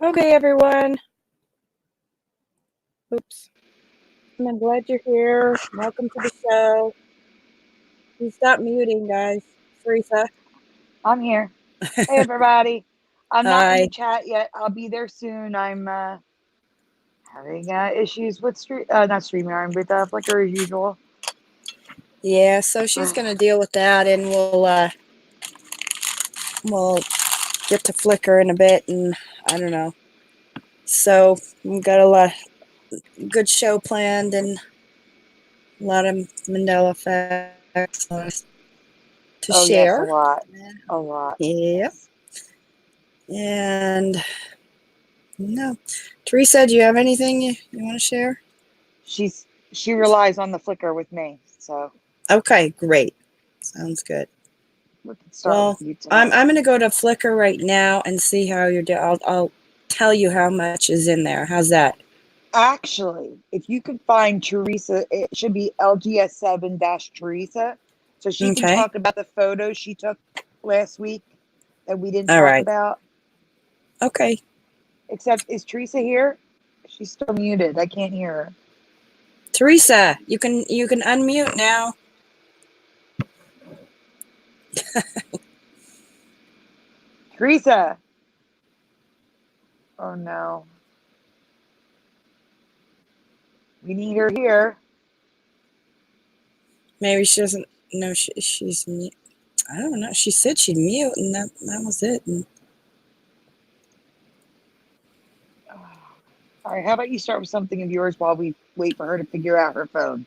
Okay, everyone. Oops. I'm glad you're here. Welcome to the show. Please stop muting, guys. Theresa. I'm here. Hey, everybody. I'm not in the Hi. chat yet. I'll be there soon. I'm having issues with not StreamYard, with Flickr as usual. Yeah, so she's going to deal with that, and we'll get to Flickr in a bit, and I don't know. So we've got a lot good show planned, and a lot of Mandela Effects to Oh, yes, a share. lot. A lot. Yep. Yes. And no, Theresa, do you have anything you want to share? She relies on the Flickr with me, so Okay, great. Sounds good. we can start Well, with you I'm tonight. going to go to Flickr right now and see how you're doing. I'll tell you how much is in there. How's that? Actually, if you could find Theresa, it should be LGS7-Theresa, so she can Okay. talk about the photos she took last week that we didn't All talk right. about. Okay. Except, is Theresa here? She's still muted. I can't hear her. Theresa, you can unmute now. Theresa! Oh no. We need her here. Maybe she doesn't know she's mute. I don't know. She said she'd mute, and that was it. And All right, how about you start with something of yours while we wait for her to figure out her phone?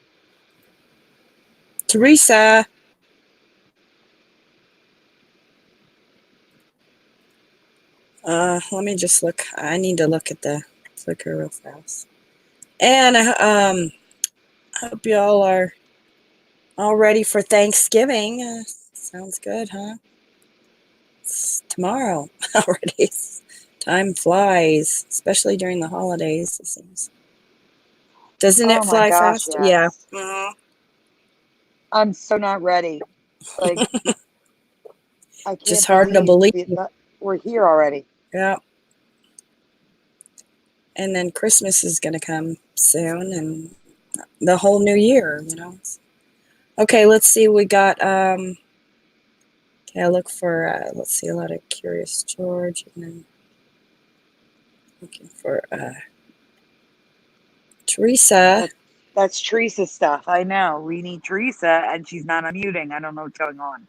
Theresa. Let me just look. I need to look at the Flickr real fast. And I hope y'all are all ready for Thanksgiving. Sounds good, huh? It's tomorrow already. Time flies, especially during the holidays, it seems. Doesn't it Oh my fly gosh, fast? Yeah. yes. I'm so not ready. Like, I Just can't hard to believe believe. we're here already. Yeah. And then Christmas is going to come soon, and the whole new year, Okay, let's see. We got, okay, I look for, let's see, a lot of Curious George, and then looking for Theresa. That's Theresa stuff. I know. We need Theresa, and she's not unmuting. I don't know what's going on.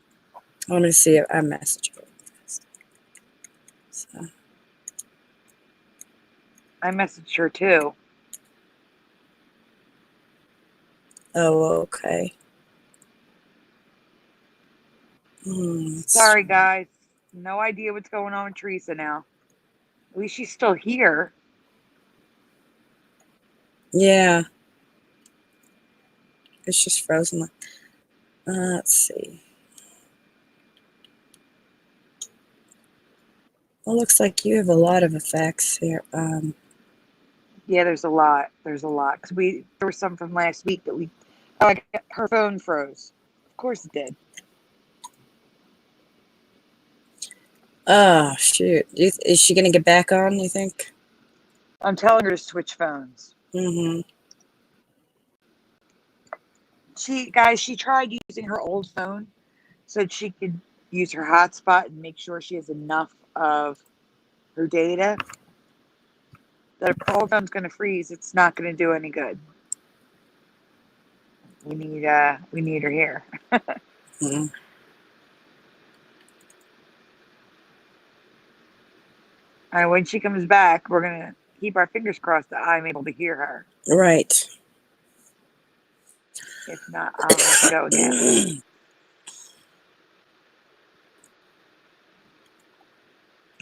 Let me see. I message her. So. I messaged her too. Oh, okay. Sorry, guys. No idea what's going on with Theresa now. At least she's still here. Yeah. It's just frozen. Let's see. Well, looks like you have a lot of effects here. Yeah, there's a lot. There's a lot. Because there were some from last week that her phone froze. Of course it did. Oh, shoot. Is she going to get back on, you think? I'm telling her to switch phones. Mm-hmm. She tried using her old phone so that she could use her hotspot and make sure she has enough of her data. That if her old phone's going to freeze, it's not going to do any good. We need her here. Mm-hmm. And when she comes back, we're going to keep our fingers crossed that I'm able to hear her. Right. If not, I'll have to go again.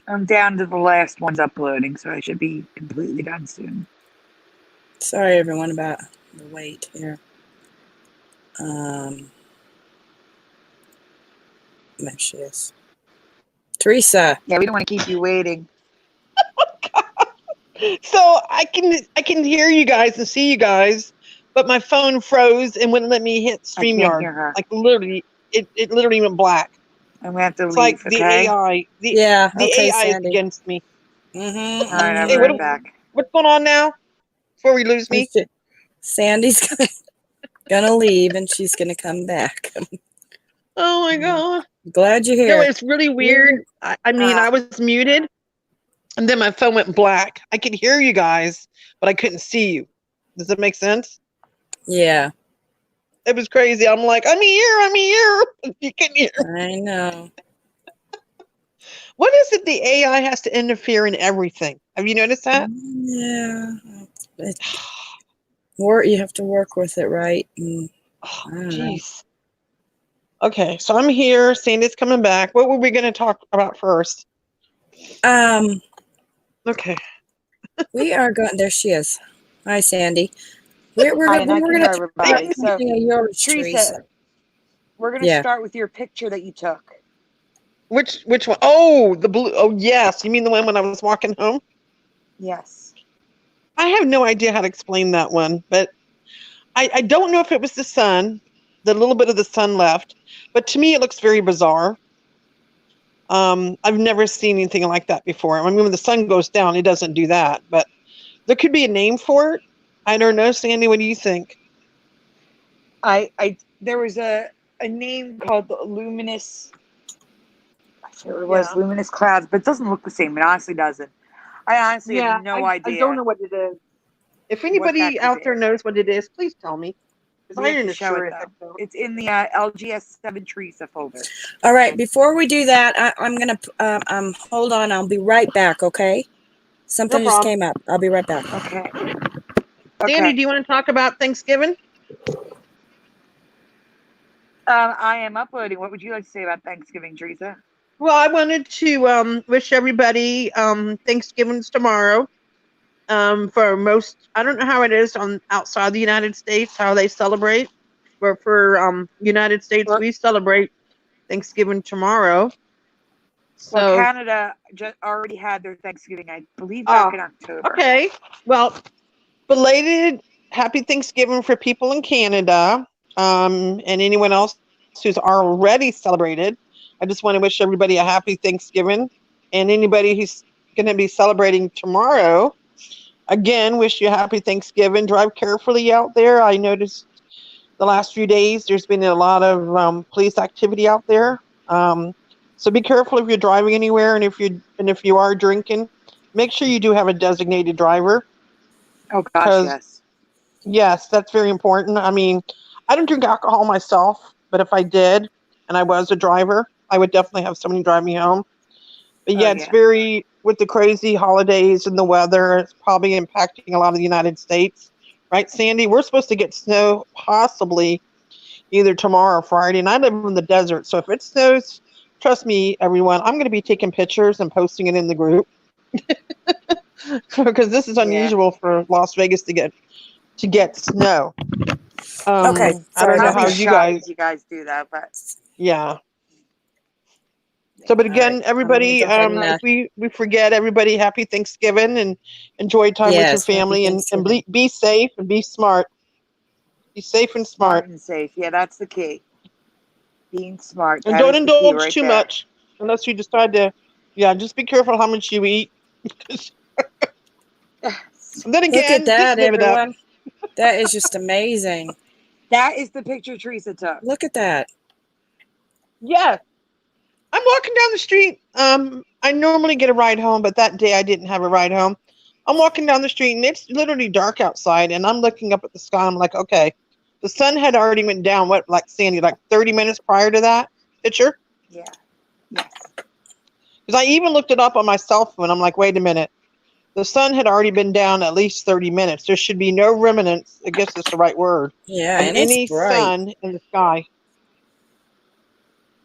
I'm down to the last ones uploading, so I should be completely done soon. Sorry, everyone, about the wait here. There she is. Theresa. Yeah, we don't want to keep you waiting. So I can hear you guys and see you guys, but my phone froze and wouldn't let me hit I can't hear StreamYard. her. Like literally, it literally went black. I'm going to have to It's leave, like the okay? AI. Yeah, The okay, AI is Sandy. against me. Mm-hmm. All right, I'll Hey, be what right back. what's going on now? Before we lose me? Sandy's gonna leave and she's gonna come back. Oh my god. Glad you're No, here. it's really weird. I mean, I was muted, and then my phone went black. I could hear you guys, but I couldn't see you. Does that make sense? Yeah, It was crazy. I'm like, I'm here. You can hear. I know. What is it the AI has to interfere in everything? Have you noticed that? Yeah, you have to work with it, right? And Oh, I don't know. jeez. Okay, so I'm here. Sandy's coming back. What were we going to talk about first? Okay. We are going. There she is. Hi, Sandy. We're Hi, gonna and I we're can gonna hear talk everybody. about So, something of yours, Teresa, Teresa. we're going to Yeah. start with your picture that you took. Which one? Oh, the blue. Oh, yes. You mean the one when I was walking home? Yes. I have no idea how to explain that one, but I don't know if it was the sun, the little bit of the sun left, but to me it looks very bizarre. I've never seen anything like that before. I mean, when the sun goes down, it doesn't do that, but there could be a name for it. I don't know, Sandy. What do you think? There was a name called the luminous. I forget what it was, luminous clouds, but it doesn't look the same. It honestly doesn't. I honestly have no idea. I don't know what it is. If what anybody that out could there be. knows what it is, please tell me. Because We I have to didn't show sure it it. though. It's in the LGS7 Teresa folder. All right. Before we do that, I'm gonna hold on. I'll be right back. Okay. Something No just problem. came up. I'll be right back. Okay. Sandy, do you want to talk about Thanksgiving? I am uploading. What would you like to say about Thanksgiving, Teresa? Well, I wanted to wish everybody Thanksgiving's tomorrow. For most, I don't know how it is on outside the United States, how they celebrate. But for United States, we celebrate Thanksgiving tomorrow. Well, So, Canada just already had their Thanksgiving, I believe, back in October. okay. Well, belated happy Thanksgiving for people in Canada, and anyone else who's already celebrated. I just want to wish everybody a happy Thanksgiving, and anybody who's going to be celebrating tomorrow, again, wish you a happy Thanksgiving. Drive carefully out there. I noticed the last few days there's been a lot of police activity out there. So be careful if you're driving anywhere, and if you are drinking, make sure you do have a designated driver. Oh gosh, yes. Yes, that's very important. I mean, I don't drink alcohol myself, but if I did and I was a driver, I would definitely have somebody drive me home. But yeah, it's very, with the crazy holidays and the weather, it's probably impacting a lot of the United States. Right, Sandy? We're supposed to get snow possibly either tomorrow or Friday, and I live in the desert, so if it snows, trust me, everyone, I'm going to be taking pictures and posting it in the group. Because this is unusual for Las Vegas to get snow. Okay. I don't know how I'll be you shocked guys. if you guys do that, but Yeah. So, but again, right. everybody, Go ahead and, if we forget, everybody, happy Thanksgiving and enjoy time with your yes, happy family, and Thanksgiving. be safe and be smart. Be safe and smart. and safe. Yeah, that's the key. Being smart. And That don't is the key indulge right too there. much unless you decide to. Yeah, just be careful how much you eat. And then Look at again, just that, live it up. everyone. That is just amazing. That is the picture Teresa took. Look at that. Yes. I'm walking down the street. I normally get a ride home, but that day I didn't have a ride home. I'm walking down the street and it's literally dark outside, and I'm looking up at the sky. I'm like, okay, the sun had already went down. What, like Sandy, like 30 minutes prior to that picture? Yeah. Yes. Because I even looked it up on my cell phone. I'm like, wait a minute. The sun had already been down at least 30 minutes. There should be no remnants, I guess that's the right word, Yeah, of and it's any bright. sun in the sky.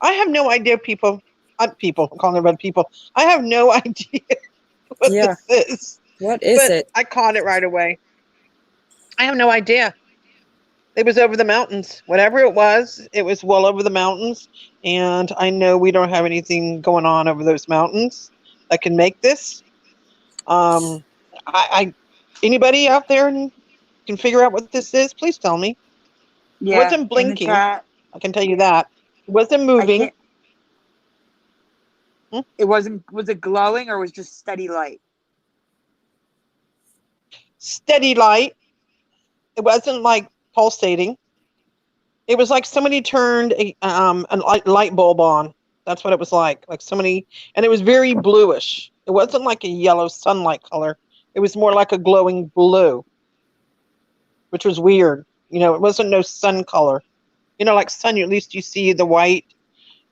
I have no idea, people. I'm calling everybody people. I have no idea what Yeah. this is. What is But it? I caught it right away. I have no idea. It was over the mountains. Whatever it was well over the mountains. And I know we don't have anything going on over those mountains that can make this. Anybody out there can figure out what this is? Please tell me. Yeah. It wasn't In the blinking. chat. I can tell you that. It wasn't moving. It wasn't. Was it glowing or was just steady light? steady light. It wasn't like pulsating. It was like somebody turned a light bulb on. That's what it was like somebody, and it was very bluish. It wasn't like a yellow sunlight color. It was more like a glowing blue, which was weird. It wasn't no sun color. Like sun, at least you see the white,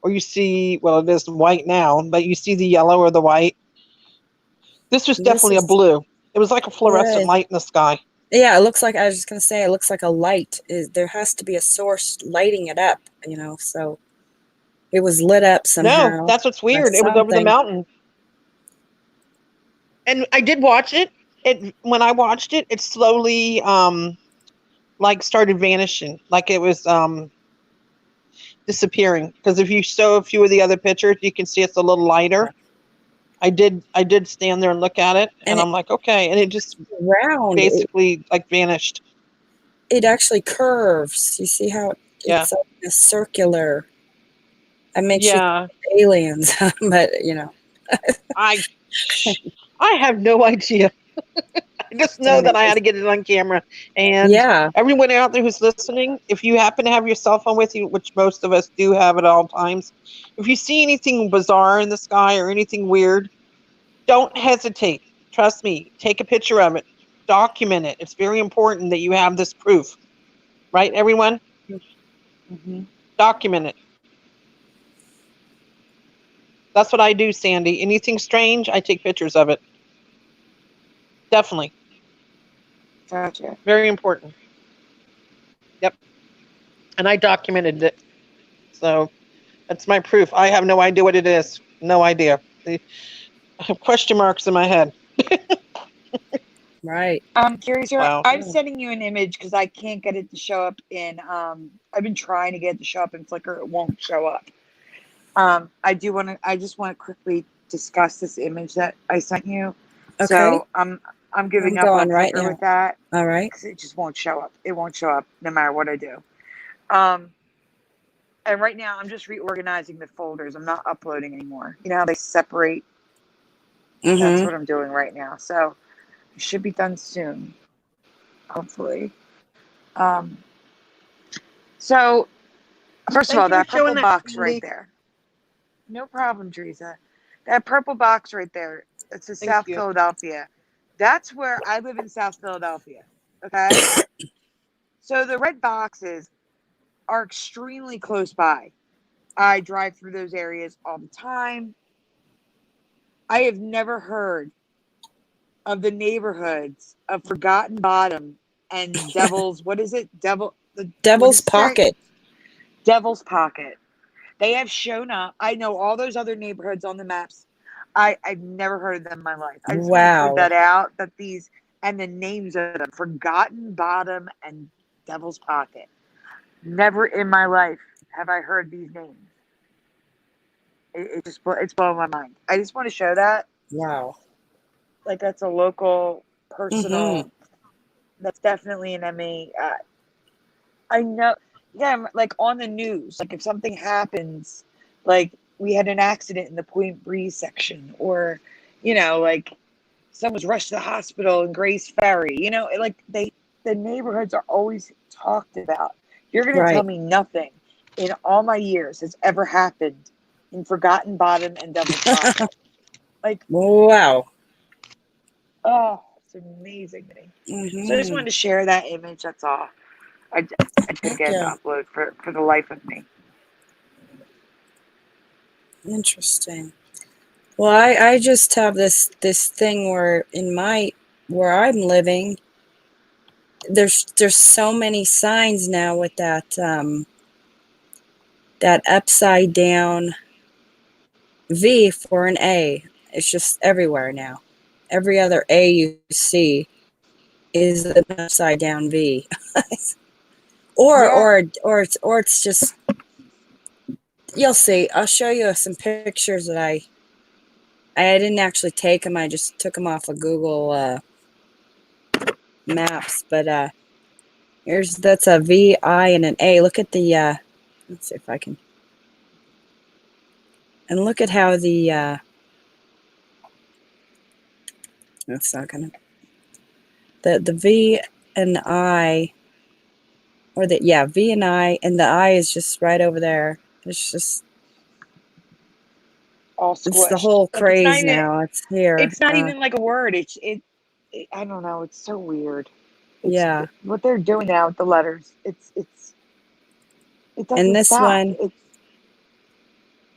or you see, well, it is white now, but you see the yellow or the white. This was This definitely a is blue. It was like a fluorescent good. light in the sky. Yeah, it looks like, I was just gonna say, it looks like a light. There has to be a source lighting it up, so it was lit up No, somehow that's what's by weird. It was over the something. mountain. And I did watch it. When I watched it, it slowly like started vanishing. Like it was disappearing. Because if you show a few of the other pictures, you can see it's a little lighter. I did stand there and look at it, and I'm like, okay, and it just Round. basically like vanished. It actually curves. You see how Yeah. it's like a circular. I mean, Yeah. aliens, but I have no idea. I just know that I had to get it on camera. And yeah, everyone out there who's listening, if you happen to have your cell phone with you, which most of us do have at all times, if you see anything bizarre in the sky or anything weird, don't hesitate. Trust me. Take a picture of it. Document it. It's very important that you have this proof. Right, everyone? Mm-hmm. Document it. That's what I do, Sandy. Anything strange, I take pictures of it. Definitely. Gotcha. Very important. Yep. And I documented it. So that's my proof. I have no idea what it is. No idea. I have question marks in my head. right. Curious, Wow. I'm sending you an image because I can't get it to show up in I've been trying to get it to show up in Flickr. It won't show up. I just want to quickly discuss this image that I sent you. Okay. So I'm giving I'm up going on right Flickr now. with that. All right. Because it just won't show up. It won't show up no matter what I do. And right now I'm just reorganizing the folders. I'm not uploading anymore. You know how they separate? That's Mm-hmm. what I'm doing right now. So it should be done soon, hopefully. So first of all, that purple box right there. No problem, Theresa. That purple box right there. It's in South Philadelphia. That's where I live in South Philadelphia. Okay. So the red boxes are extremely close by. I drive through those areas all the time. I have never heard of the neighborhoods of Forgotten Bottom and Devil's, what is it? Devil's Pocket. Devil's Pocket. They have shown up. I know all those other neighborhoods on the maps. I've never heard of them in my life. I just want to point that out, that these, and the names of them, Forgotten Bottom and Devil's Pocket. Never in my life have I heard these names. It's blowing my mind. I just want to show that. Wow. Like that's a local, personal, Mm-hmm. that's definitely an ME. I know, yeah, like on the news, like if something happens, like we had an accident in the Point Breeze section, or, like someone's rushed to the hospital in Grace Ferry, like the neighborhoods are always talked about. You're going to tell me nothing in all my years has ever happened in Forgotten Bottom and Devil's Pocket. Like, wow. Oh, it's amazing to me. Mm-hmm. So I just wanted to share that image. That's all. I couldn't get it to upload for the life of me. Interesting. Well, I just have this thing where where I'm living, there's so many signs now with that that upside down V for an A. It's just everywhere now. Every other A you see is an upside down V. or it's just, you'll see. I'll show you some pictures that I didn't actually take them. I just took them off of Google Maps. But that's a V, I, and an A. Look at the let's see if I can. And look at how the that's not gonna. The V and the I, or the V and the I is just right over there. It's just All it's the squished. whole Like it's not craze even. now. It's here. It's not even like a word. I don't know. It's so weird. It's Yeah. what they're doing now with the letters. It And doesn't stop.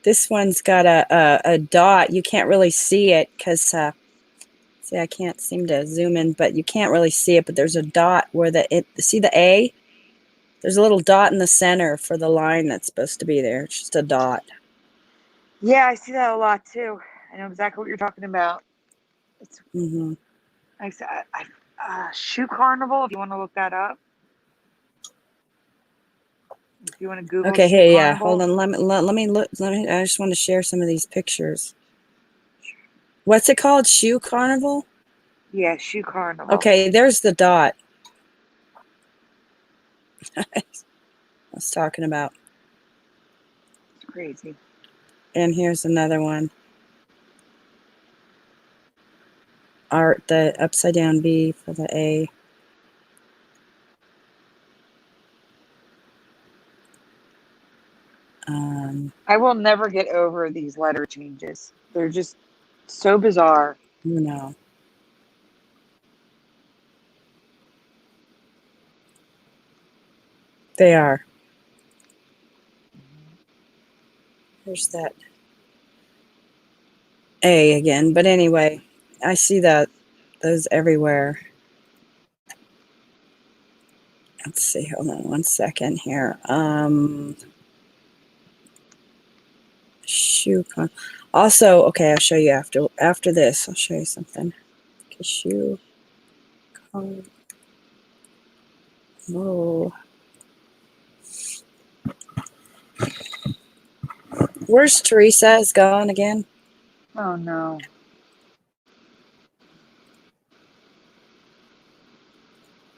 this one's got a dot. You can't really see it because see, I can't seem to zoom in, but you can't really see it. But there's a dot where see the A. There's a little dot in the center for the line that's supposed to be there. It's just a dot. Yeah, I see that a lot too. I know exactly what you're talking about. It's Mm-hmm. Shoe Carnival. If you want to look that up, if you want to Google Okay, Shoe hey, yeah. Carnival. Hold on. Let me look. I just want to share some of these pictures. What's it called? Shoe Carnival? Yeah, Shoe Carnival. Okay, there's the dot I was talking about. It's crazy. And here's another one. The upside down B for the A. I will never get over these letter changes. They're just so bizarre. You know. They are. There's that A again. But anyway, I see those everywhere. Let's see. Hold on one second here. Shoe con. Also, okay, I'll show you after this. I'll show you something. Okay, shoe con. Whoa. Where's Theresa? Is gone again? Oh no.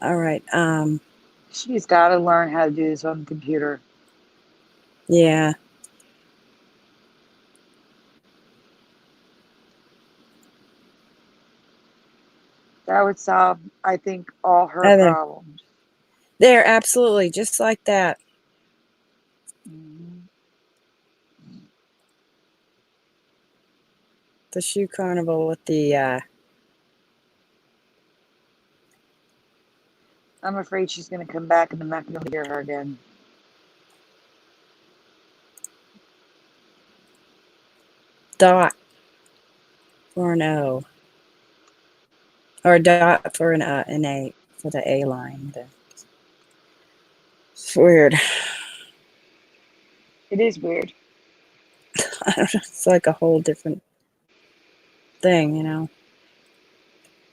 All right. She's got to learn how to do this on the computer. Yeah. That would solve, I think, all her Heather. problems. There, absolutely, just like that. Mm-hmm. The shoe carnival with the I'm afraid she's going to come back and I'm not going to hear her again. dot for an O. Or a dot for an A for the A line. It's weird. It is weird. I don't know, it's like a whole different thing, you know.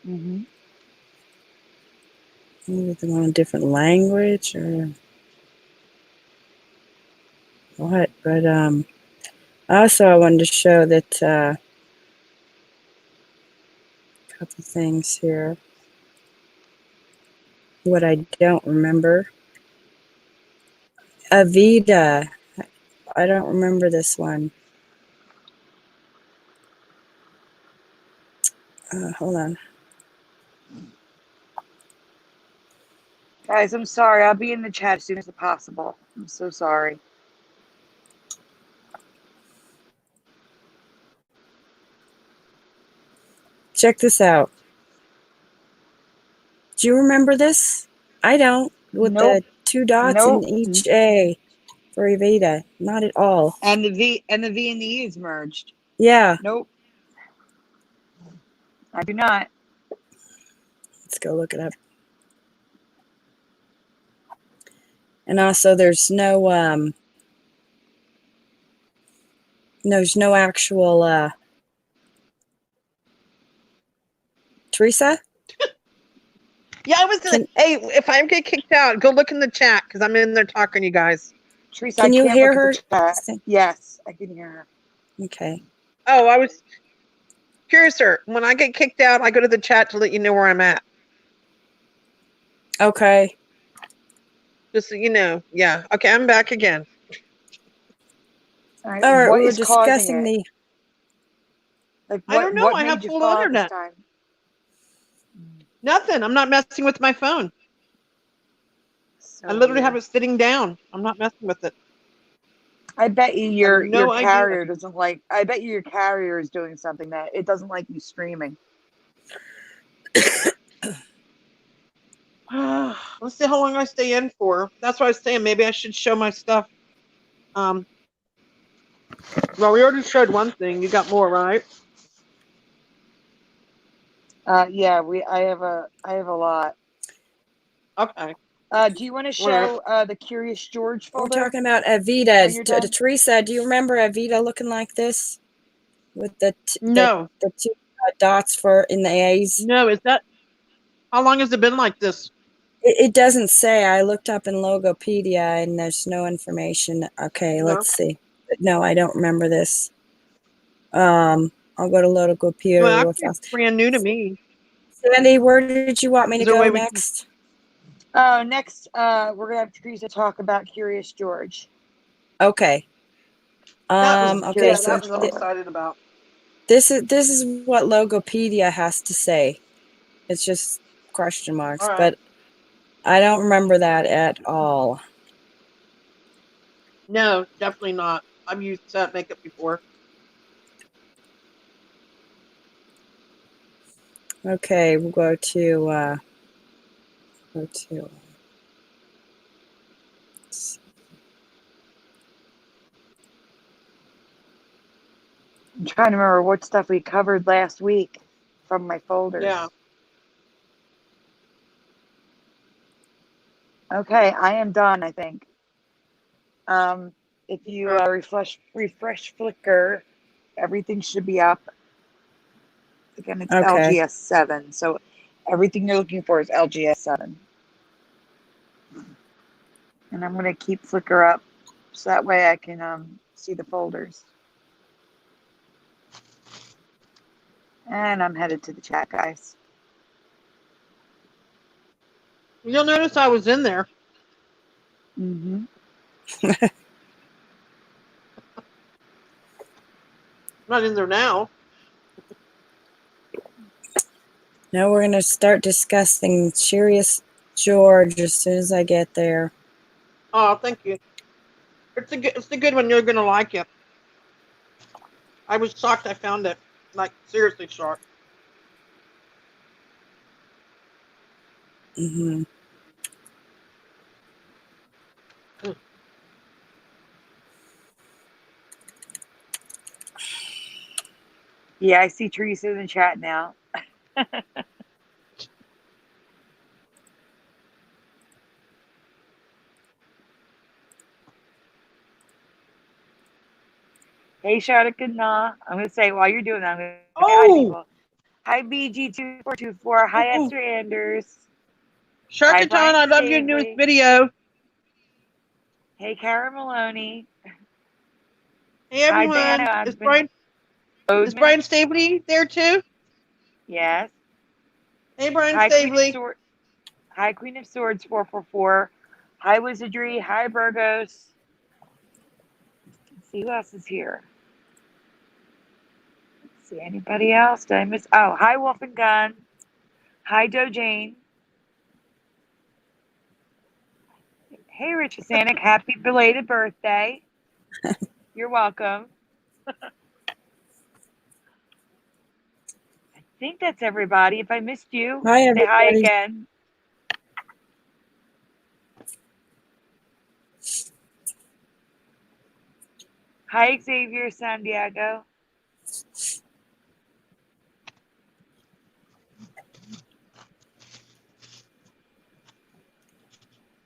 Mm-hmm. Maybe they want a different language or what. But also I wanted to show that a couple things here. What I don't remember. Avida. I don't remember this one. Hold on. Guys, I'm sorry. I'll be in the chat as soon as possible. I'm so sorry. Check this out. Do you remember this? I don't. With Nope. the 2 dots in Nope. each A for Avida. Not at all. And the V and the E is merged. Yeah. Nope. I do not. Let's go look it up. And also there's no actual Theresa? Yeah, I was gonna. Hey, if I get kicked out, go look in the chat because I'm in there talking to you guys. Theresa, Can I you can't hear look her? at the chat. Yes, I can hear her. Okay. Oh, I was curious, sir. When I get kicked out, I go to the chat to let you know where I'm at. Okay. Just so you know. Yeah. Okay, I'm back again. All right. All right, What we were is causing discussing it? the Like I don't know. what I have made you full fall out this internet. time? Nothing. I'm not messing with my phone. So I literally weird. have it sitting down. I'm not messing with it. I bet you I have your no idea. carrier doesn't like. I bet you your carrier is doing something that it doesn't like you streaming. Let's see how long I stay in for. That's what I was saying. Maybe I should show my stuff. Well, we already showed one thing. You got more, right? Yeah, I have a lot. Okay. Do you want to All right. show the Curious George We're folder talking about when Evita. you're done? Teresa, do you remember Evita looking like this with the No. two dots for in the A's? No. Is that? How long has it been like this? It doesn't say. I looked up in Logopedia and there's no information. Okay, No. let's see. No, I don't remember this. I'll go to Logopedia Well, real actually, it's fast. brand new to me. Sandy, where did you want me to Is there a go way we can? next? Next, we're gonna have Teresa talk about Curious George. Okay. That was Okay, Curious so that was I'm excited about. this is what Logopedia has to say. It's just question marks, All right. but I don't remember that at all. No, definitely not. I've used that makeup before. Okay, we'll go to I'm trying to remember what stuff we covered last week from my folders. Yeah. Okay, I am done, I think. If you refresh Flickr, everything should be up. Again, it's okay. LGS 7, so everything you're looking for is LGS 7. And I'm going to keep Flickr up so that way I can see the folders. And I'm headed to the chat, guys. You'll notice I was in there. Mm-hmm. I'm not in there now. Now we're gonna start discussing Curious George as soon as I get there. Oh, thank you. It's a good one. You're gonna like it. I was shocked I found it. Like seriously shocked. Mm-hmm. Yeah, I see Teresa in the chat now. Hey, Shadakana. I'm going to say, while you're doing that, I'm going to say hi, people. Hi, BG2424. Hi, Esther Anders. Hi, Sharkaton, Brian I love your newest Stavely. video. Hey, Kara Maloney. Hey everyone. Hi, Dana. Is Brian Stavely there too? Yes. Hey Brian Hi, Stavely. Hi, Queen of Swords 444. Hi, Wizardry. Hi, Burgos. Let's see who else is here. Let's see anybody else. Did I miss? Oh, hi, Wolf and Gun. Hi, Doe Jane. Hey, Rich Sanic. Happy belated birthday. You're welcome. I think that's everybody. If I missed you, Hi, say everybody. hi again. Hi, Xavier San Diego.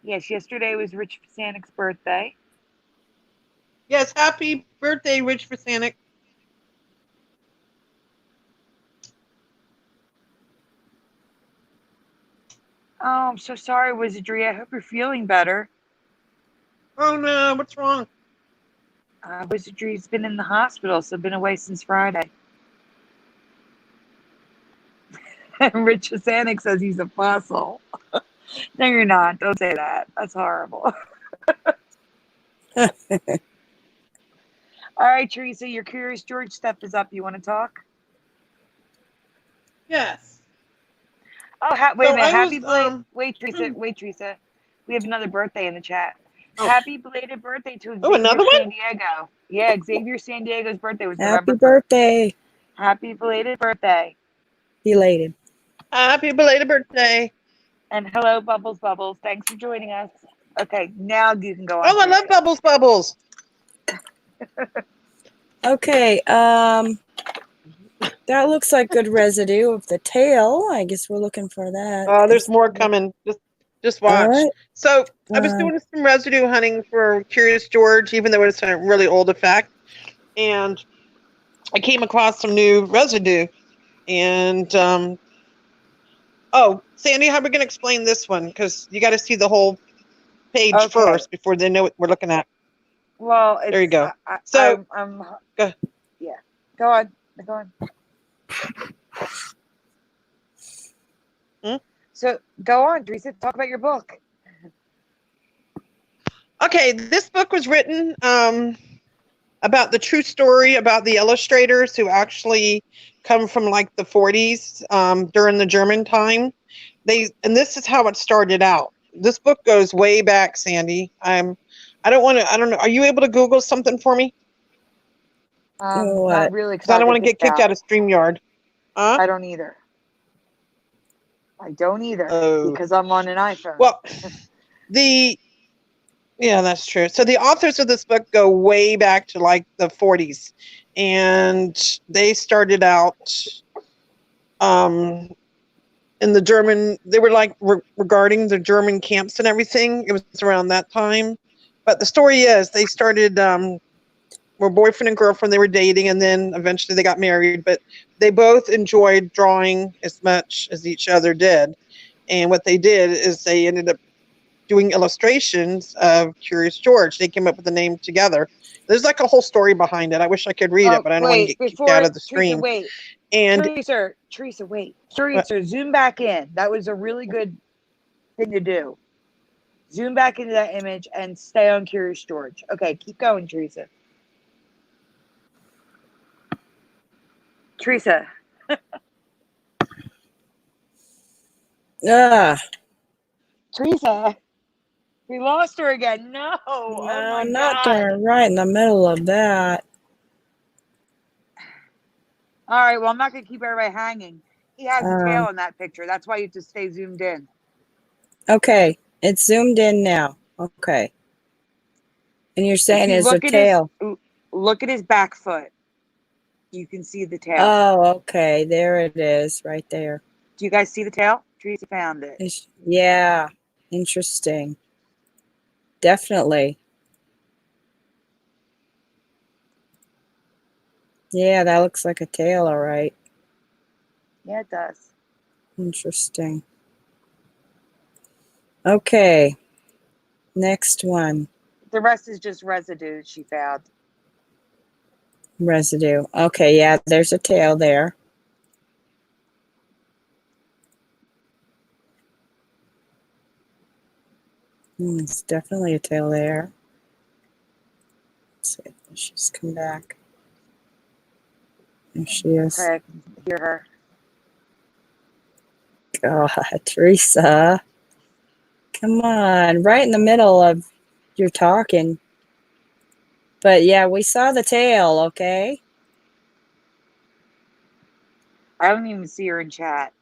Yes, yesterday was Rich Sanic's birthday. Yes, happy birthday, Rich Fasanic. Oh, I'm so sorry, Wizardry. I hope you're feeling better. Oh no, what's wrong? Wizardry's been in the hospital, so been away since Friday. Rich Sanic says he's a fossil. No, you're not. Don't say that. That's horrible. All right, Teresa, your Curious George stuff is up. You want to talk? Yes. Oh, wait a So minute. I Happy was wait, Teresa. Wait, Teresa. We have another birthday in the chat. oh, Happy belated birthday to oh, Xavier another one? San Diego. Yeah, Xavier San Diego's birthday was Happy November 1st. birthday. Happy belated birthday. Belated. Happy belated birthday. And hello, Bubbles Bubbles. Thanks for joining us. Okay, now you can go on. Oh, I love Bubbles Bubbles. Okay, that looks like good residue of the tail. I guess we're looking for that. Oh, there's more coming. Just All watch. right. So I was doing some residue hunting for Curious George, even though it's a really old effect. And I came across some new residue. And oh, Sandy, how are we going to explain this one? Because you got to see the whole page first before they know what we're looking at. Well, there you go. So go. Yeah, go on. Go on. So go on, Teresa. Talk about your book. Okay, this book was written about the true story about the illustrators who actually come from like the 40s during the German time. And this is how it started out. This book goes way back, Sandy. I don't know. Are you able to Google something for me? Not really, because I don't want to get kicked out of StreamYard. I don't either. Because I'm on an iPhone. Well, yeah, that's true. So the authors of this book go way back to like the 40s, and they started out in the German. They were like regarding the German camps and everything. It was around that time. But the story is they started were boyfriend and girlfriend. They were dating, and then eventually they got married. But they both enjoyed drawing as much as each other did. And what they did is they ended up doing illustrations of Curious George. They came up with the name together. There's like a whole story behind it. I wish I could read it, but I don't want to get kicked out of the stream. Teresa, wait. Teresa, zoom back in. That was a really good thing to do. Zoom back into that image and stay on Curious George. Okay, keep going, Teresa. Teresa. Teresa. We lost her again. No. Oh my not God. there, right in the middle of that. All right, well, I'm not going to keep everybody hanging. He has a tail in that picture. That's why you have to stay zoomed in. Okay, it's zoomed in now. Okay. And you're saying it's a tail. Look at his back foot. You can see the tail. Oh, okay. There it is, right there. Do you guys see the tail? Teresa found it. Yeah, interesting. Definitely. Yeah, that looks like a tail, all right. Yeah, it does. Interesting. Okay. Next one. The rest is just residue she found. Residue. Okay, yeah, there's a tail there. It's definitely a tail there. Let's see if she's come back. There she is. Okay, I can hear her. God, Theresa. Come on, right in the middle of your talking. But yeah, we saw the tail, okay? I don't even see her in chat.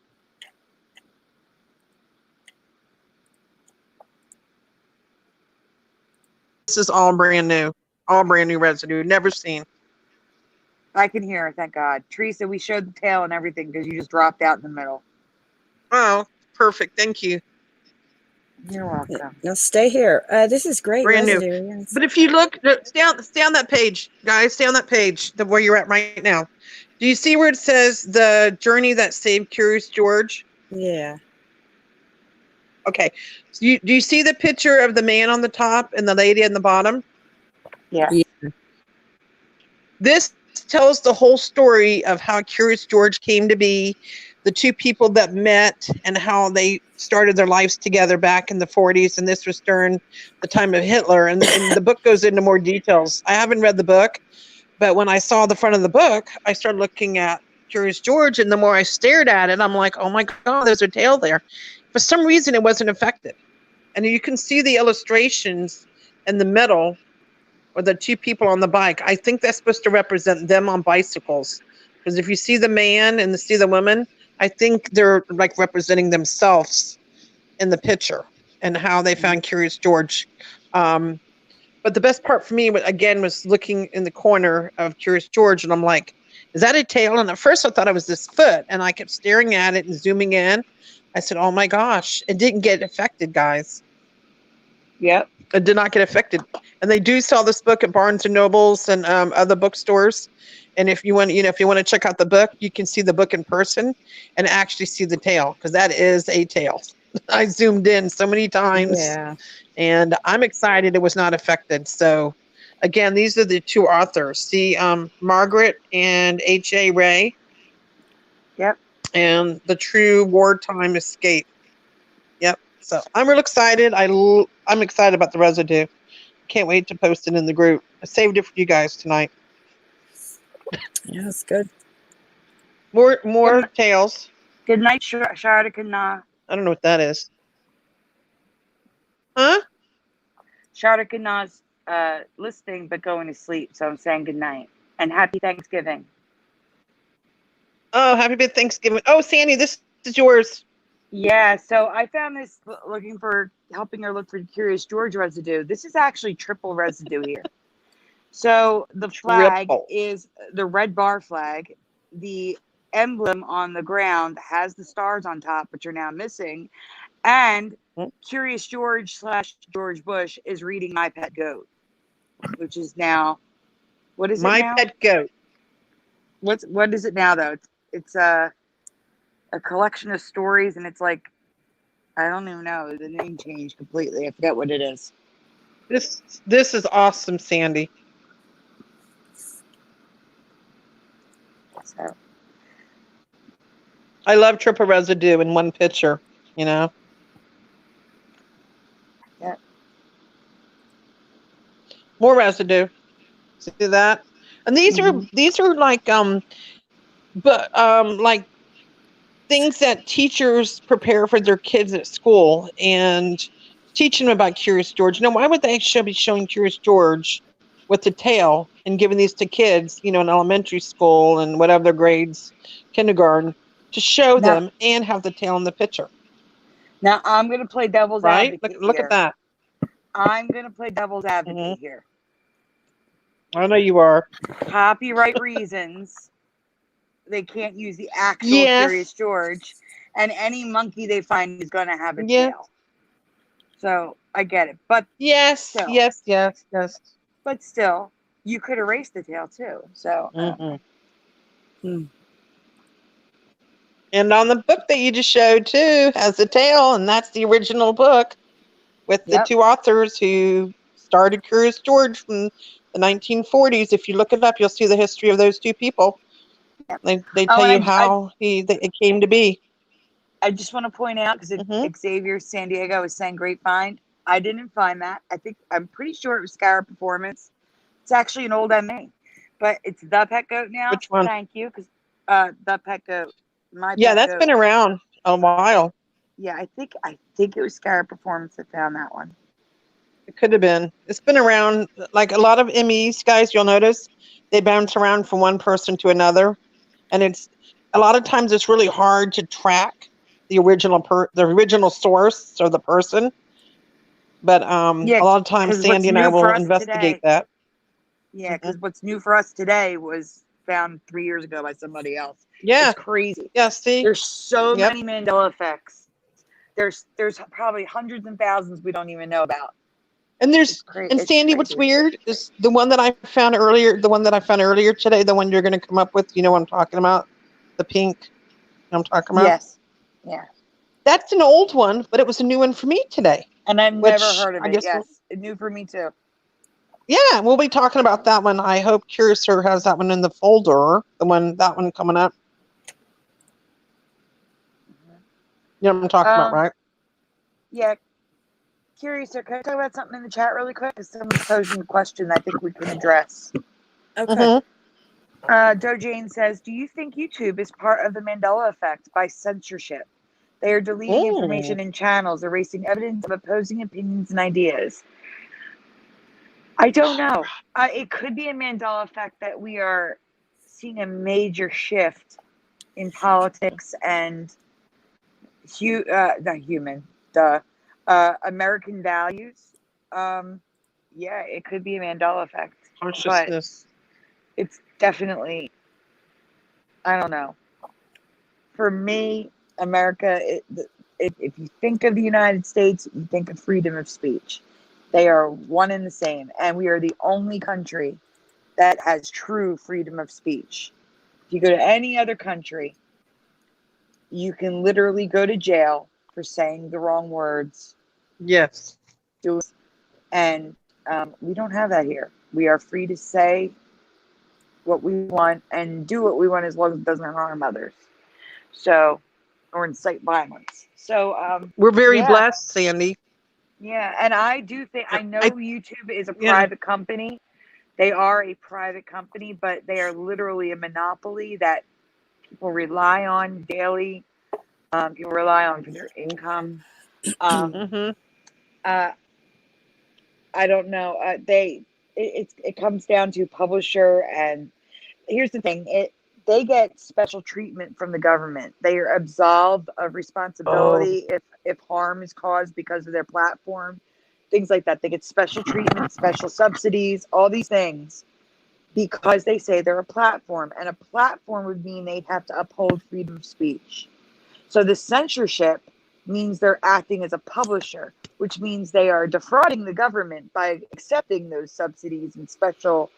This is all brand new residue. Never seen. I can hear her, thank God. Teresa, we showed the tail and everything because you just dropped out in the middle. Oh, perfect. Thank you. You're welcome. Now stay here. This is great Brand residue. new. Yes. But if you look, stay on that page, guys. Stay on that page, where you're at right now. Do you see where it says the journey that saved Curious George? Yeah. Okay. So do you see the picture of the man on the top and the lady on the bottom? Yeah. This tells the whole story of how Curious George came to be, the two people that met, and how they started their lives together back in the 40s. And this was during the time of Hitler. And the book goes into more details. I haven't read the book, but when I saw the front of the book, I started looking at Curious George, and the more I stared at it, I'm like, oh my God, there's a tail there. For some reason, it wasn't affected. And you can see the illustrations in the middle, or the two people on the bike. I think that's supposed to represent them on bicycles. Because if you see the man and see the woman, I think they're like representing themselves in the picture and how they found Curious George. But the best part for me, again, was looking in the corner of Curious George, and I'm like, is that a tail? And at first I thought it was this foot, and I kept staring at it and zooming in. I said, oh my gosh, it didn't get affected, guys. Yep. It did not get affected. And they do sell this book at Barnes and Nobles and other bookstores. And if you want, if you want to check out the book, you can see the book in person and actually see the tail, because that is a tail. I zoomed in so many times. Yeah. And I'm excited it was not affected. So, again, these are the two authors. See, Margaret and H.A. Ray. Yep. And The True Wartime Escape. Yep. So I'm real excited. I'm excited about the residue. Can't wait to post it in the group. I saved it for you guys tonight. Yeah, it's good. More tales. Good night, Shardakanah. I don't know what that is. Huh? Shardakanah's listening but going to sleep, so I'm saying good night. And happy Thanksgiving. Oh, happy bit Thanksgiving. Oh, Sandy, this is yours. Yeah, so I found this helping her look for Curious George residue. This is actually triple residue here. So the flag is the red bar flag. The emblem on the ground has the stars on top, which are now missing. And Curious George / George Bush is reading My Pet Goat, which is now, what is it now? My Pet Goat. What is it now, though? It's a collection of stories, and it's like, I don't even know. The name changed completely. I forget what it is. This is awesome, Sandy. So I love triple residue in one picture, Yeah. More residue. See that? And these are like like things that teachers prepare for their kids at school and teaching them about Curious George. Now, why would they be showing Curious George with the tail and giving these to kids, in elementary school and whatever grades, kindergarten, to show them and have the tail in the picture? Now, I'm going to play devil's advocate. Look at that. I'm going to play devil's advocate here. I know you are. Copyright reasons. They can't use the actual Curious George, and any monkey they find is going to have a tail. So I get it, but yes. But still, you could erase the tail too. So. And on the book that you just showed too has the tail, and that's the original book with the two authors who started Curious George from the 1940s. If you look it up, you'll see the history of those two people. They tell you how it came to be. I just want to point out, because Xavier San Diego is saying great find. I didn't find that. I'm pretty sure it was Scarab Performance. It's actually an old MA, but it's The Pet Goat now. Which one? Thank you, because The Pet Goat. That's been around a while. Yeah, I think it was Scarab Performance that found that one. It could have been. It's been around, like a lot of MEs, guys. You'll notice they bounce around from one person to another, and it's a lot of times it's really hard to track the original source or the person. But a lot of times Sandy and I will investigate that. Yeah, because what's new for us today was found 3 years ago by somebody else. Yeah, it's crazy. Yeah, see, there's so many Mandela effects. There's probably hundreds and thousands we don't even know about. And Sandy, what's weird is the one that I found earlier. The one that I found earlier today. The one you're going to come up with. You know what I'm talking about? The pink. You know what I'm talking about? Yes. Yeah. That's an old one, but it was a new one for me today. And I've never heard of it. Yes, it's new for me too. Yeah, we'll be talking about that one. I hope Curiouser has that one in the folder. That one coming up. You know what I'm talking about, right? Yeah. Curiouser, can I talk about something in the chat really quick? Because someone's posing a question I think we can address. Okay. Joe Jane says, do you think YouTube is part of the Mandela Effect by censorship? They are deleting information in channels, erasing evidence of opposing opinions and ideas. I don't know. It could be a Mandela Effect that we are seeing a major shift in politics and American values. Yeah, it could be a Mandela Effect. Consciousness. But it's definitely, I don't know. For me, America, if you think of the United States, you think of freedom of speech. They are one and the same. And we are the only country that has true freedom of speech. If you go to any other country, you can literally go to jail for saying the wrong words. Yes. And we don't have that here. We are free to say what we want and do what we want as long as it doesn't harm others. So, or incite violence. So, we're very blessed, Sandy. Yeah, and I do think, I know YouTube is a private company. They are a private company, but they are literally a monopoly that people rely on daily. People rely on for their income. I don't know. It comes down to publisher, and here's the thing: they get special treatment from the government. They are absolved of responsibility if harm is caused because of their platform, things like that. They get special treatment, special subsidies, all these things because they say they're a platform, and a platform would mean they'd have to uphold freedom of speech. So the censorship means they're acting as a publisher, which means they are defrauding the government by accepting those subsidies and special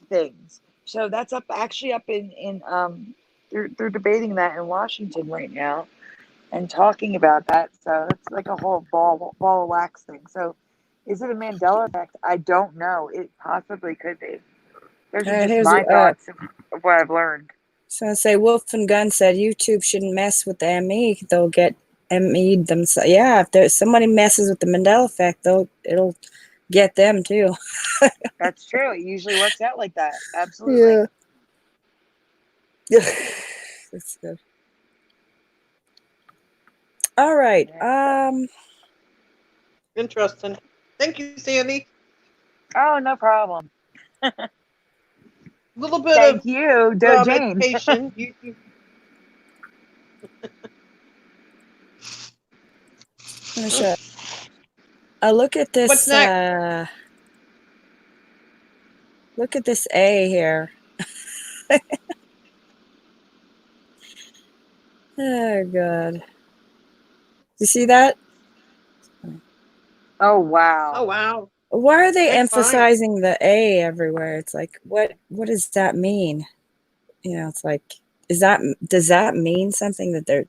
things. So that's actually up in they're debating that in Washington right now and talking about that. So it's like a whole ball of wax thing. So is it a Mandela Effect? I don't know. It possibly could be. Those are just my thoughts of what I've learned. So I say Wolf and Gun said YouTube shouldn't mess with the ME. They'll get ME'd themselves. Yeah, if there's somebody messes with the Mandela Effect, it'll get them too. That's true. It usually works out like that. Absolutely. Yeah. That's good. All right. Interesting. Thank you, Sandy. Oh, no problem. A little bit Thank you, Joe Jane. education. Look at this. What's next? Look at this A here. Oh, God. You see that? Oh, wow. Oh, wow. Why are they emphasizing the A everywhere? It's like, what does that mean? You know, it's like, does that mean something that the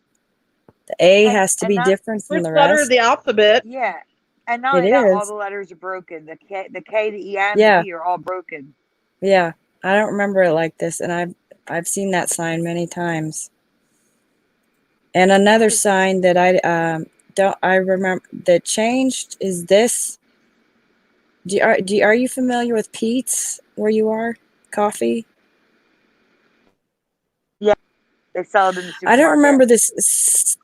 A has to be different from the rest? Letter of the alphabet. Yeah. And not only that, all the letters are broken. The K, the E, and the B are all broken. Yeah. I don't remember it like this, and I've seen that sign many times. And another sign that I remember that changed is this. Are you familiar with Pete's where you are? Coffee? Yeah. They sell it in the supermarket. I don't remember this.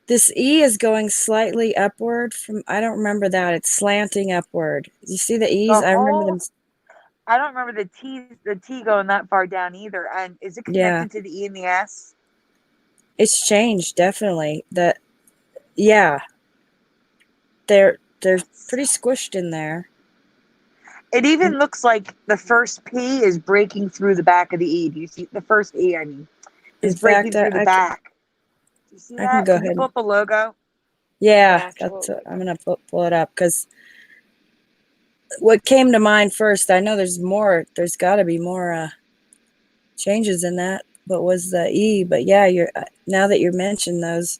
This E is going slightly upward from, I don't remember that. It's slanting upward. You see the E's? I remember them. I don't remember the T going that far down either. And is it connected to the E and the S? It's changed, definitely. They're pretty squished in there. It even looks like the first P is breaking through the back of the E. Do you see the first E? I mean, is breaking through the back. Do you see that? I can go ahead. You pull up the logo? Yeah, I'm gonna pull it up because what came to mind first. I know there's more. There's got to be more changes in that. But was the E? But yeah, now that you mentioned those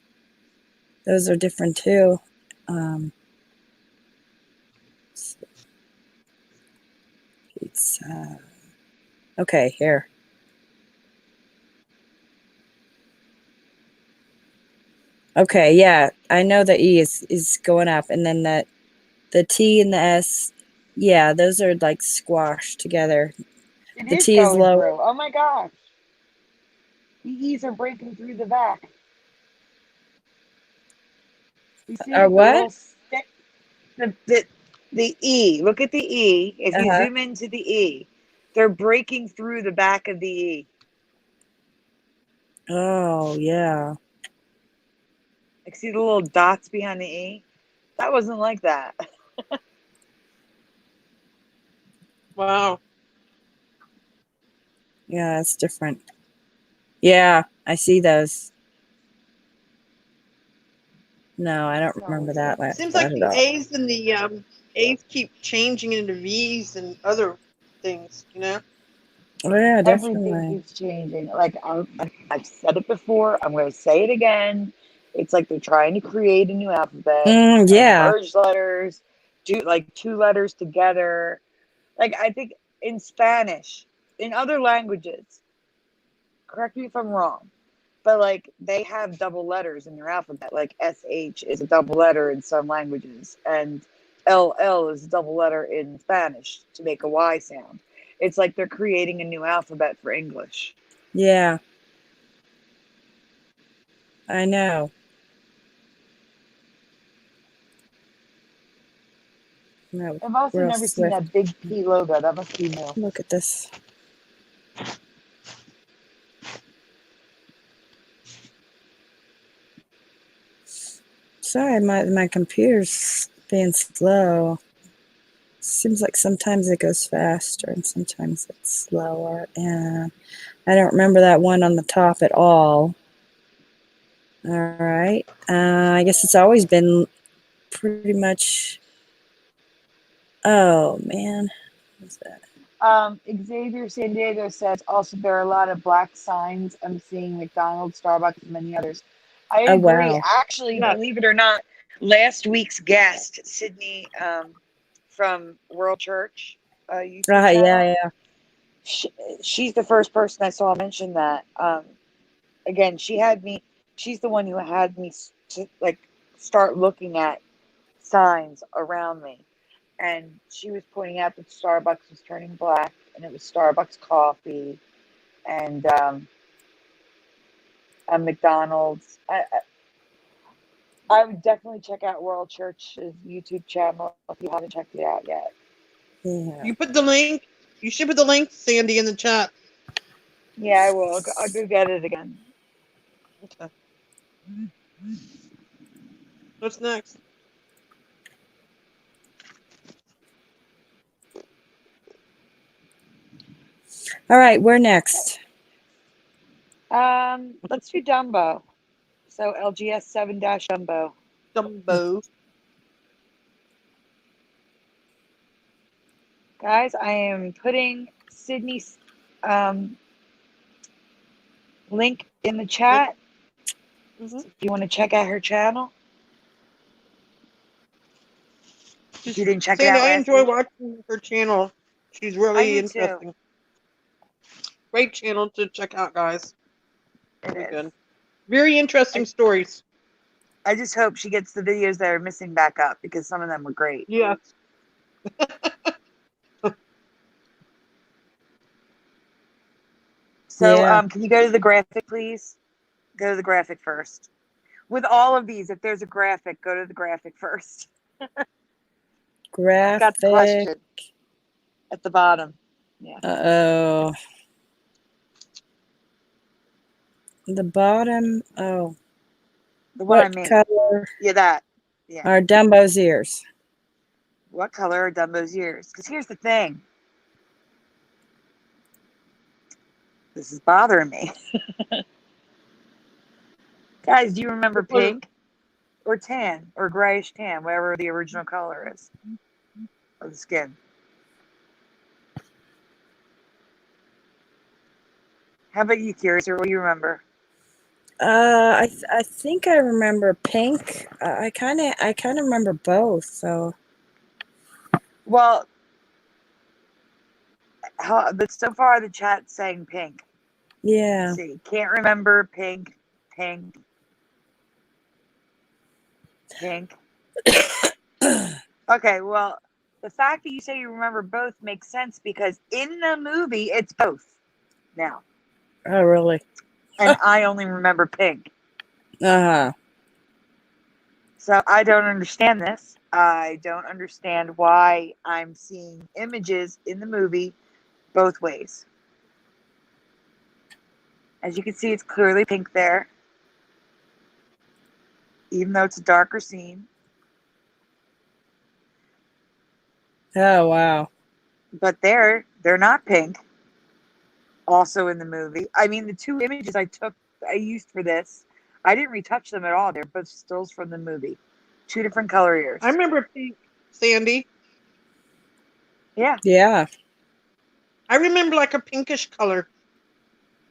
are different too. Pizza. Okay, here. Okay, yeah, I know the E is going up, and then the T and the S, yeah, those are like squashed together. It The is T is going low. through. Oh my gosh. The E's are breaking through the back. You see Or the what? little stick? The E. Look at the E. If you Uh-huh. zoom into the E, they're breaking through the back of the E. Oh, yeah. Like, see the little dots behind the E? That wasn't like that. Wow. Yeah, it's different. Yeah, I see those. No, I don't remember So, that Seems that like at the all. A's and the A's keep changing into V's and other things, you know? Oh, yeah, everything definitely. keeps changing. Like I've said it before, I'm going to say it again. It's like they're trying to create a new alphabet, Yeah. merge letters, do like two letters together. Like I think in Spanish, in other languages, correct me if I'm wrong, but like they have double letters in their alphabet. Like SH is a double letter in some languages, and LL is a double letter in Spanish to make a Y sound. It's like they're creating a new alphabet for English. Yeah. I know. No, I've also real never seen swift. that big P logo. That must be new. Look at this. Sorry, my computer's being slow. Seems like sometimes it goes faster and sometimes it's slower. And I don't remember that one on the top at all. All right. I guess it's always been pretty much. Oh, man. What's that? Xavier San Diego says also there are a lot of black signs. I'm seeing McDonald's, Starbucks, and many others. I Oh, agree. wow. Actually, Yeah. believe it or not, last week's guest, Sydney from World Church YouTube Yeah, channel, yeah. she's the first person I saw mention that. Again, she's the one who had me to like start looking at signs around me. And she was pointing out that Starbucks was turning black, and it was Starbucks coffee, and a McDonald's. I would definitely check out World Church's YouTube channel if you haven't checked it out yet. Yeah. You put the link. You should put the link, Sandy, in the chat. Yeah, I will. I'll go get it again. Okay. What's next? All right, we're next. Let's do Dumbo. So LGS 7 Dumbo. Dumbo. Guys, I am putting Sydney's link in the chat. Mm-hmm. If you want to check out her channel. If you didn't check it Sandy, out I last enjoy week. watching her channel. She's I really do too. interesting. Great channel to check out, guys. It Very is. good. Very interesting stories. I just hope she gets the videos that are missing back up because some of them were great. Yes. So, Yeah. can you go to the graphic, please? Go to the graphic first. With all of these, if there's a graphic, go to the graphic first. It's got the Graphic. question at the bottom. Yeah. Uh-oh. The bottom. Oh. The one I What made. color Yeah, that. Yeah. are Dumbo's ears? What color are Dumbo's ears? Because here's the thing. This is bothering me. Guys, do you remember pink or tan or grayish tan, whatever the original color is of the skin? How about you, Curious, or what do you remember? I think I remember pink. I kind of remember both. So Well, but so far the chat's saying pink. yeah. Let's see. Can't remember pink, pink, pink. Okay, well, the fact that you say you remember both makes sense because in the movie it's both now, Oh, really? and I only remember pink. Uh-huh. So I don't understand this. I don't understand why I'm seeing images in the movie both ways. As you can see, it's clearly pink there, even though it's a darker scene. Oh, wow. But they're not pink. Also in the movie. I mean, the two images I used for this, I didn't retouch them at all. They're both stills from the movie. Two different color ears. I remember pink, Sandy. Yeah. Yeah. I remember like a pinkish color.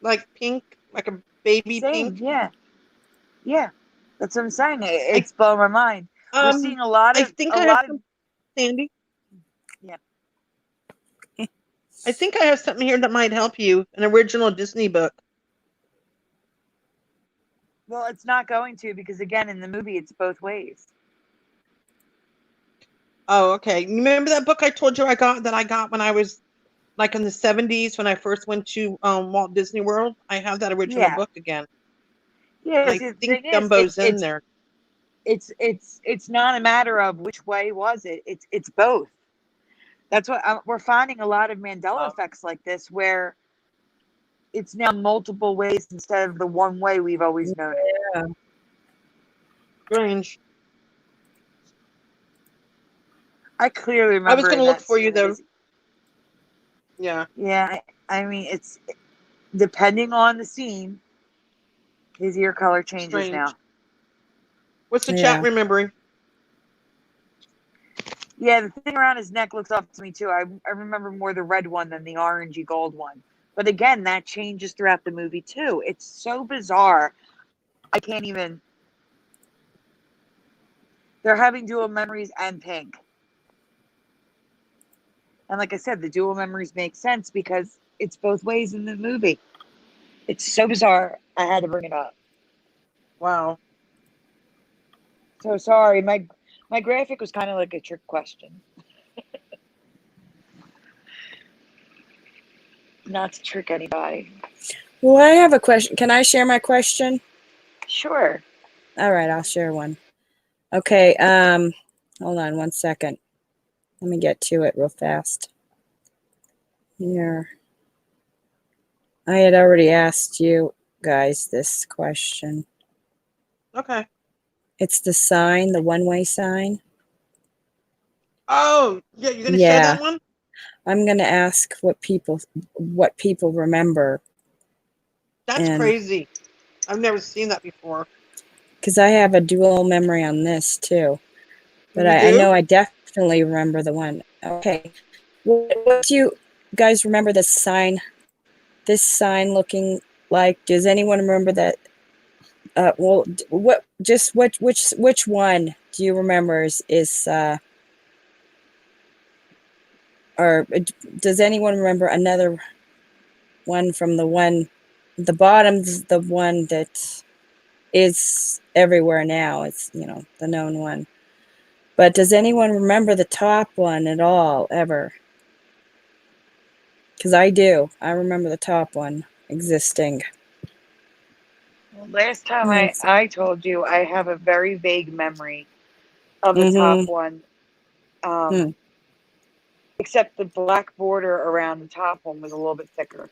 Like pink, like a baby Same. pink. Yeah. Yeah. That's what I'm saying. It's blowing my mind. We're seeing a lot I of think I have some, Sandy. Yeah. I think I have something here that might help you. An original Disney book. Well, it's not going to because again in the movie it's both ways. Oh, okay. You remember that book I told you I got when I was like in the 70s when I first went to Walt Disney World? I have that original Yeah. book again. Yeah. And I See, the think thing is, Dumbo's in there. It's not a matter of which way was it. It's both. That's what we're finding a lot of Mandela effects like this where it's now multiple ways instead of the one way we've always known it. Yeah. Strange. I clearly remember. I was going to in look that for you scene, though. Yeah. Yeah, I mean, it's depending on the scene, his ear color changes Strange. now. What's the Yeah. chat remembering? Yeah, the thing around his neck looks off to me too. I remember more the red one than the orangey gold one. But again, that changes throughout the movie too. It's so bizarre. I can't even. They're having dual memories and pink. And like I said, the dual memories make sense because it's both ways in the movie. It's so bizarre. I had to bring it up. Wow. So sorry. My graphic was kind of like a trick question. Not to trick anybody. Well, I have a question. Can I share my question? Sure. All right, I'll share one. Okay, hold on one second. Let me get to it real fast. Here. I had already asked you guys this question. Okay. It's the sign, the one-way sign. Oh, yeah, you're going to share that one? I'm going to ask what people remember. That's crazy. I've never seen that before. Because I have a dual memory on this too. But I know I definitely remember the one. Okay. What do you guys remember this sign looking like? Does anyone remember that? Well, which one do you remember is or does anyone remember another one from the bottom's the one that is everywhere now? It's, the known one. But does anyone remember the top one at all, ever? Because I do. I remember the top one existing. Well, last time I told you I have a very vague memory of the top one. Except the black border around the top one was a little bit thicker.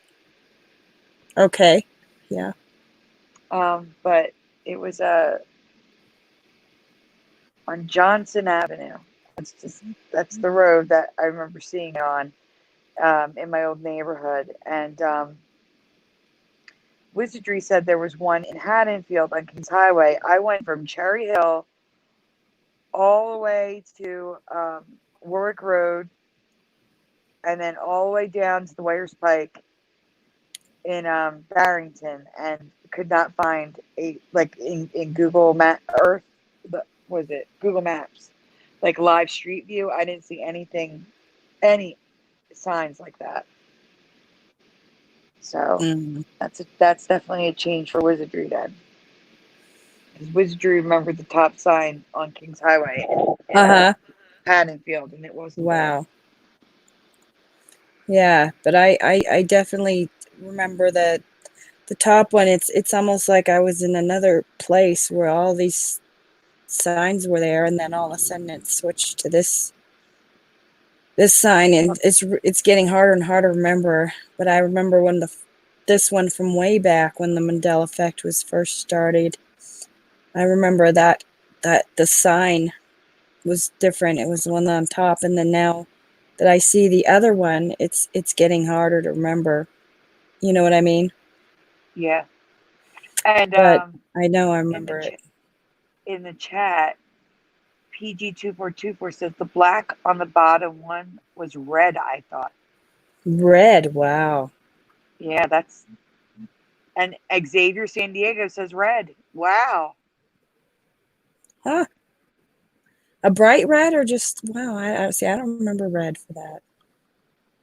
Okay. Yeah. But it was on Johnson Avenue. That's the road that I remember seeing it on in my old neighborhood. And Wizardry said there was one in Haddonfield on Kings Highway. I went from Cherry Hill all the way to Warwick Road and then all the way down to the Wires Pike in Barrington, and could not find in Google Earth. Was it Google Maps? Like live street view, I didn't see any signs like that. So that's definitely a change for Wizardry then. Because Wizardry remembered the top sign on Kings Highway. Haddonfield, and it wasn't there. Wow. Yeah, but I definitely remember that the top one, it's almost like I was in another place where all these signs were there, and then all of a sudden it switched to this sign, and it's getting harder and harder to remember. But I remember when this one from way back when the Mandela Effect was first started. I remember that the sign was different. It was the one on top, and then now that I see the other one, it's getting harder to remember. You know what I mean? Yeah. And But I know I remember it. In the chat, PG2424 says the black on the bottom one was red, I thought. Red, wow. Yeah, that's... And Xavier San Diego says red. Wow. Huh. A bright red or just, wow, I see, I don't remember red for that.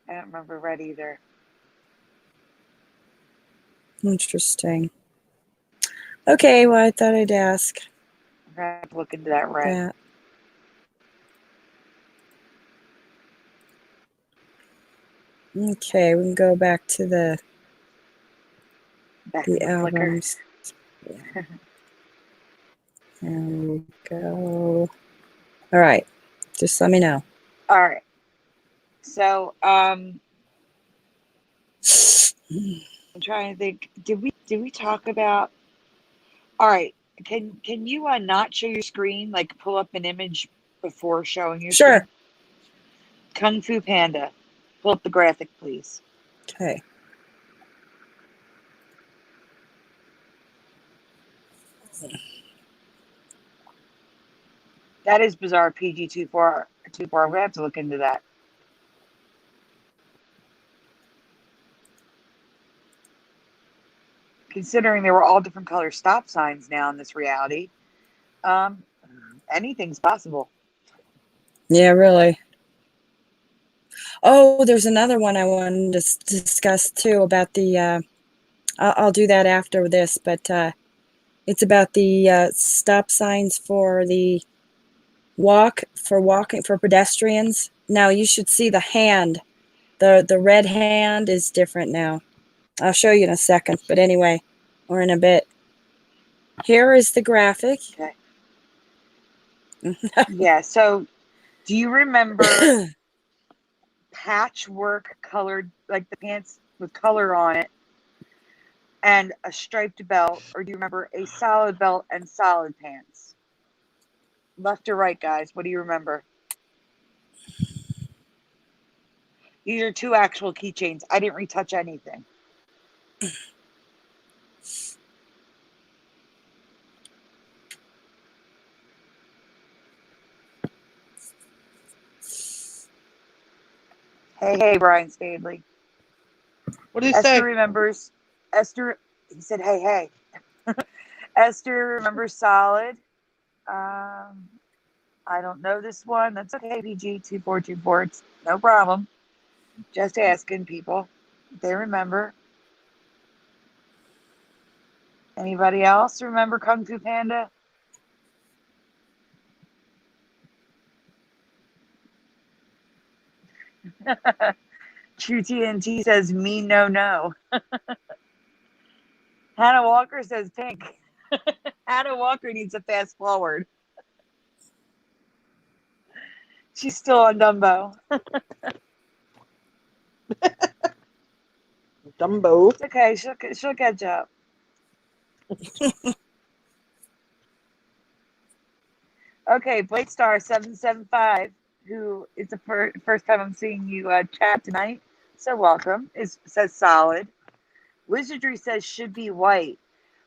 I don't remember red either. Interesting. Okay, well, I thought I'd ask. I'm going to have to look into that red. That. Okay, we can go back to the albums. Yeah. There we go. All right, just let me know. All right. So, I'm trying to think. Did we talk about? All right. Can you not show your screen? Like pull up an image before showing your Sure. screen? Kung Fu Panda. Pull up the graphic, please. Okay. That is bizarre. PG24. We have to look into that. Considering there were all different color stop signs now in this reality, anything's possible. Yeah, really. Oh, there's another one I wanted to discuss too about the. I'll do that after this, but it's about the stop signs for the walking for pedestrians. Now you should see the hand. The red hand is different now. I'll show you in a second, but anyway, or in a bit. Here is the graphic. Okay. Yeah. So, do you remember patchwork colored, like the pants with color on it, and a striped belt, or do you remember a solid belt and solid pants? Left or right, guys? What do you remember? These are two actual keychains. I didn't retouch anything. Hey, Brian Stadley. What did he Esther say? remembers. Esther, he said, hey. Esther remembers solid. I don't know this one. That's okay, PG2424. It's no problem. Just asking people if they remember. Anybody else remember Kung Fu Panda? True TNT says me no. Hannah Walker says pink. Hannah Walker needs a fast forward. She's still on Dumbo. Dumbo. It's okay. She'll catch up. Okay, Blake Star 775, who is the first time I'm seeing you chat tonight. So welcome. Says solid. Wizardry says should be white.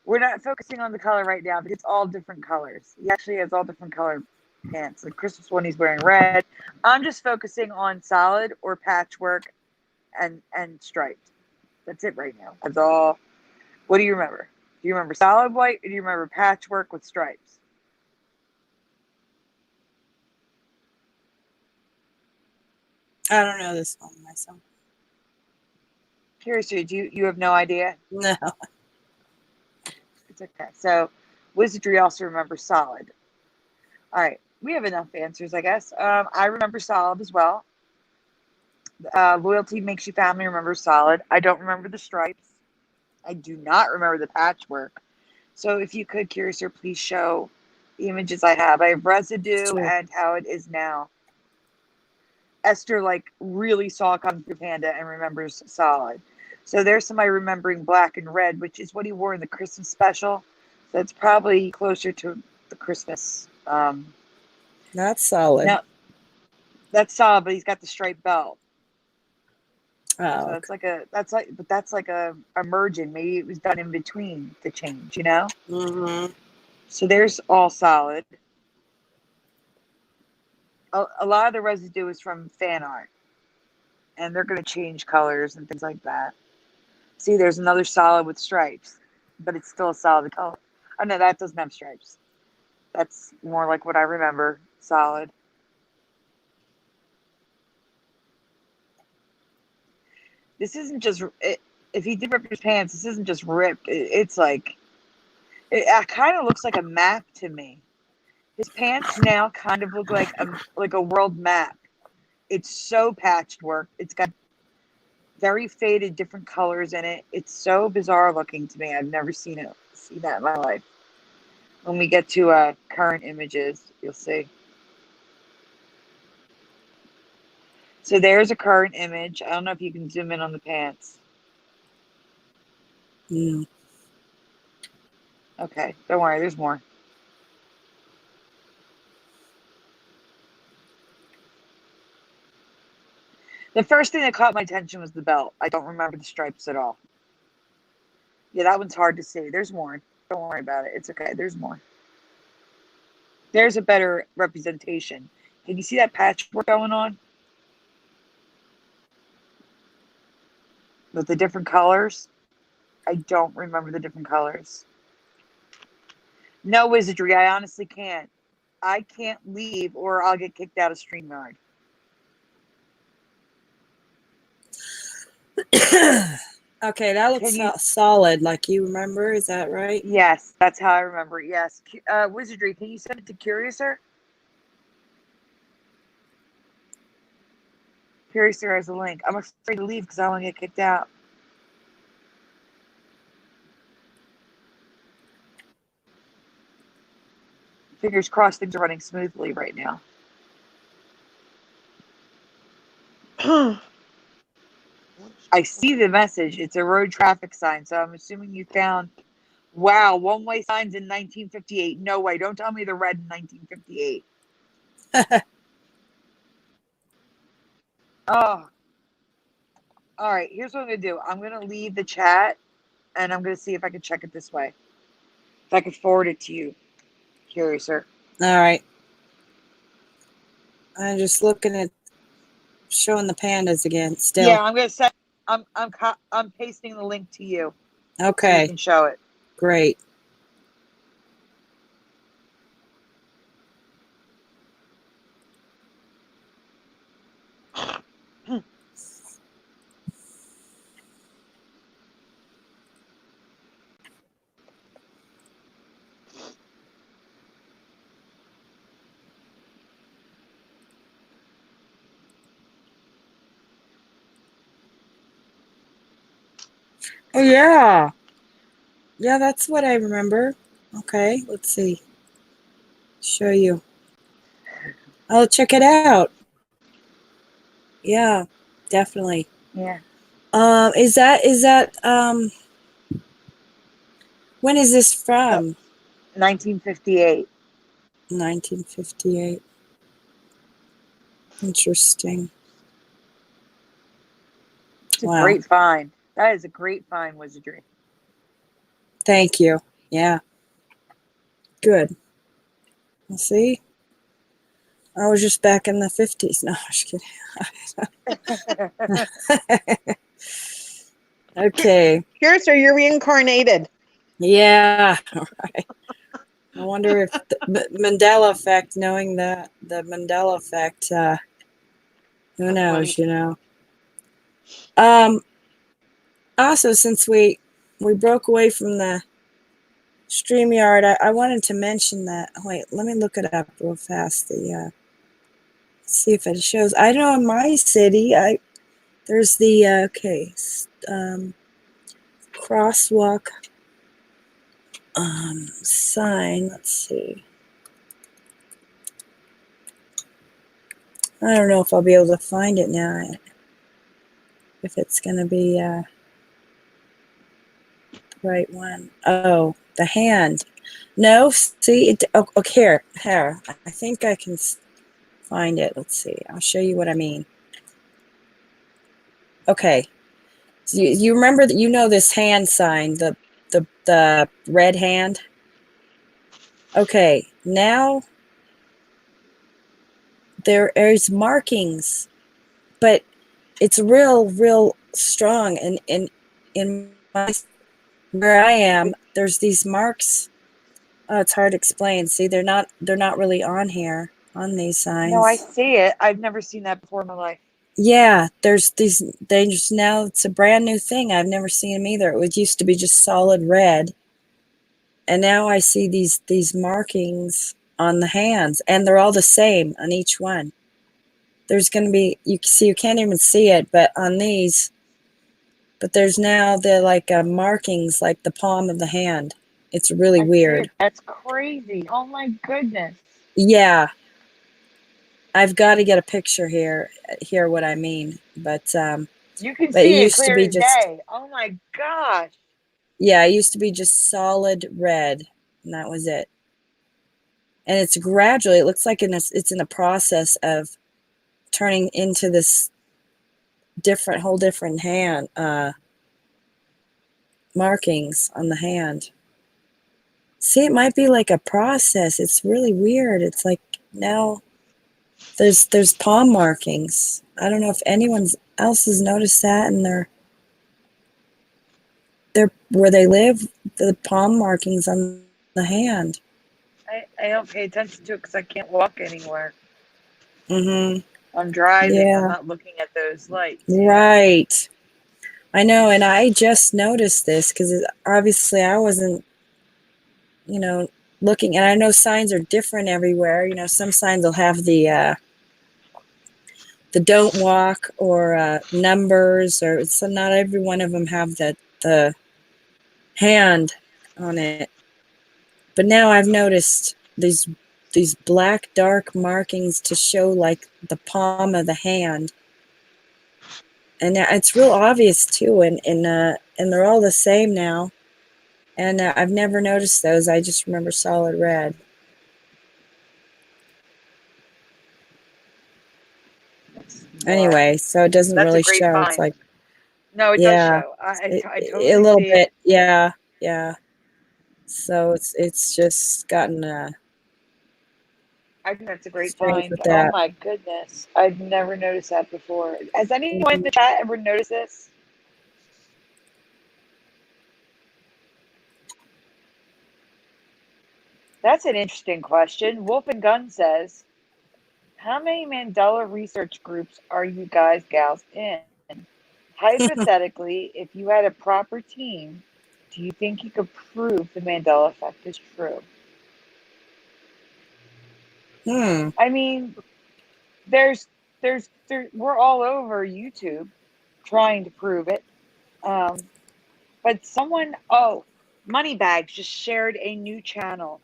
We're not focusing on the color right now, but it's all different colors. He actually has all different color pants. The Christmas one he's wearing red. I'm just focusing on solid or patchwork and striped. That's it right now. That's all. What do you remember? Do you remember solid white or do you remember patchwork with stripes? I don't know this one myself. Curious, do you have no idea? No. It's okay. So Wizardry also remembers solid. All right. We have enough answers, I guess. I remember solid as well. Loyalty makes you family. Remember solid. I don't remember the stripes. I do not remember the patchwork. So if you could, Curiouser, please show the images I have. I have residue Sure. and how it is now. Esther really saw Kung Fu Panda and remembers solid. So there's somebody remembering black and red, which is what he wore in the Christmas special. So it's probably closer to the Christmas. That's solid. Now that's solid, but he's got the striped belt. Oh, So that's like a merging. Maybe it was done in between the change, you know? mm-hmm. So there's all solid. A lot of the residue is from fan art. And they're going to change colors and things like that. See, there's another solid with stripes, but it's still a solid color. Oh, no, that doesn't have stripes. That's more like what I remember, solid. This isn't just, if he did rip his pants, this isn't just ripped. It's like, it kind of looks like a map to me. His pants now kind of look like a world map. It's so patchwork. It's got very faded different colors in it. It's so bizarre looking to me. I've never seen that in my life. When we get to current images, you'll see. So there's a current image. I don't know if you can zoom in on the pants. Mm. Okay, don't worry, there's more. The first thing that caught my attention was the belt. I don't remember the stripes at all. Yeah, that one's hard to see. There's more. Don't worry about it. It's okay. There's more. There's a better representation. Can you see that patchwork going on? With the different colors? I don't remember the different colors. No wizardry. I honestly can't. I can't leave or I'll get kicked out of StreamYard. Okay, that looks solid, like you remember. Is that right? Yes, that's how I remember it. Yes. Wizardry, can you send it to Curiouser? Curiouser has a link. I'm afraid to leave because I want to get kicked out. Fingers crossed things are running smoothly right now. I see the message. It's a road traffic sign, so I'm assuming you found. Wow, one-way signs in 1958. No way. Don't tell me they're red in 1958. Oh. All right, here's what I'm going to do. I'm going to leave the chat, and I'm going to see if I can check it this way. If I could forward it to you, Curiouser. All right. I'm just looking at showing the pandas again. Still. Yeah, I'm going to send. I'm pasting the link to you. Okay. So you can show it. Great. Oh, yeah. Yeah, that's what I remember. Okay, let's see. Show you. I'll check it out. Yeah, definitely. Yeah. Is that when is this from? 1958. 1958. Interesting. It's a great find. That is a great find, Wizardry. Thank you. Yeah. Good. We'll see. I was just back in the 50s. No, I'm just kidding. Okay. Curiouser, you're reincarnated. Yeah. All right. I wonder if the Mandela Effect, knowing that the Mandela Effect, who knows, you know. Also, since we broke away from the StreamYard, I wanted to mention that. Wait, let me look it up real fast. See if it shows. I know in my city, there's the crosswalk sign. Let's see. I don't know if I'll be able to find it now. If it's going to be the right one. Oh, the hand. No, see it. Oh, okay, here. I think I can find it. Let's see. I'll show you what I mean. Okay. So you remember that, you know, this hand sign, the red hand. Okay, now there is markings, but it's real strong. And in my, where I am, there's these marks. Oh, it's hard to explain. See, they're not really on here on these No, I signs. see it. I've never seen that before in my life. Yeah, there's these. Now it's a brand new thing. I've never seen them either. It used to be just solid red, and now I see these markings on the hands, and they're all the same on each one. There's going to be, you can't even see it, but on these, but there's now the markings like the palm of the hand. It's really I see weird. it. That's crazy. Oh my goodness. Yeah, I've got to get a picture here what I mean, but You can it see it used to clear be as just, day. Oh my gosh. yeah, it used to be just solid red, and that was it. And it's gradually, it looks like it's in a process of turning into this whole different hand markings on the hand. See, it might be like a process. It's really weird. It's like now there's palm markings. I don't know if anyone else has noticed that in their where they live, the palm markings on the hand. I don't pay attention to it because I can't walk anywhere. Mm-hmm. I'm driving. I'm Yeah. not looking at those lights. Right. I know, and I just noticed this because obviously I wasn't, looking, and I know signs are different everywhere. Some signs will have the don't walk or numbers, or so not every one of them have the hand on it. But now I've noticed these black dark markings to show like the palm of the hand, and it's real obvious too. And they're all the same now. And I've never noticed those. I just remember solid red. Anyway, so it doesn't That's a really great show. It's find. like, No, it does yeah, show. I a totally little see bit. it. Yeah. So it's just gotten I think that's a great strange find. with Oh that. my goodness. I've never noticed that before. Has anyone in the chat ever noticed this? That's an interesting question. Wolf and Gun says, how many Mandela research groups are you guys, gals in? Hypothetically, if you had a proper team, do you think you could prove the Mandela effect is true? I mean, we're all over YouTube trying to prove it. But Moneybags just shared a new channel.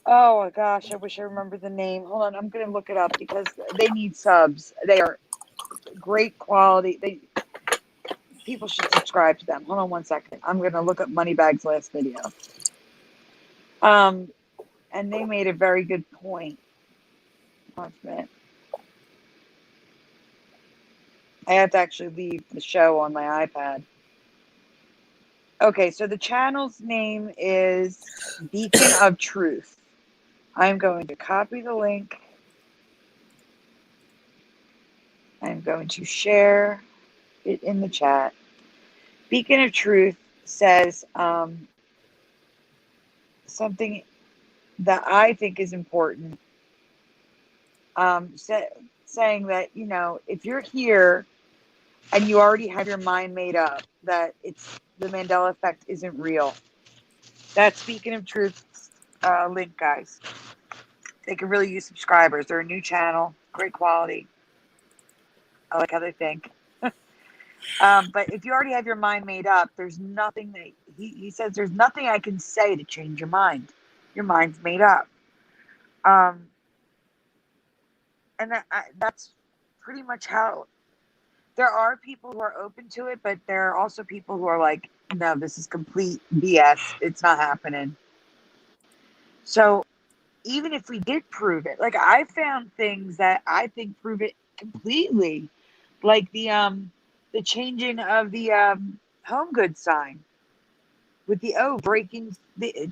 Oh my gosh, I wish I remember the name. Hold on, I'm gonna look it up because they need subs. They are great quality. People should subscribe to them. Hold on one second. I'm gonna look up Moneybags' last video. And they made a very good point. One minute. I have to actually leave the show on my iPad. Okay, so the channel's name is Beacon of Truth. I'm going to copy the link. I'm going to share it in the chat. Beacon of Truth says something that I think is important. Saying that, if you're here and you already have your mind made up that the Mandela effect isn't real, That Speaking of Truth link, guys. They could really use subscribers. They're a new channel, great quality. I like how they think. But if you already have your mind made up, there's nothing that he says. There's nothing I can say to change your mind. Your mind's made up. And that's pretty much how. There are people who are open to it, but there are also people who are like, no, this is complete BS. It's not happening. So even if we did prove it, like I found things that I think prove it completely, like the changing of the home goods sign with the O breaking,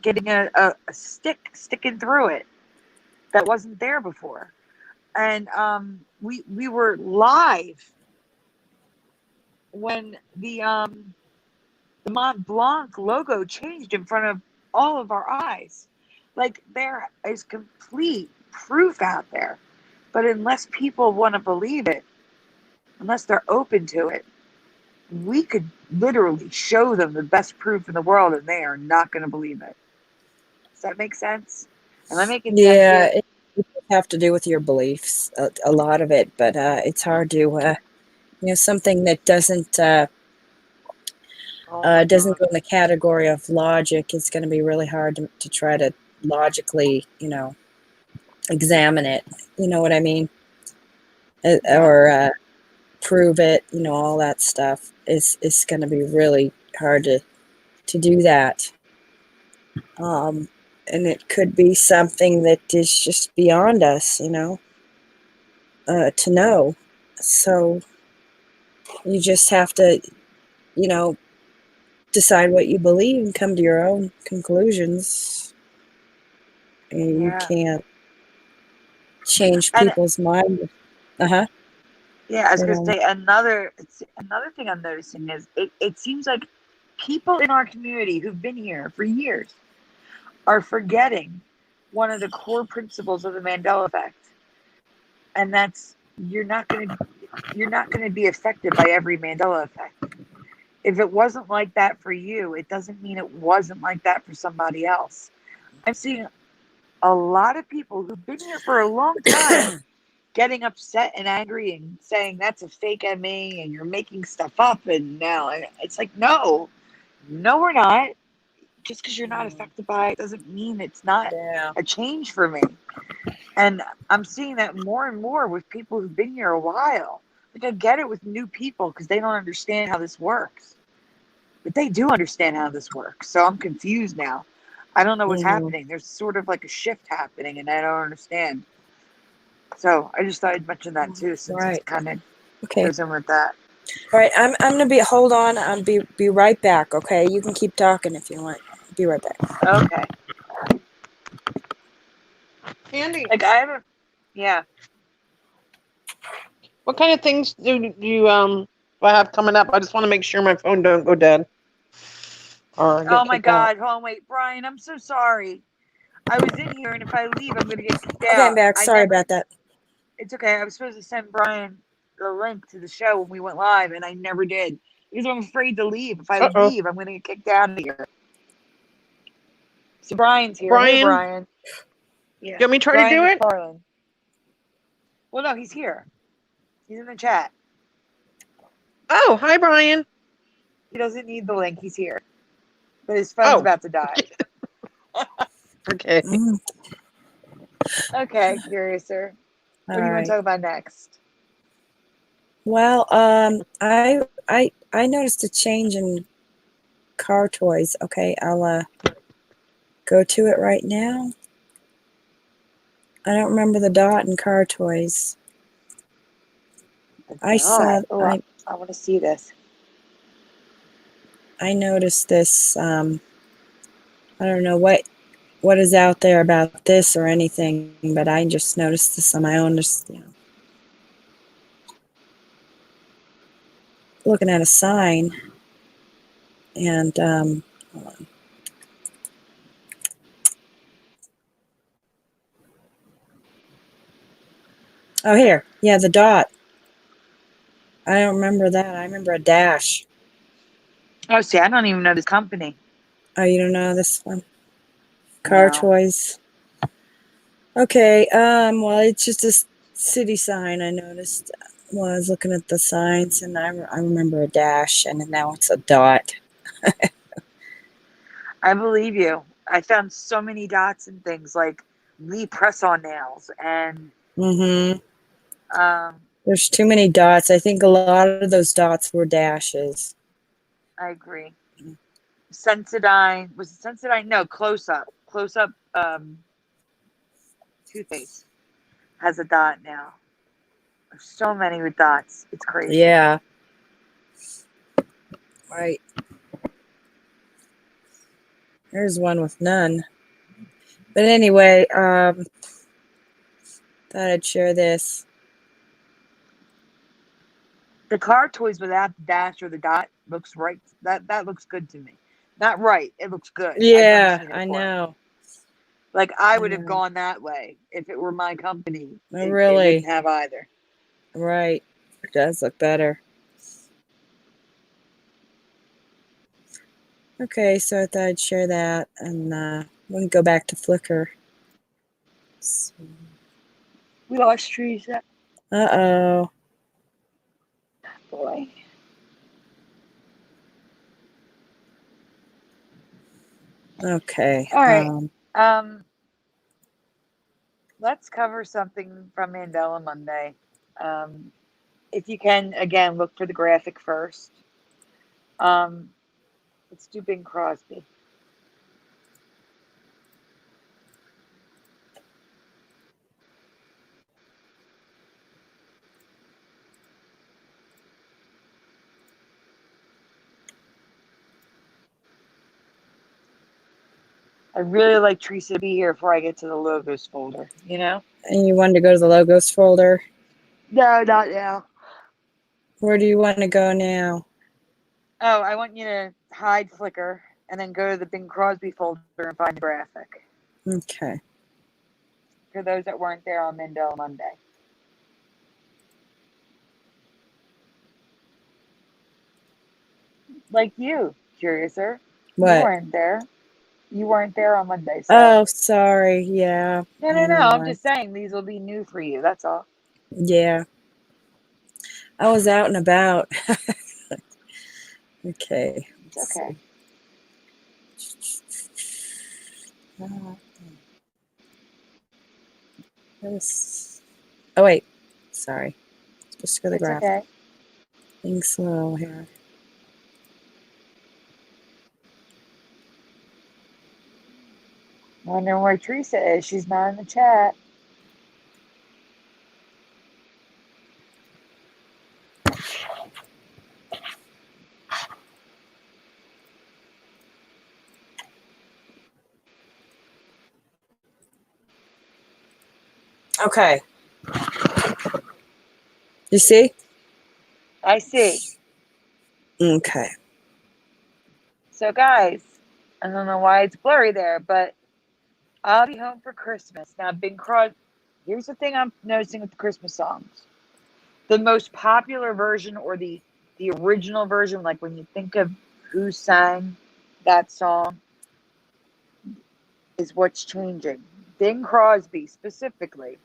getting a stick sticking through it that wasn't there before, and we were live when the Mont Blanc logo changed in front of all of our eyes. Like, there is complete proof out there. But unless people want to believe it, unless they're open to it, we could literally show them the best proof in the world and they are not going to believe it. Does that make sense? Am I making sense? Yeah, it does have to do with your beliefs, a lot of it, but it's hard to, something that doesn't go in the category of logic. It's going to be really hard to try to logically, examine it. You know what I mean? Or prove it. All that stuff is going to be really hard to do that. And it could be something that is just beyond us, to know. So you just have to, decide what you believe and come to your own conclusions. And you can't change people's mind. Yeah, I was going to say another thing I'm noticing is it seems like people in our community who've been here for years are forgetting one of the core principles of the Mandela Effect, and that's you're not going to be affected by every Mandela Effect. If it wasn't like that for you, it doesn't mean it wasn't like that for somebody else. I'm seeing a lot of people who've been here for a long time getting upset and angry and saying that's a fake ME and you're making stuff up. And now it's like, no, we're not. Just because you're not affected by it doesn't mean it's not a change for me. And I'm seeing that more and more with people who've been here a while. Like, I get it with new people because they don't understand how this works. But they do understand how this works. So I'm confused now. I don't know what's happening. There's sort of like a shift happening and I don't understand. So I just thought I'd mention that too, since it's kind of goes in with that. All right, I'm gonna hold on. I'll be right back. Okay, you can keep talking if you want. Be right back. Okay. Andy, like I haven't. Yeah. What kind of things do I have coming up? I just want to make sure my phone don't go dead. Oh my God! Hold on, wait, Brian. I'm so sorry. I was in here, and if I leave, I'm gonna get kicked out. Okay, I'm back. Sorry about that. It's okay. I was supposed to send Brian the link to the show when we went live, and I never did because I'm afraid to leave. If I leave, I'm gonna get kicked out of here. So Brian's here. Brian? Hey, Brian. Yeah. You want me to try to do it? McFarland. Well, no, he's here. He's in the chat. Oh, hi, Brian. He doesn't need the link. He's here. But his phone's about to die. Okay. Okay, Curiouser. What do you want to talk about next? Well, I noticed a change in car toys. Okay, I'll go to it right now. I don't remember the dot in car toys. I saw. I want to see this. I noticed this. I don't know what is out there about this or anything, but I just noticed this on my own. Just, looking at a sign, and hold on. Oh, here. Yeah, the dot. I don't remember that. I remember a dash. Oh, see, I don't even know this company. Oh, you don't know this one? Car No. toys. Okay, well, it's just a city sign I noticed when I was looking at the signs, and I remember a dash, and now it's a dot. I believe you. I found so many dots and things like Lee press-on nails and Mm-hmm. um, There's too many dots. I think a lot of those dots were dashes. I agree. Sensodyne. Was it Sensodyne? No, Close Up. Close Up toothpaste has a dot now. There's so many with dots. It's crazy. Yeah. Right. There's one with none. But anyway, thought I'd share this. The car toys without the dash or the dot looks right. That looks good to me. Not right. It looks good. I've never Yeah, seen it I before. know. Like I I would have know. gone that way if it were my company. Oh, It really? wouldn't have either. Right. It does look better. Okay, so I thought I'd share that, and we can go back to Flickr. So, We lost Theresa. uh-oh. Boy. Okay. All right. Let's cover something from Mandela Monday. If you can, again, look for the graphic first. Let's do Bing Crosby. I really like Theresa to be here before I get to the logos folder, you know? And you wanted to go to the logos folder? No, not now. Where do you want to go now? Oh, I want you to hide Flickr and then go to the Bing Crosby folder and find the graphic. Okay. For those that weren't there on Mandela Monday. Like you, Curiouser. You What? weren't there. You weren't there on Monday, so. Oh, sorry. Yeah. No. I know. I'm just saying these will be new for you. That's all. Yeah. I was out and about. Okay. It's okay. Oh, wait. Sorry. Supposed to go to the It's graphic. okay. Being slow here. Wondering where Theresa is. She's not in the chat. Okay. You see? I see. Okay. So, guys, I don't know why it's blurry there, but I'll be home for Christmas. Now, Bing Crosby. Here's the thing I'm noticing with the Christmas songs. The most popular version or the original version, like when you think of who sang that song, is what's changing. Bing Crosby specifically,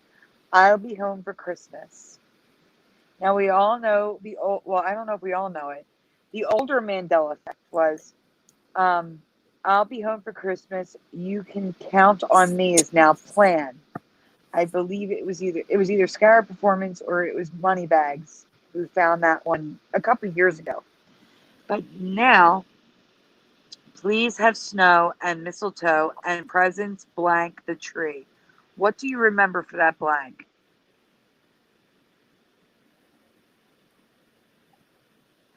I'll Be Home for Christmas. Now we all know the old, well, I don't know if we all know it. The older Mandela Effect was I'll Be Home for Christmas. You Can Count on Me is now planned. I believe it was either Scarab Performance or it was Moneybags who found that one a couple of years ago. But now, Please Have Snow and Mistletoe and Presents Blank the Tree. What do you remember for that blank?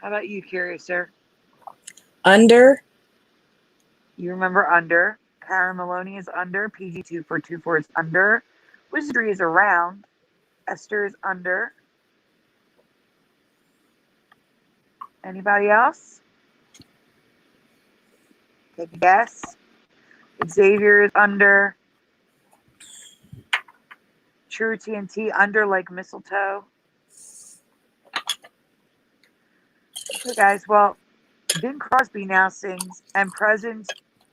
How about you, Curiouser? Under. You remember Under. Karen Maloney is Under. PG242 is Under. Wizardry is Around. Esther is Under. Anybody else? Take a guess. Xavier is Under. True TNT Under like Mistletoe. Okay, guys. Well, Bing Crosby now sings And Presents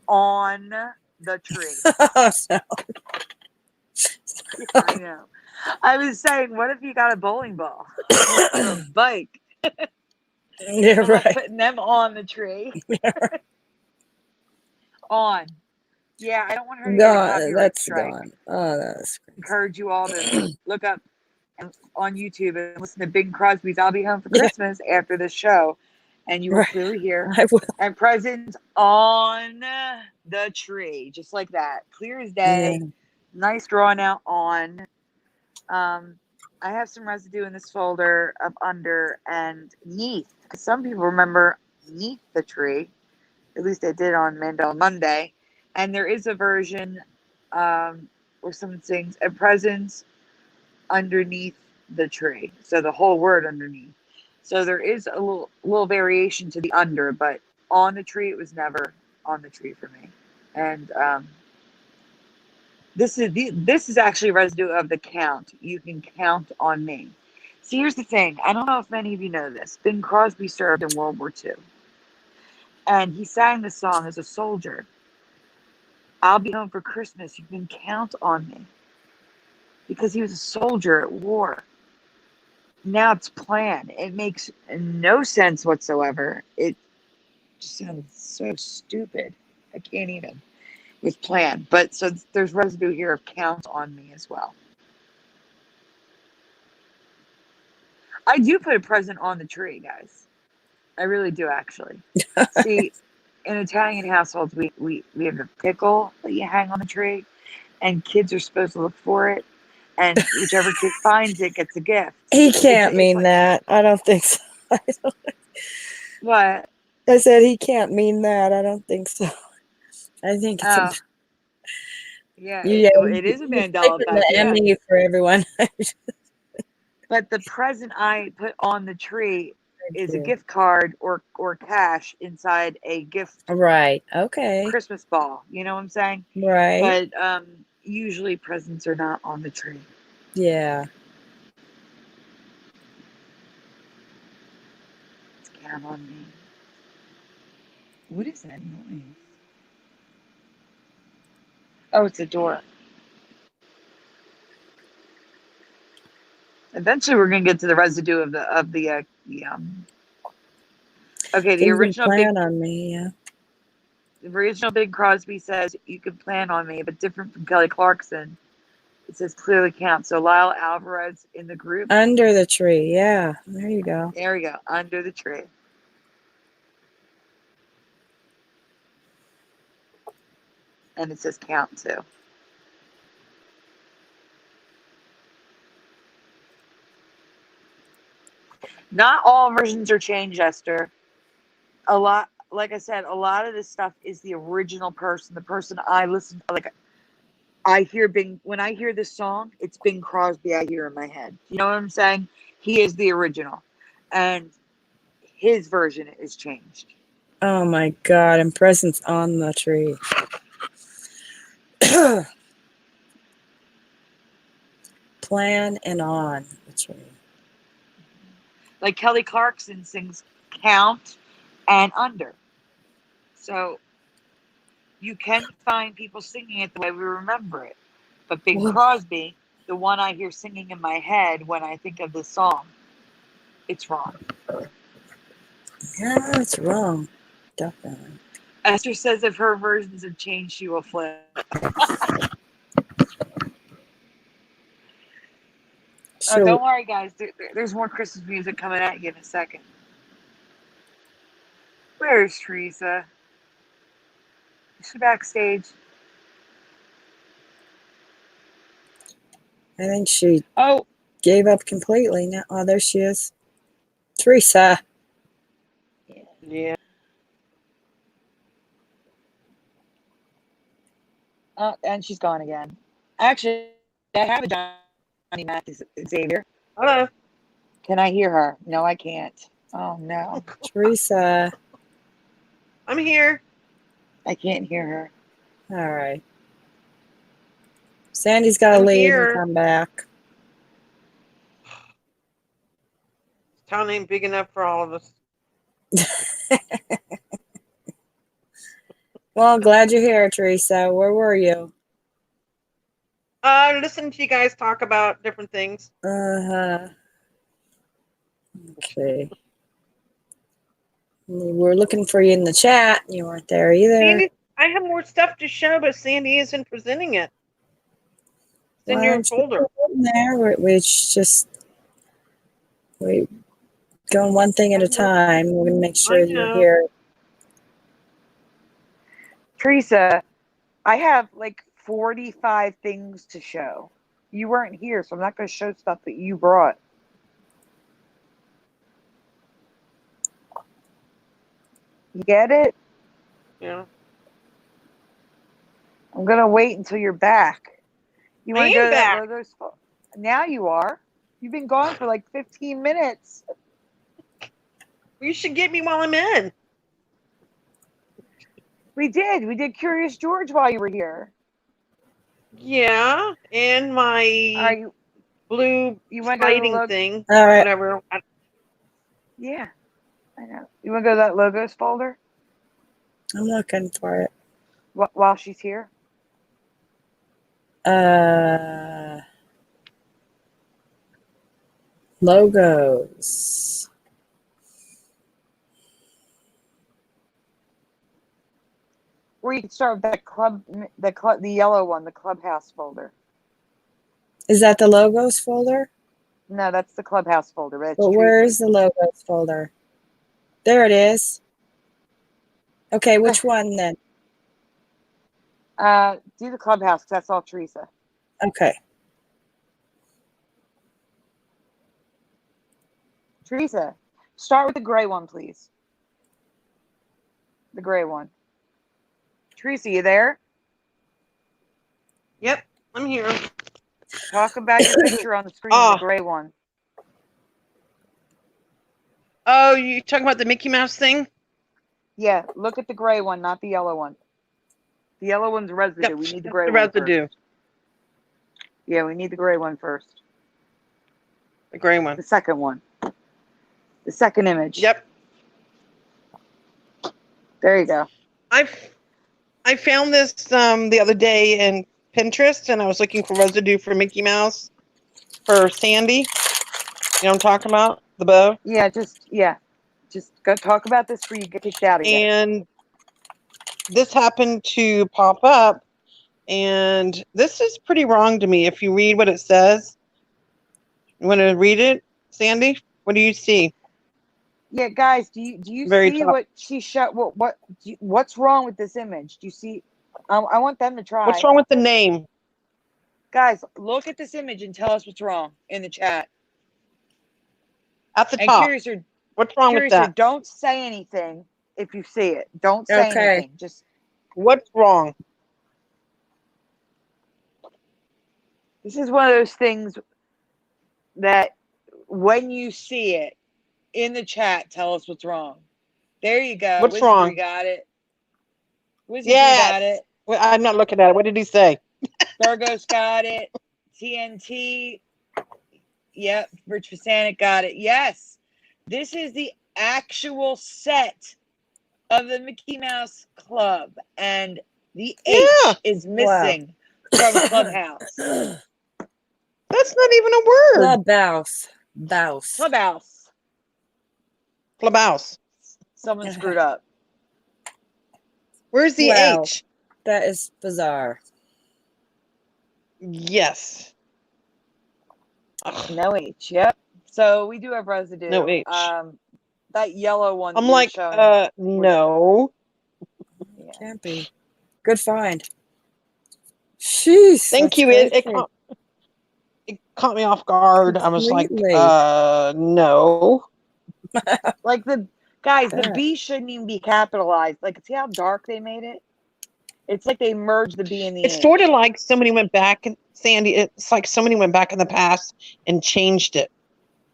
on the tree. So, Yeah, I know. I was saying, what if you got a bowling ball or a bike? yeah, How about right. putting them on the tree? On. Yeah, I don't want her to get a Gone. copyright That's strike. gone. Oh, that's Encourage you all to look up on YouTube and listen to Bing Crosby's "I'll Be Home for yeah, Christmas" after the show, and you will right. clearly hear I will. "and presents on the tree," just like that, clear as Yeah. day. Nice drawn out on. I have some residue in this folder of under and neath, because some people remember neath the tree. At least I did on Mandela Monday. And there is a version where someone sings "a presence underneath the tree." So the whole word underneath. So there is a little variation to the under, but on the tree, it was never on the tree for me. And this is actually residue of the count. You can count on me. See, here's the thing. I don't know if many of you know this. Bing Crosby served in World War II, and he sang the song as a soldier. "I'll be home for Christmas. You can count on me," because he was a soldier at war. Now it's planned. It makes no sense whatsoever. It just sounds so stupid. I can't even with plan. But so there's residue here of count on me as well. I do put a present on the tree, guys. I really do, actually. See, in Italian households, we have a pickle that you hang on the tree, and kids are supposed to look for it, and whichever kid finds it gets a gift. He It's can't it's mean like that. I don't think so. what? I said he can't mean that. I don't think so. I think it's a Oh, yeah. yeah. It is a He's Mandela typing effect, the yeah. ME for everyone. But the present I put on the tree is a True. gift card or cash inside a gift Right. Okay. Christmas ball. You know what I'm saying? Right. But usually presents are not on the tree. Yeah. It's count on me. What is that noise? Oh, it's a door. Eventually, we're gonna get to the residue of the. Okay, You can plan on me. Yeah. the original Big Crosby says you can plan on me, but different from Kelly Clarkson. It says clearly count. So Lyle Alvarez in the group. Under the tree. Yeah. There you go. There we go. Under the tree. And it says count too. Not all versions are changed, Esther. A lot, like I said, a lot of this stuff is the original person, the person I listen to. Like I hear Bing when I hear this song, it's Bing Crosby I hear in my head. You know what I'm saying? He is the original, and his version is changed. Oh my God. And presents on the tree. Plan and on the tree. Like Kelly Clarkson sings count and under. So you can find people singing it the way we remember it. But Bing Well, Crosby, the one I hear singing in my head when I think of this song, it's wrong. yeah, that's wrong. Definitely. Esther says if her versions have changed, she will flip. Oh, Sure. don't worry, guys. There's more Christmas music coming at you in a second. Where is Theresa? Is she backstage? I think she Oh, gave up completely now. Oh, there she is. Theresa. Yeah. and she's gone again. Actually, I have a Johnny Mac Xavier. Hello. Can I hear her? No, I can't. Oh, no. Theresa. I'm here. I can't hear her. All right. Sandy's got to I'm leave and here. come back. Town ain't big enough for all of us. Well, glad you're here, Theresa. Where were you? Listen to you guys talk about different things. Uh-huh. Okay. We were looking for you in the chat. You weren't there either. Sandy, I have more stuff to show, but Sandy isn't presenting it. It's in Why your aren't you folder. in there? We going one thing at a time. We're gonna make sure I you're know. here. Teresa, I have like 45 things to show. You weren't here, so I'm not going to show stuff that you brought. You get it? Yeah. I'm going to wait until you're back. You I want to am go to that back. logos? Now you are. You've been gone for like 15 minutes. You should get me while I'm in. We did. We did Curious George while you were here. Yeah, and my Are you? blue You want to go to the fighting logo? thing, All right. whatever. Yeah, I know. You want to go to that logos folder I'm looking for it. while she's here? Logos. Or you can start with the yellow one, the clubhouse folder. Is that the logos folder? No, that's the clubhouse folder. But where's the logos folder? There it is. Okay, which one then? Do the clubhouse. That's all Teresa. Okay. Teresa, start with the gray one, please. The gray one. Teresa, you there? Yep, I'm here. Talk about your picture on the screen, the gray one. Oh, you talking about the Mickey Mouse thing? Yeah, look at the gray one, not the yellow one. The yellow one's residue. Yep, We need the gray the one residue. first. Yeah, we need the gray one first. The gray one. The second one. The second image. Yep. There you go. I found this the other day in Pinterest, and I was looking for residue for Mickey Mouse for Sandy. You know what I'm talking about? The bow. Yeah, just go talk about this before you get kicked out again. And this happened to pop up, and this is pretty wrong to me. If you read what it says, you want to read it, Sandy? What do you see? Yeah, guys, do you Very see top. what she showed? What's wrong with this image? Do you see? I want them to try. What's wrong with the name? Guys, look at this image and tell us what's wrong in the chat. At the And top. What's wrong with that? don't say anything if you see it. Don't say anything. Just what's wrong? This is one of those things that when you see it in the chat, tell us what's wrong. There you go. What's Wizardry wrong? got it. Wizardry Yes. got it. Well, I'm not looking at it. What did he say? Virgo's got it. TNT. Yep. Rich Fasanic got it. Yes. This is the actual set of the Mickey Mouse Club. And the H is missing from Clubhouse. That's not even a word. Clubhouse. Clubhouse. Clubhouse. Someone screwed up. Where's the H? That is bizarre. Yes. Ugh. No H. Yep. So we do have residue. No H. That yellow one. I'm like, no. Yeah. Can't be. Good find. Jeez. Thank you. It caught me off guard. I was like, no. Like the guys, the B shouldn't even be capitalized. Like, see how dark they made it? It's like they merged the B and the It's H. sort of like somebody went back, Sandy. It's like somebody went back in the past and changed it.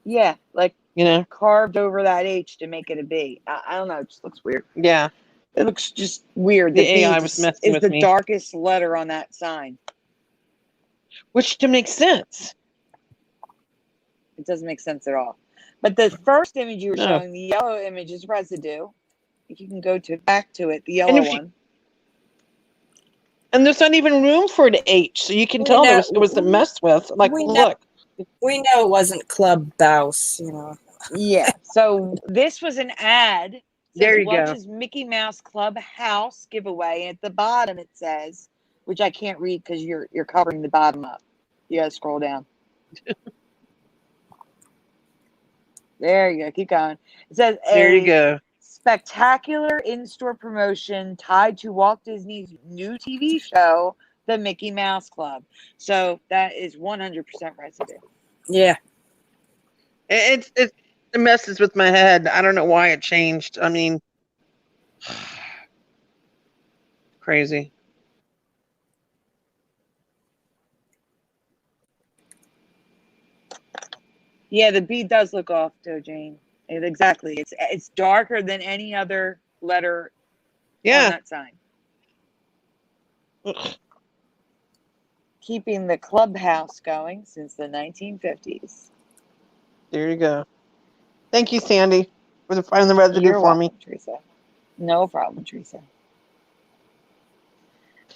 Yeah, like, you know, carved over that H to make it a B. I don't know. It just looks weird. Yeah. It looks just weird. The B AI was messing with me. is the darkest letter on that sign. Which to make sense. It doesn't make sense at all. But the first image you were showing, the yellow image, is residue. If you can go back to it, the yellow one. And there's not even room for an H, so you can We tell know- it wasn't messed with. Like, we know- look. We know it wasn't Clubhouse, you know. Yeah. So this was an ad. It There says, you go. What does Mickey Mouse Clubhouse giveaway? And at the bottom it says, which I can't read because you're covering the bottom up. You gotta scroll down. There you go. Keep going. It says There you go. spectacular in-store promotion tied to Walt Disney's new TV show, The Mickey Mouse Club. So that is 100% residue. Yeah. It messes with my head. I don't know why it changed. I mean, crazy. Yeah, the B does look off, though, Jane. Exactly. It's darker than any other letter on that sign. Ugh. Keeping the clubhouse going since the 1950s. There you go. Thank you, Sandy, for finding the residue You're for welcome, me. Teresa. No problem, Teresa.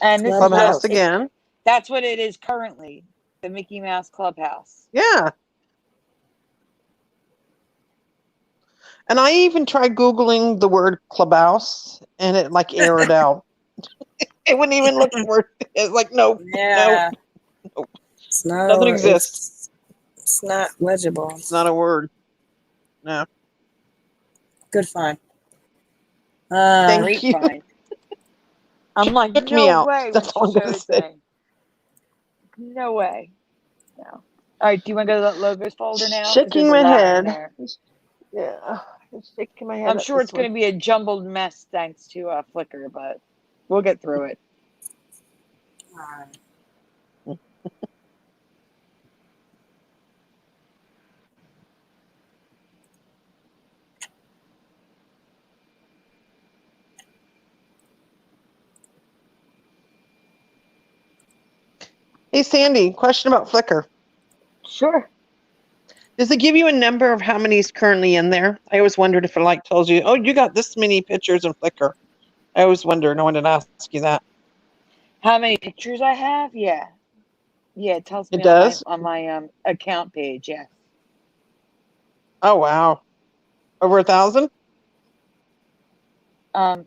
And this Clubhouse is again. That's what it is currently, the Mickey Mouse Clubhouse. Yeah. And I even tried Googling the word clubhouse, and it like errored out. It wouldn't even look for it. It's like, no, Yeah. no. It's not. Doesn't exist. It's not legible. It's not a word. No. Good find. Thank Great you. find. I'm like, Took me no out. way. That's all I'm when gonna she showed say. it to me. No way. No. All right. Do you want to go to that logos folder now? Shaking my head. Yeah. Shaking my head. I'm sure it's going to be a jumbled mess thanks to Flickr, but we'll get through it. Hey, Sandy, question about Flickr. Sure. Does it give you a number of how many is currently in there? I always wondered if it like tells you, oh, you got this many pictures in Flickr. I always wondered. I wanted to ask you that. How many pictures I have? Yeah. Yeah, it tells me It does? on my account page, yeah. Oh, wow. Over 1,000?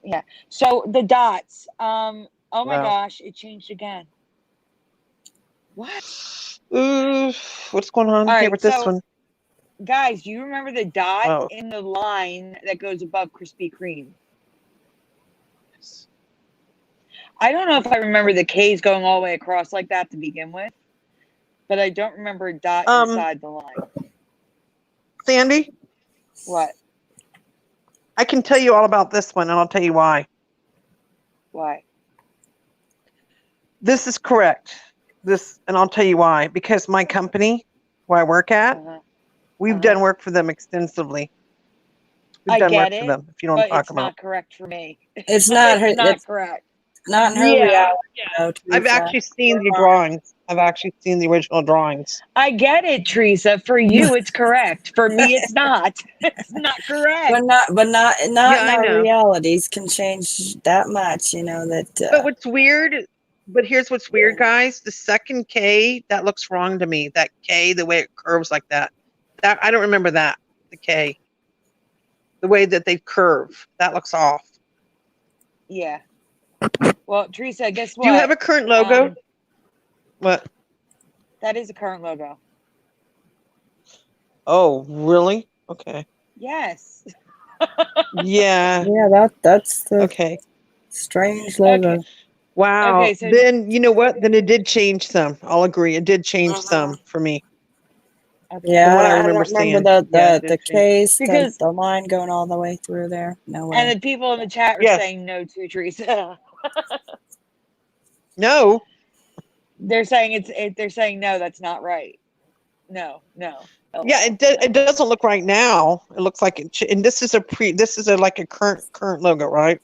Yeah. So the dots. Oh my Wow. gosh, it changed again. What? Ooh, what's going on here with this one? Guys, do you remember the dot Oh. in the line that goes above Krispy Kreme? I don't know if I remember the K's going all the way across like that to begin with, but I don't remember a dot inside the line. Sandy? What? I can tell you all about this one, and I'll tell you why. Why? This is correct. And I'll tell you why. Because my company, where I work at, we've done work for them extensively. We've done work for them, if you know what I'm talking about. It's not correct for me. It's not. It's not correct. Not in her reality. No, I've actually seen the drawings. I've actually seen the original drawings. I get it, Teresa. For you, it's correct. For me, it's not. It's not correct. But not Yeah, in I our know. realities can change that much. You know that. But what's weird? But here's what's weird, guys. The second K, that looks wrong to me. That K, the way it curves like that. That I don't remember that. The K. The way that they curve. That looks off. Yeah. Well, Teresa, guess what? Do you have a current logo? What? That is a current logo. Oh, really? Okay. Yes. Yeah. Yeah, that's the okay. Strange logo. Okay. Wow. Okay, so then you know what? Then it did change some. I'll agree. It did change some for me. Okay. Yeah, From what I I remember don't remember seeing. the case, because the line going all the way through there. No way. and the people in the chat are saying no to Teresa. No. They're saying they're saying no, that's not right. No. Yeah, it doesn't look right now. It looks like it. And this is like a current logo, right?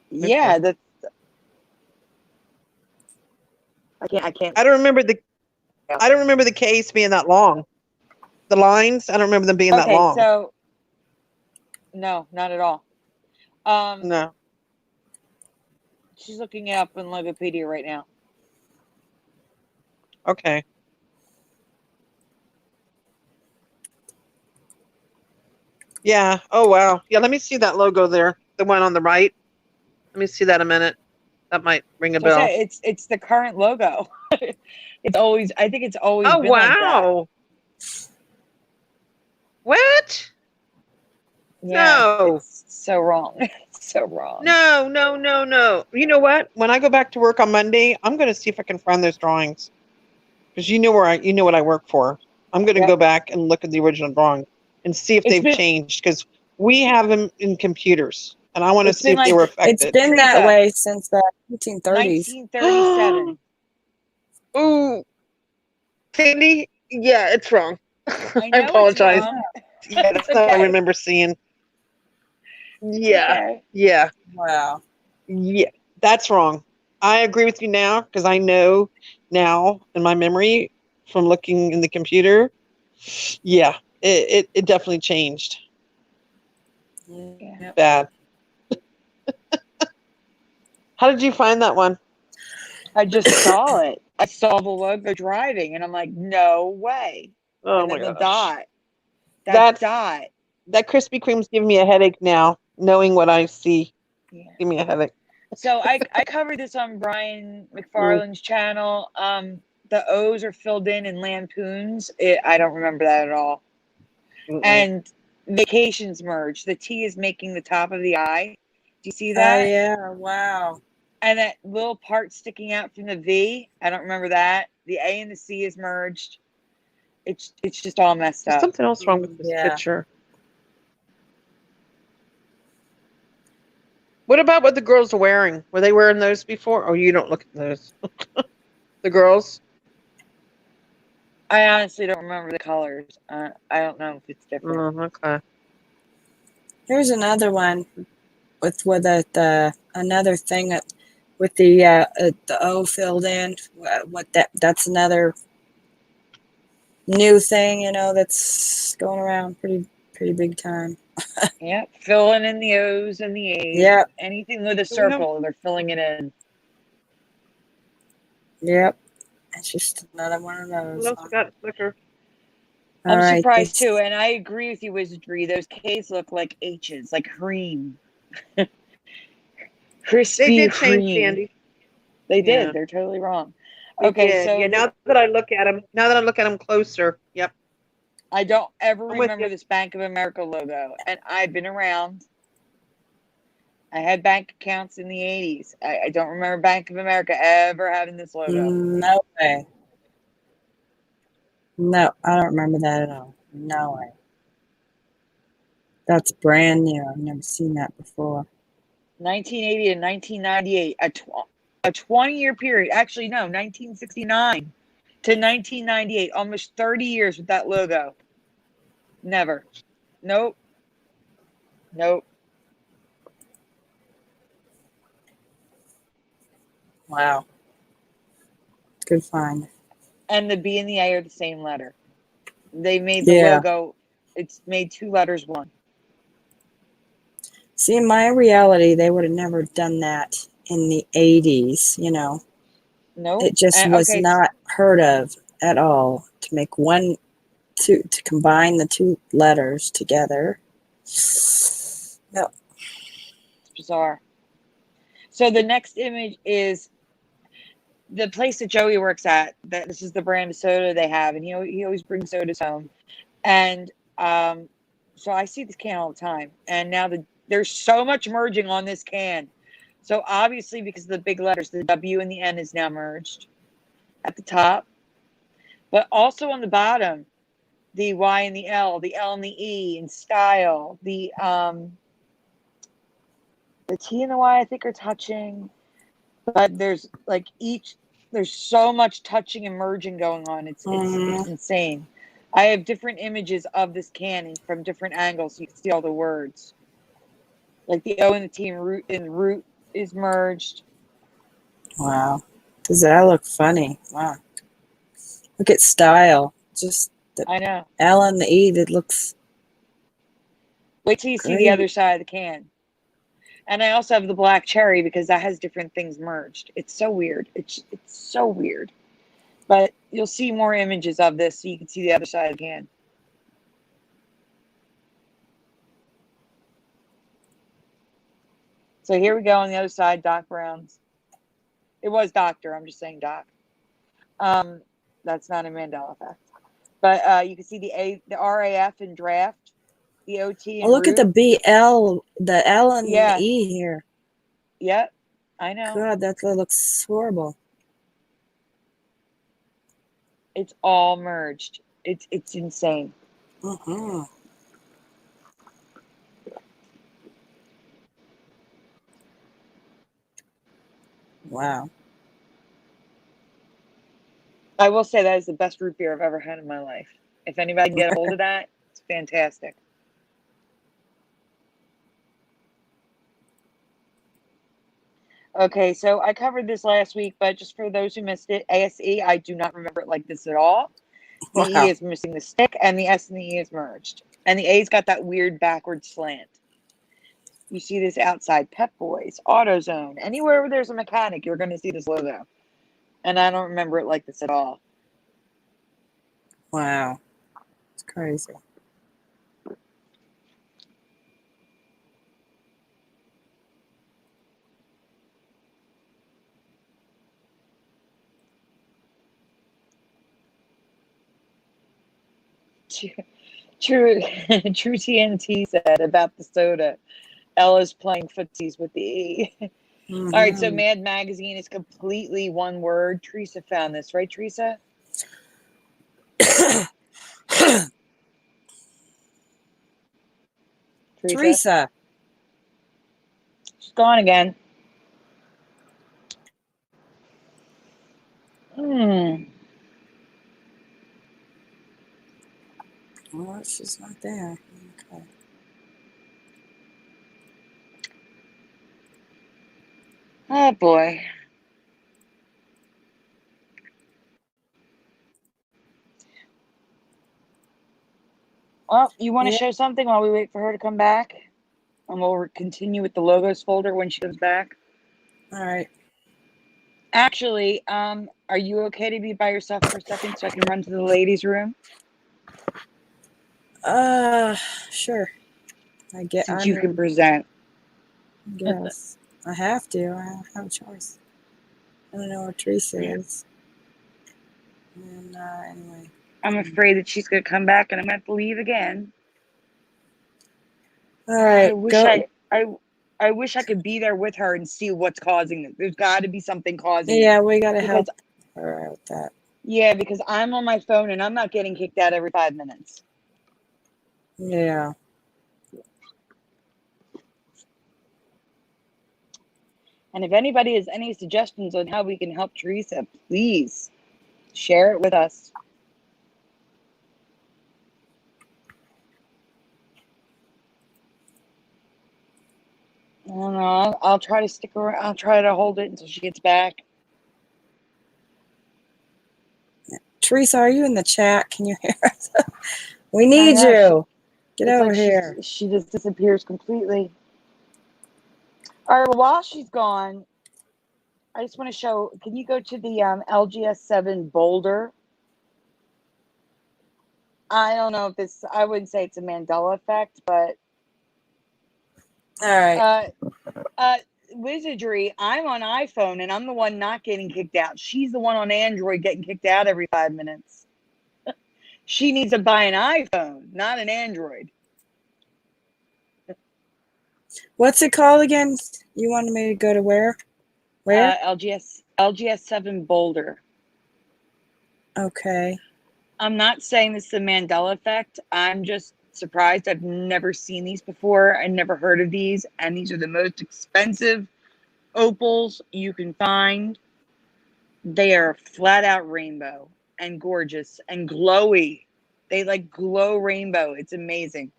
Yeah, that's. I can't. I don't remember the case being that long. The lines, I don't remember them being that long. So no, not at all. No. She's looking it up in Logopedia right now. Okay. Yeah. Oh, wow. Yeah, let me see that logo there. The one on the right. Let me see that a minute. That might ring a So I bell. say it's the current logo. It's always, I think it's always Oh, been like that. wow. What? Yeah, No. it's so wrong. It's so wrong. No, no, no, no. You know what? When I go back to work on Monday, I'm going to see if I can find those drawings. Because you know what I work for. I'm going to Yep. go back and look at the original drawing and see if It's they've been- changed. Because we have them in computers, and I want to It's see been if they like- were It's affected. been that Theresa. way since the 1930s. 1937. Ooh, Cindy. Yeah, it's wrong. I I know apologize. it's wrong. Yeah, that's It's not what I okay. remember seeing. It's Yeah, okay. yeah, Wow. yeah. That's wrong. I agree with you now because I know now in my memory from looking in the computer. Yeah, it definitely changed. Yeah. Bad. How did you find that one? I just saw it. I saw the logo driving, and I'm like, no way. Oh And my then the gosh. dot. That That's dot. that Krispy Kreme's giving me a headache now, knowing what I see. Yeah. Give me a headache. So I covered this on Brian McFarlane's channel. The O's are filled in lampoons. I don't remember that at all. Mm-mm. And vacations merge. The T is making the top of the I. Do you see Oh, that? yeah. Wow. And that little part sticking out from the V, I don't remember that. The A and the C is merged. It's just all messed There's up. something else wrong with this Yeah. picture. What about what the girls are wearing? Were they wearing those before? Oh, you don't look at those. The girls? I honestly don't remember the colors. I don't know if it's different. Oh, okay. Here's another one with the another thing with the O filled in. What that's another new thing, that's going around pretty big time. Yep, filling in the O's and the A's. Yep. Anything with a So we have- circle, they're filling it in. Yep. It's just another one of those. What else we got? Flicker. All I'm right, surprised this- too, and I agree with you, Wizardry. Those K's look like H's, like cream. Krispy They did change, Kreme. Sandy. They did. Yeah. They're totally wrong. They Okay, did. so Yeah, now that I look at them closer. Yep. I don't ever I'm with remember you. this Bank of America logo, and I've been around. I had bank accounts in the 80s. I don't remember Bank of America ever having this logo. No way. No, I don't remember that at all. No way. That's brand new. I've never seen that before. 1980 and 1998, a 20-year period. Actually, no, 1969 to 1998, almost 30 years with that logo. Never. Nope. Nope. Wow. Good find. And the B and the A are the same letter. They made the Yeah. logo, it's made two letters one. See, in my reality, they would have never done that in the 80s, Nope. It just was okay, not heard of at all to make to combine the two letters together. No. It's bizarre. So the next image is the place that Joey works at. This is the brand of soda they have, and he always brings sodas home. And so I see this can all the time. And now there's so much merging on this can. So obviously, because of the big letters, the W and the N is now merged at the top, but also on the bottom, the Y and the L and the E in style, the T and the Y I think are touching, but there's so much touching and merging going on. It's insane. I have different images of this can from different angles so you can see all the words. Like the O and the T in root is merged. Wow. Does that look funny? Wow. Look at style. Just the I know. L and the E that looks Wait till you see the great. other side of the can. And I also have the black cherry because that has different things merged. It's so weird. It's so weird. But you'll see more images of this so you can see the other side again. So here we go on the other side, Doc Brown's. It was Doctor. I'm just saying Doc. That's not a Mandela Effect. But you can see the RAF in draft, the OT in Oh, look at the root. the L and Yeah. E here. Yep, I know. God, that looks horrible. It's all merged. It's insane. Uh-huh. Wow. I will say that is the best root beer I've ever had in my life. If anybody can get a hold of that, it's fantastic. Okay, so I covered this last week, but just for those who missed it, ASE, I do not remember it like this at all. The Wow. E is missing the stick, and the S and the E is merged. And the A's got that weird backward slant. You see this outside, Pep Boys, AutoZone. Anywhere where there's a mechanic, you're going to see this logo. And I don't remember it like this at all. Wow. It's crazy. True TNT said about the soda. Ella's playing footsies with the E. Mm-hmm. All right, so Mad Magazine is completely one word. Theresa found this, right, Theresa? Theresa. She's gone again. Oh, she's not there. Okay. Oh, boy. Well, you want to show something while we wait for her to come back? And we'll continue with the logos folder when she comes back. All right. Actually, are you okay to be by yourself for a second so I can run to the ladies' room? Sure. Since you can present. Yes. I have to. I don't have a choice. I don't know where Theresa is. And anyway. I'm afraid that she's going to come back and I'm going to have to leave again. All right. I wish I could be there with her and see what's causing it. There's got to be something causing it. Yeah, we got to help her out with that. Yeah, because I'm on my phone and I'm not getting kicked out every 5 minutes. Yeah. And if anybody has any suggestions on how we can help Theresa, please share it with us. I don't know. I'll try to stick around. I'll try to hold it until she gets back. Theresa, are you in the chat? Can you hear us? We need you. Get over here. She just disappears completely. All right, well, while she's gone, I just want to show, can you go to the LGS7 Boulder? I don't know if this, I wouldn't say it's a Mandela effect, but. All right. Wizardry, I'm on iPhone and I'm the one not getting kicked out. She's the one on Android getting kicked out every 5 minutes. She needs to buy an iPhone, not an Android. What's it called again? You wanted me to go to where? Where? LGS7 Boulder. Okay. I'm not saying this is a Mandela effect. I'm just surprised. I've never seen these before. I never heard of these. And these are the most expensive opals you can find. They are flat out rainbow and gorgeous and glowy. They like glow rainbow. It's amazing.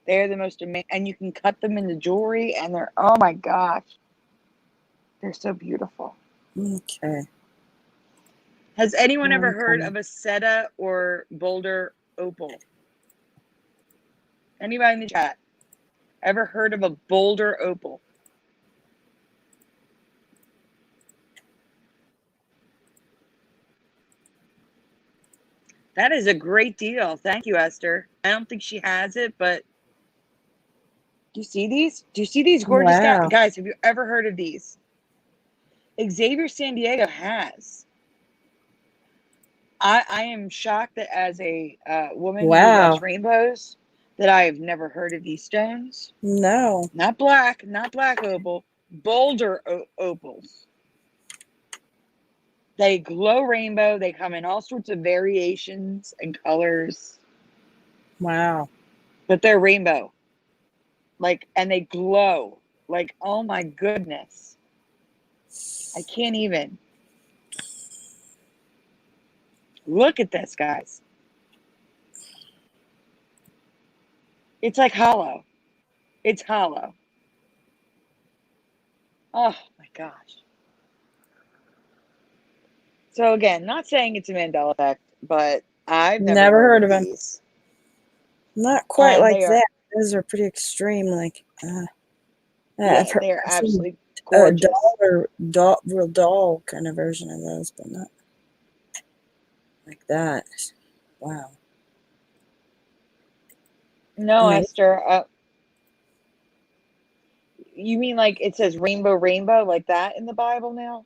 They're the most amazing. And you can cut them into jewelry and they're, oh my gosh. They're so beautiful. Okay. Has anyone ever heard of a Seta or Boulder opal? Anybody in the chat ever heard of a Boulder opal? That is a great deal. Thank you, Esther. I don't think she has it, but do you see these? Do you see these gorgeous Wow. guys? Have you ever heard of these? Xavier San Diego has. I am shocked that as a woman who Wow. loves rainbows, that I have never heard of these stones. No. Not black opal, bolder opals. They glow rainbow. They come in all sorts of variations and colors, Wow. but they're rainbow. Like, and they glow. Like, oh my goodness. I can't even. Look at this, guys. It's like hollow. It's hollow. Oh my gosh. So again, not saying it's a Mandela effect, but I've never heard of him. these. Not quite like they are, that. Those are pretty extreme. Like, yeah, I've they are seen absolutely a gorgeous. real doll kind of version of those, but not like that. Wow. No, Amazing. Esther. You mean like it says rainbow, rainbow, like that in the Bible now?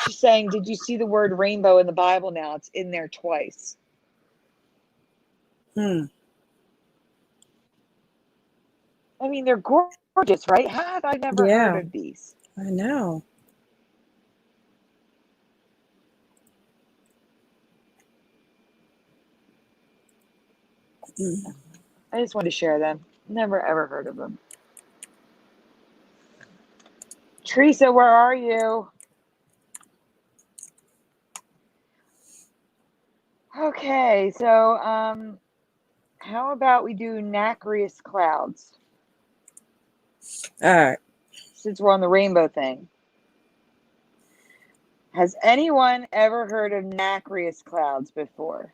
She's saying, did you see the word rainbow in the Bible now? It's in there twice. I mean, they're gorgeous, right? How have I never heard of these? I know. I just wanted to share them. Never ever heard of them. Theresa, where are you? Okay, so how about we do nacreous clouds? All right. Since we're on the rainbow thing. Has anyone ever heard of nacreous clouds before?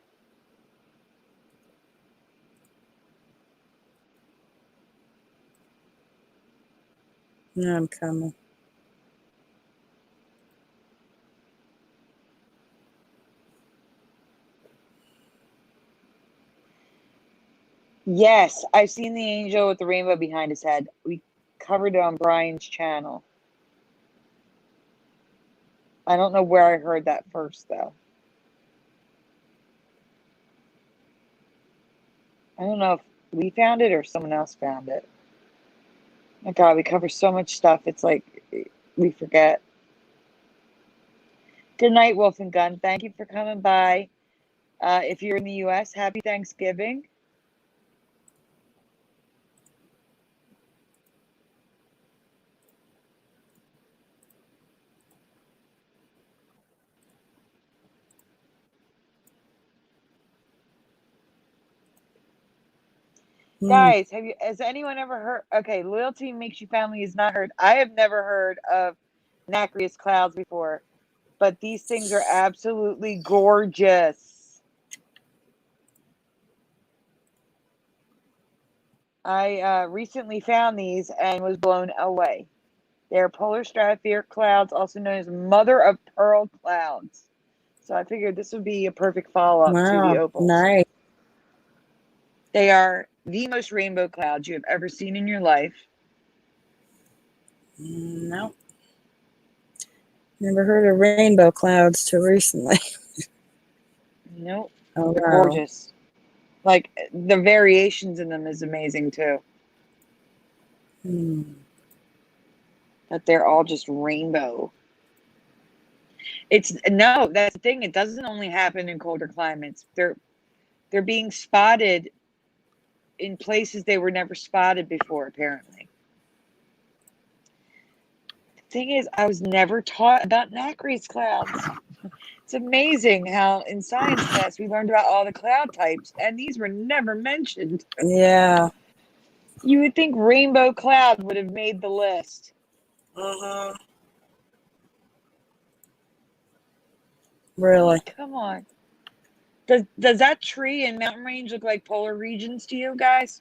No, I'm coming. Yes, I've seen the angel with the rainbow behind his head. We covered it on Brian's channel. I don't know where I heard that first, though. I don't know if we found it or someone else found it. Oh, God, we cover so much stuff. It's like we forget. Good night, Wolf and Gun. Thank you for coming by. If you're in the U.S., happy Thanksgiving. Guys, has anyone ever heard? Okay, loyalty makes you family is not heard. I have never heard of nacreous clouds before, but these things are absolutely gorgeous. I recently found these and was blown away. They're polar stratospheric clouds, also known as mother of pearl clouds. So I figured this would be a perfect follow-up to the opals. Nice. They are the most rainbow clouds you have ever seen in your life. No. Never heard of rainbow clouds till recently. Nope. Oh, They're wow. gorgeous. Like, the variations in them is amazing, too. That they're all just rainbow. No, that's the thing. It doesn't only happen in colder climates. They're being spotted in places they were never spotted before, apparently. The thing is, I was never taught about nacreous clouds. It's amazing how in science class we learned about all the cloud types, and these were never mentioned. Yeah. You would think rainbow cloud would have made the list. Really? Come on. Does that tree and mountain range look like polar regions to you guys?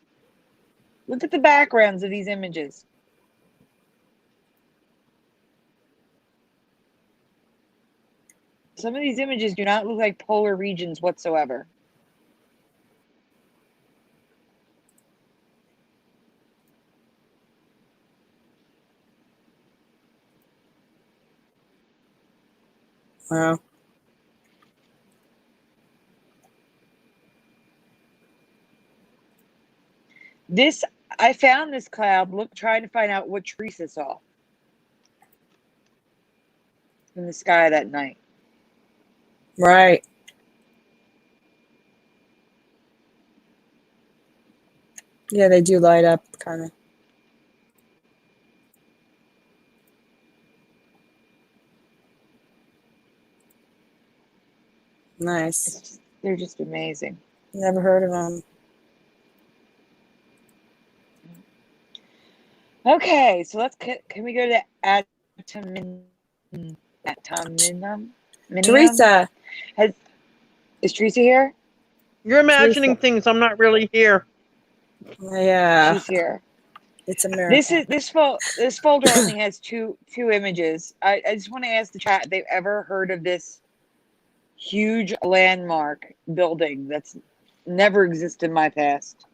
Look at the backgrounds of these images. Some of these images do not look like polar regions whatsoever. Wow. This, I found this cloud, trying to find out what Theresa saw in the sky that night. Right. Yeah, they do light up, kind of. Nice. They're just amazing. Never heard of them. Okay, so can we go to atominum? Theresa. Is Theresa here? You're imagining Theresa. things. I'm not really here. Yeah. She's here. It's America. This folder only has two images. I just want to ask the chat if they've ever heard of this huge landmark building that's never existed in my past.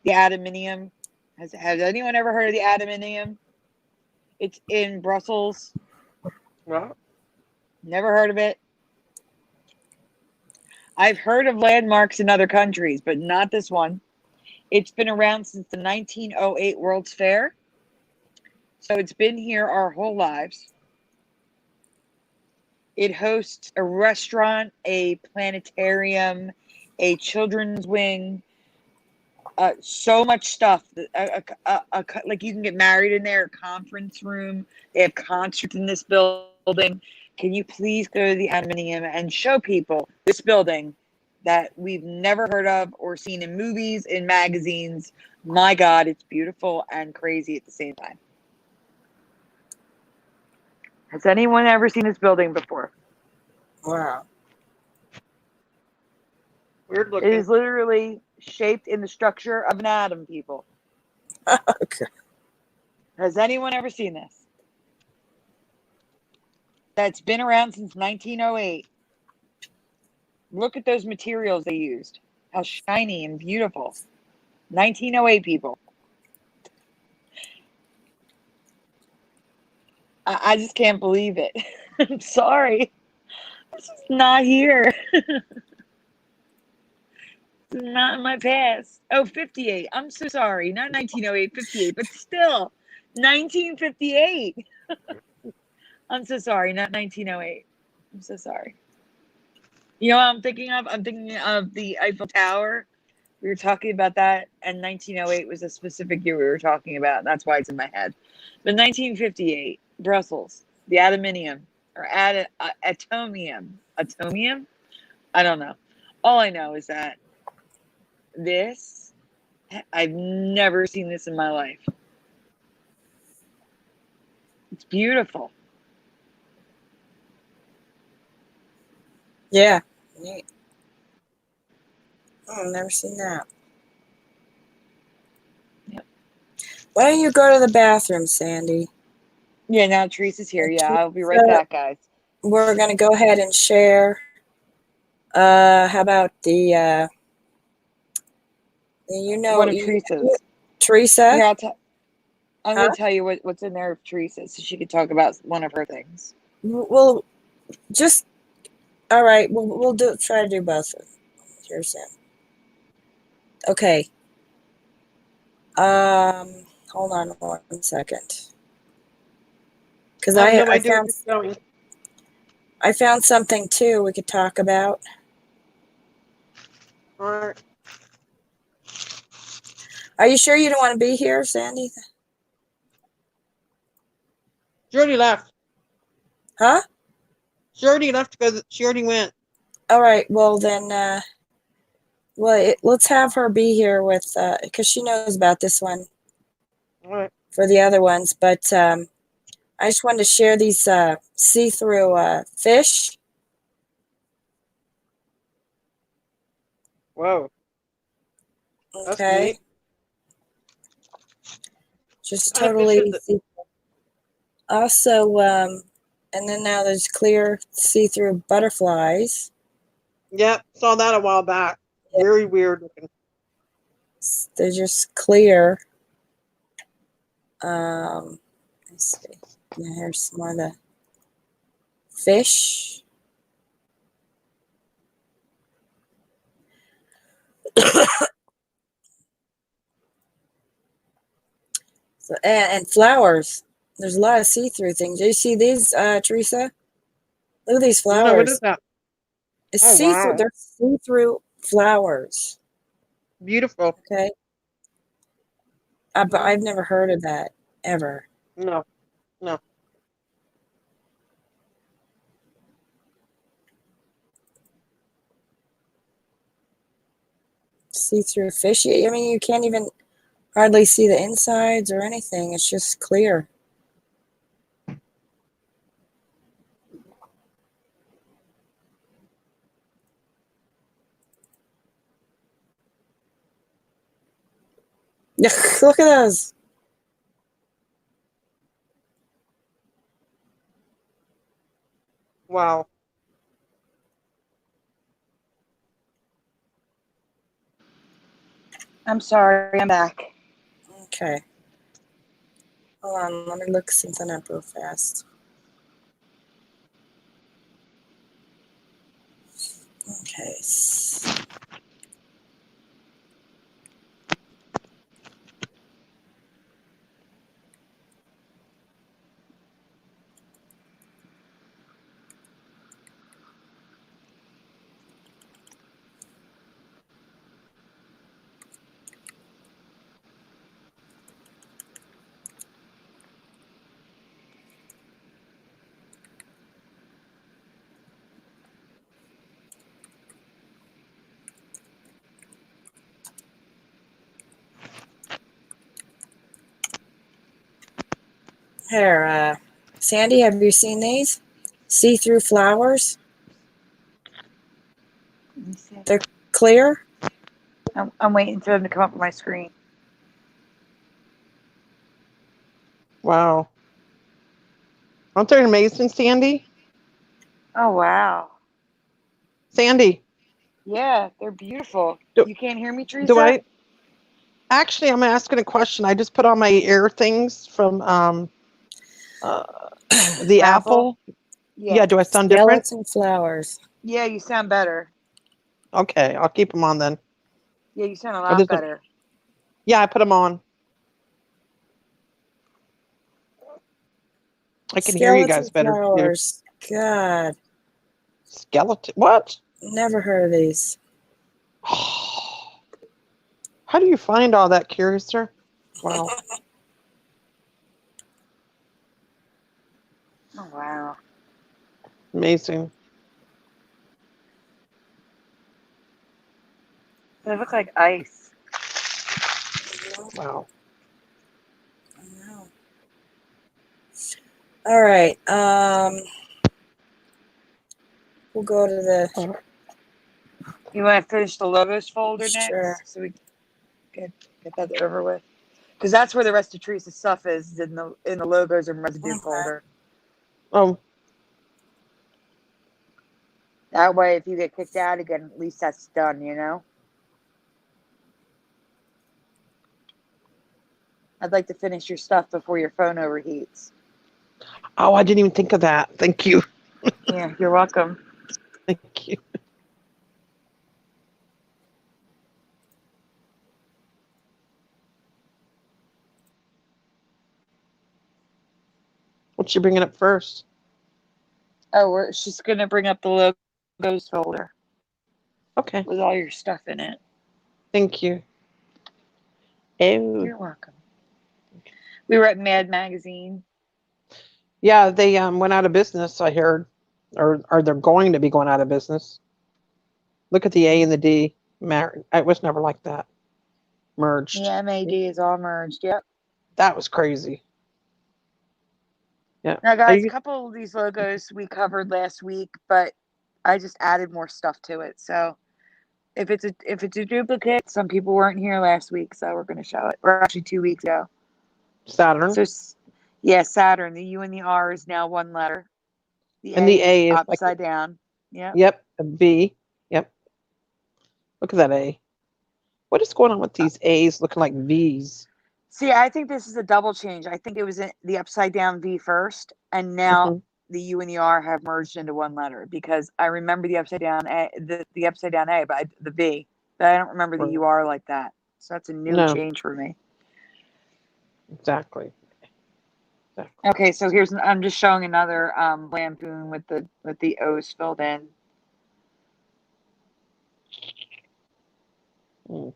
The Atomium. Has anyone ever heard of the Atomium? It's in Brussels. Well, Never heard of it. I've heard of landmarks in other countries, but not this one. It's been around since the 1908 World's Fair. So it's been here our whole lives. It hosts a restaurant, a planetarium, a children's wing, so much stuff. Like you can get married in there, a conference room. They have concerts in this building. Can you please go to the Atomium and show people this building that we've never heard of or seen in movies, in magazines? My God, it's beautiful and crazy at the same time. Has anyone ever seen this building before? Wow. weird It looking. is literally shaped in the structure of an atom, people. Okay. Has anyone ever seen this? That's been around since 1908. Look at those materials they used. How shiny and beautiful. 1908, people. I just can't believe it. I'm sorry. This is not here. This is not in my past. Oh, 58. I'm so sorry. Not 1908, 58, but still 1958. I'm so sorry. Not 1908. I'm so sorry. You know what I'm thinking of? I'm thinking of the Eiffel Tower. We were talking about that, and 1908 was a specific year we were talking about. And that's why it's in my head. But 1958, Brussels, the Atomium, or Atomium. Atomium? I don't know. All I know is that this, I've never seen this in my life. It's beautiful. Yeah. Neat. Oh, I've never seen that. Yep. Why don't you go to the bathroom, Sandy? Yeah, now Teresa's here. Yeah, I'll be right Teresa, back, guys. We're going to go ahead and share. How about the, One of Teresa's. Teresa? Here, I'm Huh? going to tell you what's in there of Teresa so she could talk about one of her things. Well, just, all right, we'll try to do both of them here soon. Okay. Hold on 1 second. Because I have no I idea found where it's going. I found something too we could talk about. All right. Are you sure you don't want to be here, Sandy? She already left. Huh? She already left because she already went. All right. Well then, let's have her be here with because she knows about this one All right. for the other ones. But I just wanted to share these see-through fish. Whoa. That's Okay. neat. Just What kind of fish totally. is it? Also, And then now there's clear see-through butterflies. Yep, saw that a while back. Yeah. Very weird looking. They're just clear. Let's see. Now here's some more of the fish. So, and flowers. There's a lot of see-through things. Do you see these, Theresa? Look at these flowers. No, what is that? It's Oh, see-through. wow. They're see-through flowers. Beautiful. Okay. But I've never heard of that ever. No, no. See-through fish. I mean, you can't even hardly see the insides or anything. It's just clear. Look at those. Wow. I'm sorry, I'm back. Okay. Hold on, let me look something up real fast. Okay. Here, Sandy, have you seen these? See-through flowers? Let me see. They're clear? I'm waiting for them to come up on my screen. Wow. Aren't they amazing, Sandy? Oh, wow. Sandy, Yeah, they're beautiful. Do- You can't hear me, Theresa? do I? Actually, I'm asking a question. I just put on my ear things from the Apple. Yeah, do I sound different? Skeleton flowers. Yeah, you sound better. Okay, I'll keep them on then. Yeah, you sound a Or lot does it- better. Yeah, I put them on. I can hear you guys better. Too. Flowers. God, Skeleton. What? never heard of these. How do you find all that, Curiouser? Wow. Oh, wow. Amazing. They look like ice. Wow. I know. All right. We'll go to the. You want to finish the logos folder Sure. next? So we get that over with? Because that's where the rest of Teresa's stuff is, in the logos and residue Okay. folder. Oh, That way, if you get kicked out again, at least that's done, you know? I'd like to finish your stuff before your phone overheats. oh, I didn't even think of that. Thank you. Yeah, you're welcome. Thank you. What's she bringing up first? Oh, she's going to bring up the logos folder Okay. with all your stuff in it. Thank you. Oh. You're welcome. We were at Mad Magazine. Yeah, they went out of business, I heard. Or they're going to be going out of business. Look at the A and the D. It was never like that. Merged. The MAD is all merged. Yep. That was crazy. Yeah. Now, guys, a couple of these logos we covered last week, but I just added more stuff to it. So if it's a duplicate, some people weren't here last week, so we're going to show it. Or actually 2 weeks ago. Saturn. So yeah, Saturn. The U and the R is now one letter. The And A the is A is like, upside down. Yep. yep, a V. Yep. Look at that A. What is going on with these A's looking like V's? See, I think this is a double change. I think it was the upside down V first, and now Mhm. the U and the R have merged into one letter because I remember the upside down A, the upside down A, but the V. But I don't remember the Right. UR like that. So that's a new No, change for me. exactly. Exactly. Okay, so I'm just showing another lampoon with the O's filled in. Mm.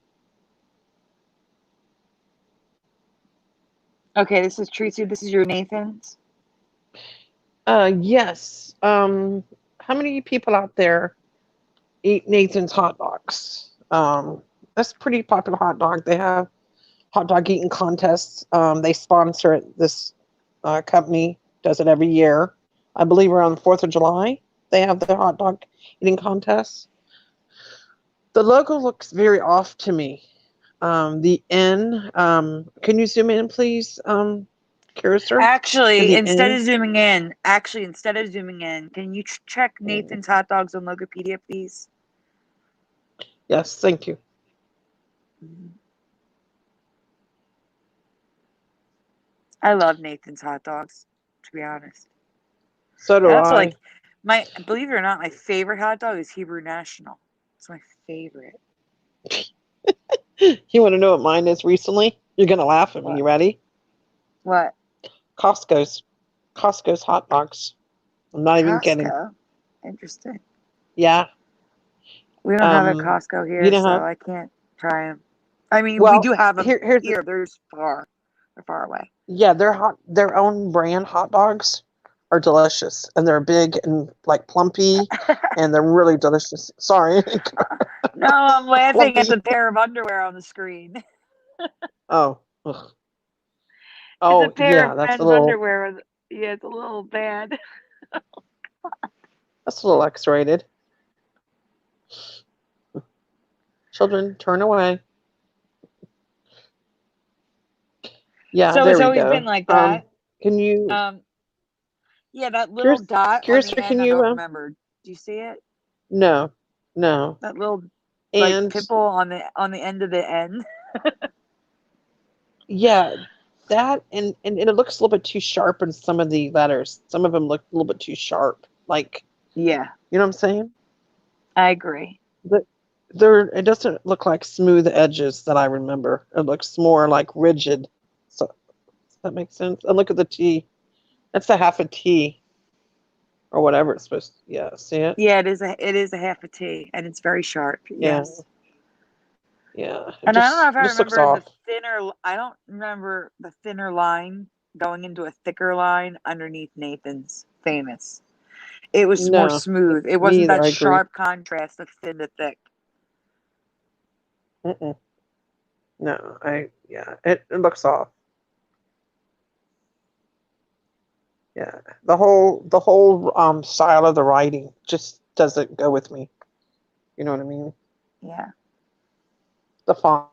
Okay, this is Teresa. This is your Nathan's. Yes. How many people out there eat Nathan's hot dogs? That's a pretty popular hot dog. They have hot dog eating contests. They sponsor it. This company does it every year. I believe around the 4th of July, they have the hot dog eating contest. The logo looks very off to me. The N, can you zoom in, please, Cursor? To Actually, the N? instead of zooming in, can you check Nathan's hot dogs on Logopedia, please? Yes, thank you. I love Nathan's hot dogs, to be honest. So do I also I. like believe it or not, my favorite hot dog is Hebrew National. It's my favorite. You want to know what mine is recently? You're going to laugh at me. What? You ready? What? Costco's. Costco's hot dogs. I'm not even kidding. Costco. Interesting. Yeah. We don't have a Costco You here, know so how? I can't try them. I mean, we Well, do have them here's the, here. They're far away. yeah, their own brand hot dogs are delicious, and they're big and like plumpy, and they're really delicious. Sorry, No, I'm laughing at plumpy. the pair of underwear on the screen. Oh, ugh. It's a Oh pair yeah, of men's underwear. Yeah, it's a little bad. that's a little X-rated. Children, turn away. Yeah, So there it's we always been go. like that. Can you, Yeah, that little curious, dot on curious, the can end, I you, don't remember. Do you see it? no, no, That little like and pimple on the end of the N. yeah, that and it looks a little bit too sharp in some of the letters. Some of them look a little bit too sharp. Like, Yeah, you know what I'm saying? I agree. But it doesn't look like smooth edges that I remember. It looks more like rigid. So does that make sense? And look at the T. That's a half a T or whatever it's supposed to. Yeah, see it? Yeah, it is a half a T, and it's very sharp. Yeah, Yes. yeah. And I don't know if It I just looks remember off. I don't remember the thinner line going into a thicker line underneath Nathan's famous. It was more No, smooth. It me wasn't either. that I agree. sharp contrast of thin to thick. Mm-mm. No, yeah, it looks off. Yeah, the whole style of the writing just doesn't go with me. You know what I mean? Yeah. The font.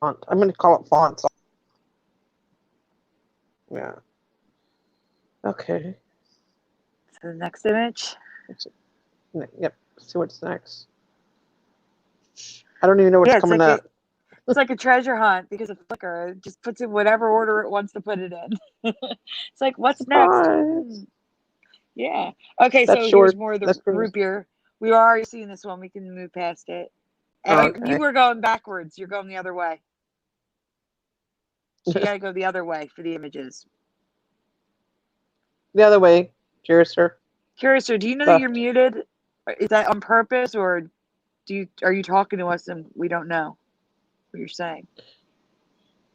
I'm going to call it fonts. Yeah. Okay. So the next image. Yep. See what's next. I don't even know what's Yeah, coming up. it's like a treasure hunt because of Flickr. It just puts in whatever order it wants to put it in. It's like, what's next? Surprise. Yeah. Okay, so That's here's yours. more of the That's yours. root beer. We are already seeing this one. We can move past it. You Okay. were going backwards. You're going the other way. So you got to go the other way for the images. The other way. Cheers, sir. Curious, do you know that you're Left. muted? Is that on purpose, or are you talking to us and we don't know what you're saying?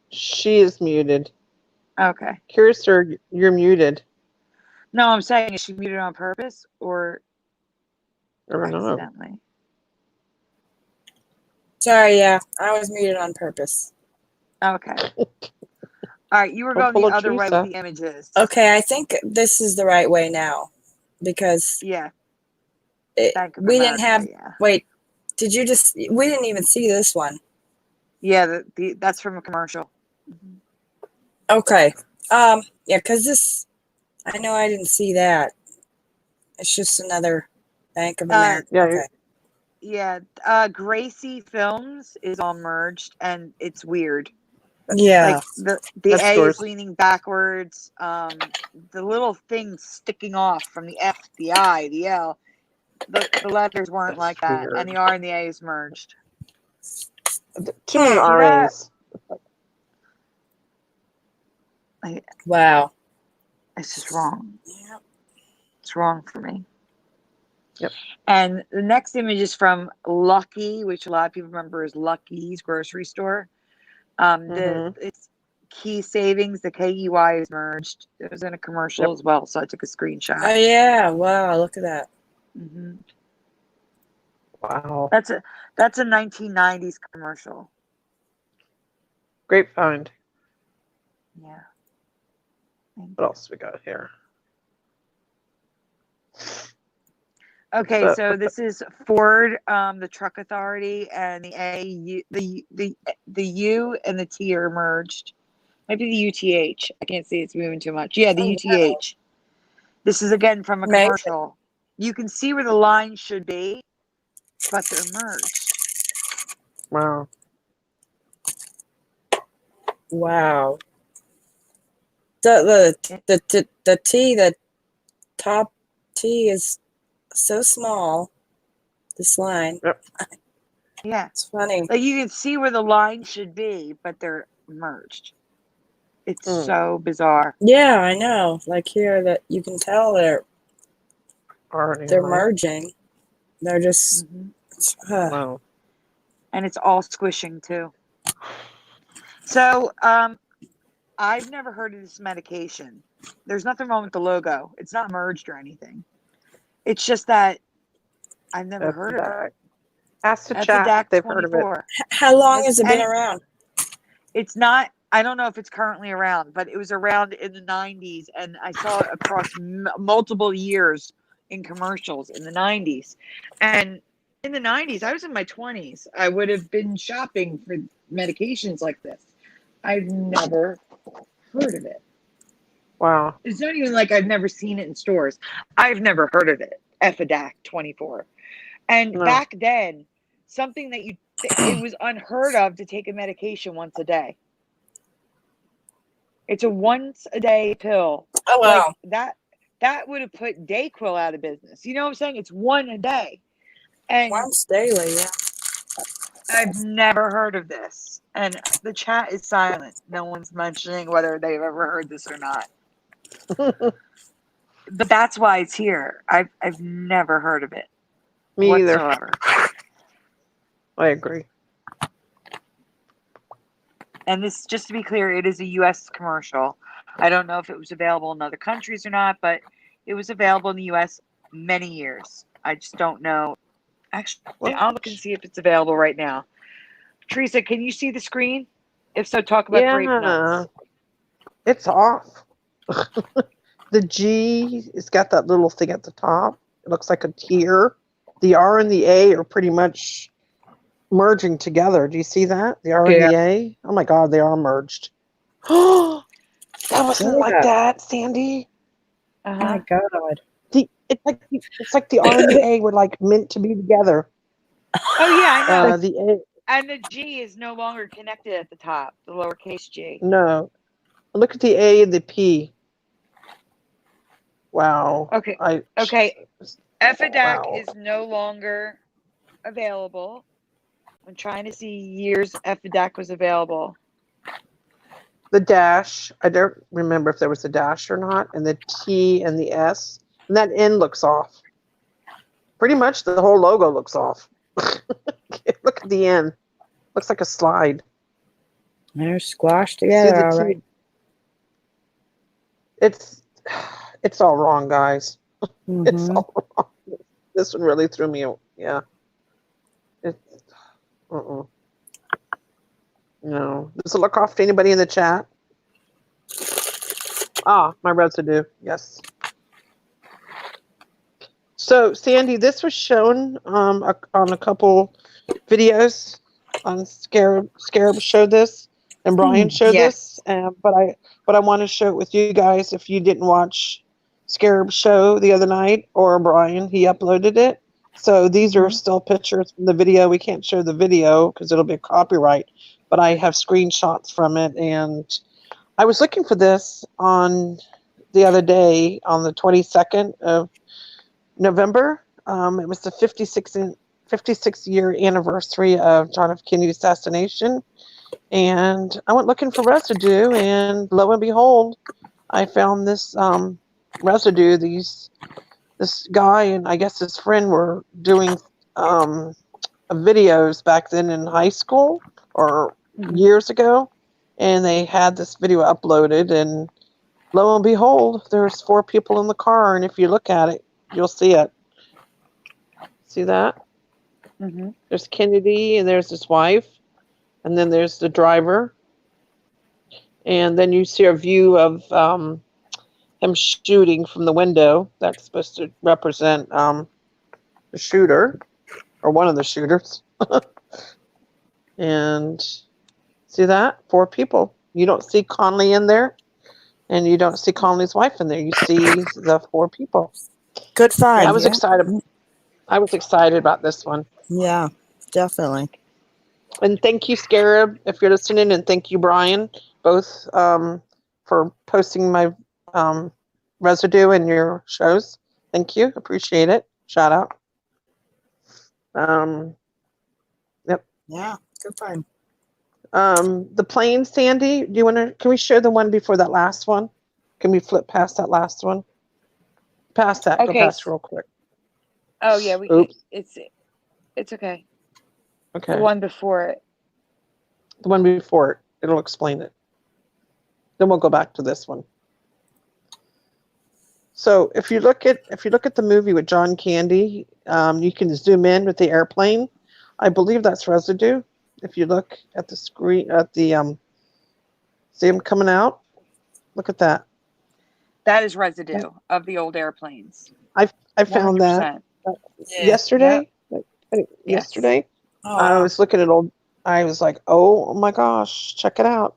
She is muted. Okay. Curious, sir, you're muted. No, I'm saying, is she muted on purpose or I don't know. accidentally? Sorry, yeah, I was muted on purpose. Okay. All right, you were Don't going pull the a other way with Teresa. the images. Okay, I think this is the right way now because Yeah, Bank of we didn't America. have. Yeah. Wait, did you just? We didn't even see this one. Yeah, that's from a commercial. Okay. Yeah, because this. I know I didn't see that. It's just another Bank of Uh, America. Yeah, Okay. Yeah, Gracie Films is all merged, and it's weird. Yeah. Like the That's A yours. is leaning backwards. The little things sticking off from the F, the I, the L. The letters weren't That's like that, weird. and the R and the A is merged. Too many See that? RAs. Wow. It's just wrong. Yeah. It's wrong for me. Yep. And the next image is from Lucky, which a lot of people remember as Lucky's grocery store. It's Key Savings. The KEY is merged. It was in a commercial as well, so I took a screenshot. Oh yeah! Wow! Look at that. Mm-hmm. Wow. That's a 1990s commercial. Great find. Yeah. What else we got here? Okay, so this is Ford, the truck authority, and the the U and the T are merged. Maybe the UTH. I can't see, it's moving too much. Yeah, the UTH. This is again from a Amazing. commercial. You can see where the line should be, but they're merged. Wow. Wow. The T, the top T is so small. This line. Yep. Yeah. It's funny. Like you can see where the line should be, but they're merged. It's so bizarre. Yeah, I know. Like here, that you can tell they're merging. They're just wow. And it's all squishing too. So I've never heard of this medication. There's nothing wrong with the logo. It's not merged or anything. It's just that I've never heard of it. Ask the chat if they've heard of it. How long has it been around? It's not. I don't know if it's currently around, but it was around in the 90s, and I saw it across multiple years in commercials in the 90s. And in the 90s, I was in my 20s. I would have been shopping for medications like this. I've never heard of it. Wow. It's not even like I've never seen it in stores. I've never heard of it. Effidac 24. And back then, something that it was unheard of to take a medication once a day. It's a once a day pill. Oh wow. Like that would have put Dayquil out of business. You know what I'm saying? It's one a day. And once daily, yeah. I've never heard of this. And the chat is silent. No one's mentioning whether they've ever heard this or not. But that's why it's here. I've never heard of it. Me whatsoever. either. I agree. And this, just to be clear, it is a U.S. commercial. I don't know if it was available in other countries or not, but it was available in the U.S. many years. I just don't know. Actually, I'll look and see if it's available right now. Theresa, can you see the screen? If so, talk about grape nuts. It's off. The G has got that little thing at the top. It looks like a tear. The R and the A are pretty much merging together. Do you see that? The R and the A? Oh my God, they are merged. Oh, that wasn't like that, Sandy. Oh my God. It's like the R and the A were like meant to be together. Oh yeah, I know. The A. And the G is no longer connected at the top, the lowercase G. No. Look at the A and the P. Wow. Okay. Effidac is no longer available. I'm trying to see years Effidac was available. The dash, I don't remember if there was a dash or not, and the T and the S, and that N looks off. Pretty much the whole logo looks off. Look at the N. Looks like a slide. They're squashed together, all right. It's all wrong, guys. It's all wrong. This one really threw me. Yeah. No. Does it look off to anybody in the chat? Ah, my residue. Yes. So, Sandy, this was shown on a couple videos. On Scarab showed this, and Brian showed this. But I want to show it with you guys if you didn't watch Scarab show the other night, or Brian, he uploaded it. So these are still pictures from the video. We can't show the video because it'll be copyright, but I have screenshots from it. And I was looking for this on the other day on the 22nd of November. It was the 56th year anniversary of John F. Kennedy's assassination. And I went looking for residue, and lo and behold, I found this residue. This guy and I guess his friend were doing videos back then in high school or years ago, and they had this video uploaded, and lo and behold, there's 4 people in the car, and if you look at it, you'll see it. See that? There's Kennedy, and there's his wife, and then there's the driver, and then you see a view of him shooting from the window. That's supposed to represent the shooter, or one of the shooters. And see that? 4 people. You don't see Conley in there, and you don't see Conley's wife in there. You see the 4 people. Good find. Yeah, I was excited. I was excited about this one. Yeah, definitely. And thank you, Scarab, if you're listening, and thank you, Brian, both for posting my residue in your shows. Thank you. Appreciate it. Shout out. Yep. Yeah, good find. The plane, Sandy, do you want to, can we show the one before that last one? Can we flip past that last one? Past that, Okay. go past real quick. Oh yeah, we Oops. it's okay. Okay. The one before it. The one before it. It'll explain it. Then we'll go back to this one. So if you look at the movie with John Candy, you can zoom in with the airplane. I believe that's residue. If you look at the screen, at the see him coming out. Look at that. That is residue of the old airplanes. I found 100%. that yesterday. Yesterday, Oh, I wow. was looking at old. I was like, oh my gosh, check it out.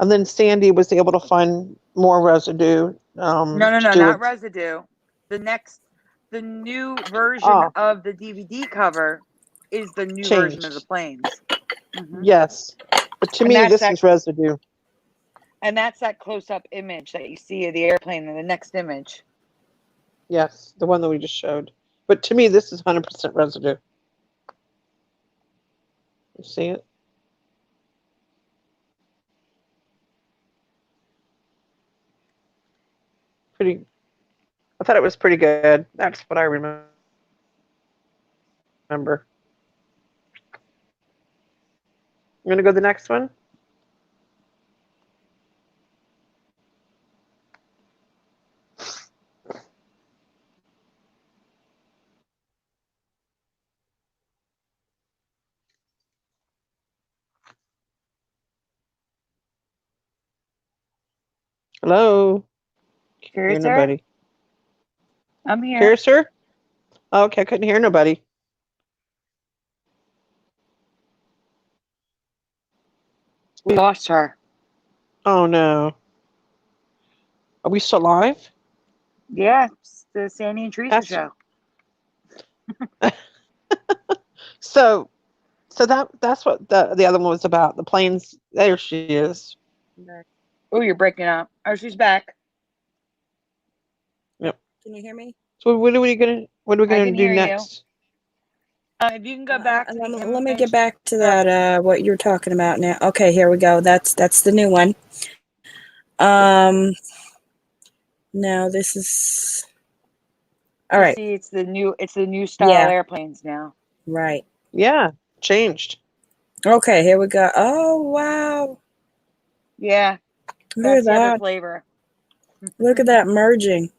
And then Sandy was able to find more residue. No, not residue. The new version of the DVD cover is the new version of the planes. Yes, but to me, this is residue. And that's that close-up image that you see of the airplane in the next image. Yes, the one that we just showed. But to me, this is 100% residue. You see it? Pretty. I thought it was pretty good. That's what I remember. I'm going to go to the next one. Hello. Can't hear nobody. I'm here. Curious? Oh, okay, I couldn't hear nobody. We lost her. Oh no. Are we still live? Yeah, it's the Sandy and Theresa show. So that's what the other one was about. The planes. There she is. Oh, you're breaking up. Oh, she's back. Yep. Can you hear me? So what are we gonna do next? If you can go back to let me get back to that what you're talking about now. Okay, here we go. That's the new one. Now this is all right. See, it's the new style airplanes now. Right. Yeah, changed. Okay, here we go. Oh wow. Yeah. Look at The other that flavor. Look at that merging.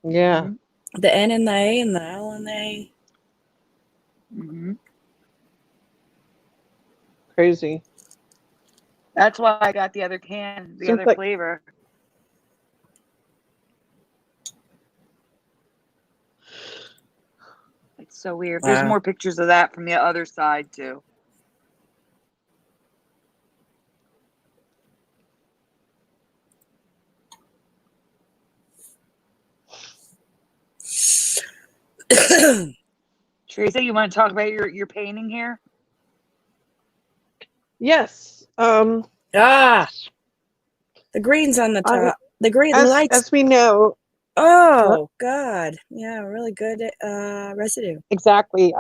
Yeah. The N and the A and the L and the A. Crazy. That's why I got the other can, the other flavor. It's so weird. Wow. There's more pictures of that from the other side too. Theresa, you want to talk about your painting here? Yes. Ah, the green's on the I top. The green lights. as we know, Oh, God. Yeah, really good residue. exactly.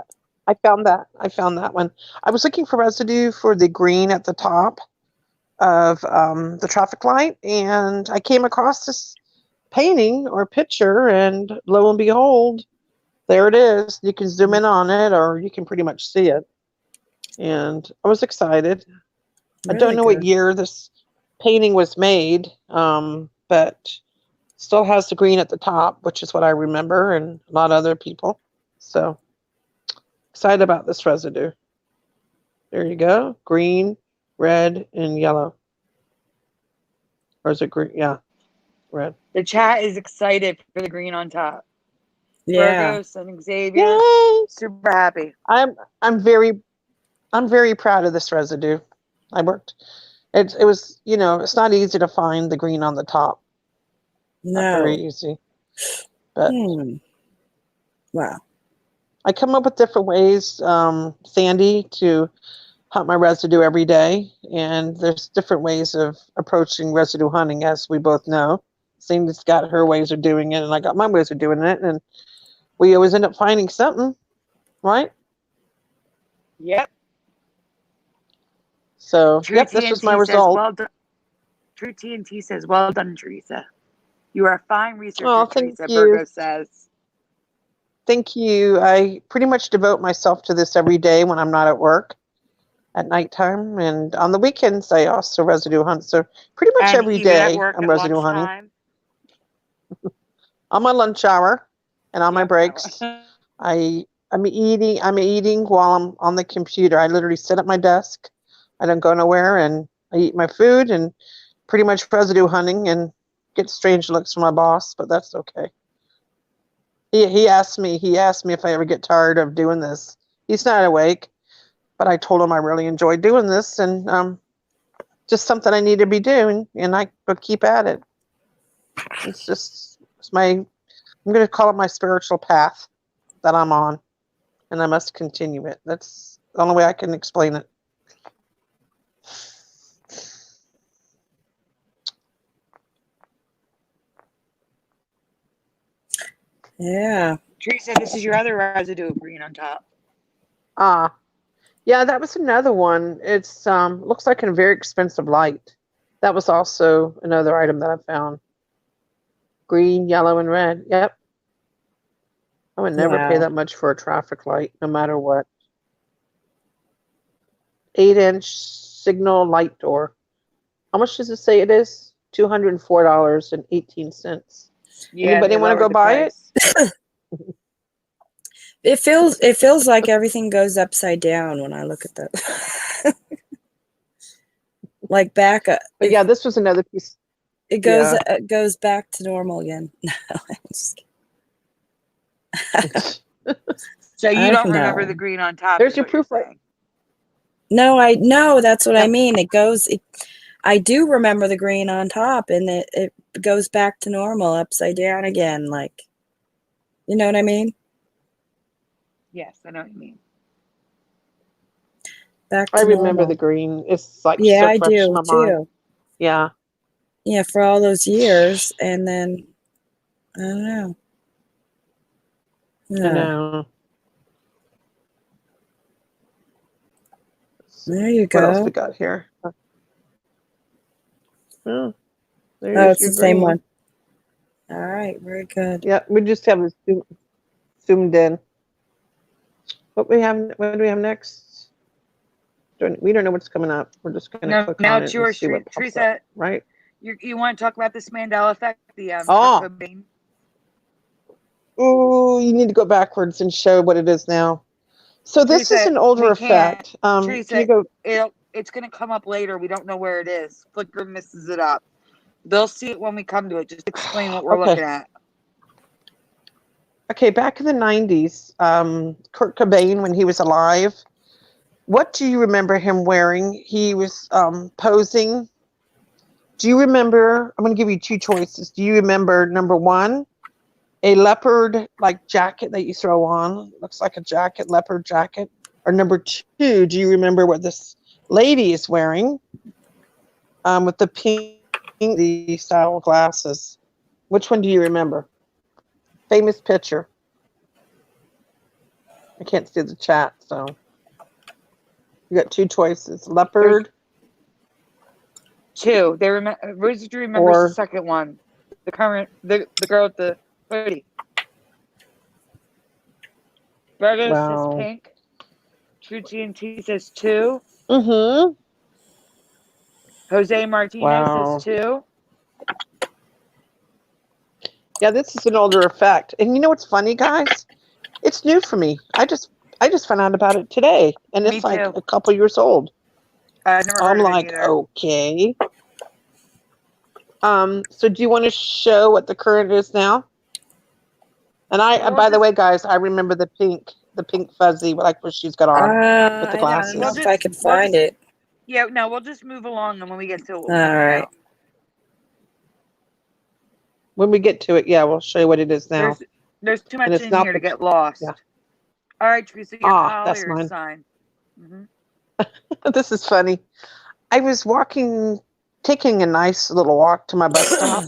I found that. I found that one. I was looking for residue for the green at the top of the traffic light, and I came across this painting or picture, and lo and behold, there it is. You can zoom in on it, or you can pretty much see it. And I was excited. I don't Really know what good. year this painting was made, but still has the green at the top, which is what I remember, and a lot of other people. So excited about this residue. There you go. Green, red, and yellow. Or is it green? Yeah, red. The chat is excited for the green on top. Yeah. Burgos and Xavier, Yay! super happy. I'm very proud of this residue. I worked. It was, it's not easy to find the green on the top. Not very No. easy. But Wow. I come up with different ways, Sandy, to hunt my residue every day. And there's different ways of approaching residue hunting, as we both know. Sandy's got her ways of doing it, and I got my ways of doing it. And we always end up finding something, right? Yep. So, True yep, this was my TNT says, result. well done. True TNT says, well done, Theresa. You are a fine researcher, Oh, thank Theresa, you. Burgos says. Thank you. I pretty much devote myself to this every day when I'm not at work at nighttime. And on the weekends, I also residue hunt. So pretty much And every even at day, work I'm at residue hunting. lunchtime. On my lunch hour and on my Yep. breaks, I'm eating while I'm on the computer. I literally sit at my desk. I don't go nowhere, and I eat my food and pretty much residue hunting, and get strange looks from my boss, but that's okay. He asked me if I ever get tired of doing this. He's not awake, but I told him I really enjoy doing this, and just something I need to be doing, and I would keep at it. I'm going to call it my spiritual path that I'm on, and I must continue it. That's the only way I can explain it. Yeah. Theresa, this is your other residue of green on top. Yeah, that was another one. It's looks like a very expensive light. That was also another item that I found. Green, yellow, and red. Yep. I would never pay Wow. that much for a traffic light, no matter what. 8-inch signal light door. How much does it say it is? $204.18. Yeah, Anybody want to go buy it? It feels like everything goes upside down when I look at that. Like back up. But yeah, this was another piece. It goes back to normal again. No, I'm just kidding. So you I don't know. remember the green on top. There's your proof. No, that's what I mean. I do remember the green on top, and it goes back to normal upside down again. Like, you know what I mean? Yes, I know what you mean. Back to I remember normal. the green. It's like Yeah, so I fresh do in my too. mind. Yeah. Yeah, for all those years, and then I don't know. Yeah. I know. There you What else go. we got here? Oh, Oh, it's the same one. All right, very good. Yeah, we just have it zoomed in. What do we have next? We don't know what's coming up. We're just going to click now on it's it and yours, see what pops Theresa. up, right? You want to talk about this Mandela Effect? The Oh. Cobain? Ooh, you need to go backwards and show what it is now. So this Theresa, is an older we effect. Theresa, can you go? it's going to come up later. We don't know where it is. Flickr misses it up. They'll see it when we come to it. Just explain what we're looking at. Okay, back in the 90s, Kurt Cobain, when he was alive, what do you remember him wearing? He was posing. Do you remember? I'm going to give you two choices. Do you remember number one, a leopard like jacket that you throw on. Looks like a jacket, leopard jacket. Or number 2, do you remember what this lady is wearing? With the pink the style glasses. Which one do you remember? Famous picture. I can't see the chat, so you got 2 choices: leopard. There's 2. Rosie remembers the second one. The girl with the hoodie. Virgo says pink. True TNT says 2. Mm-hmm. Jose Martinez says 2. Yeah, this is an older effect. And you know what's funny, guys? It's new for me. I just found out about it today, and it's like a couple years old. I've never heard of it either. Okay. So do you want to show what the current is now? And by the way, guys, I remember the pink fuzzy, like what she's got on with the glasses. I don't know if I can find it. Yeah, no, we'll just move along, and when we get to it, we'll all right. When we get to it, yeah, we'll show you what it is now. There's too much in here to get lost. Yeah. All right, Theresa, your collar sign. Mm-hmm. This is funny. I was taking a nice little walk to my bus stop,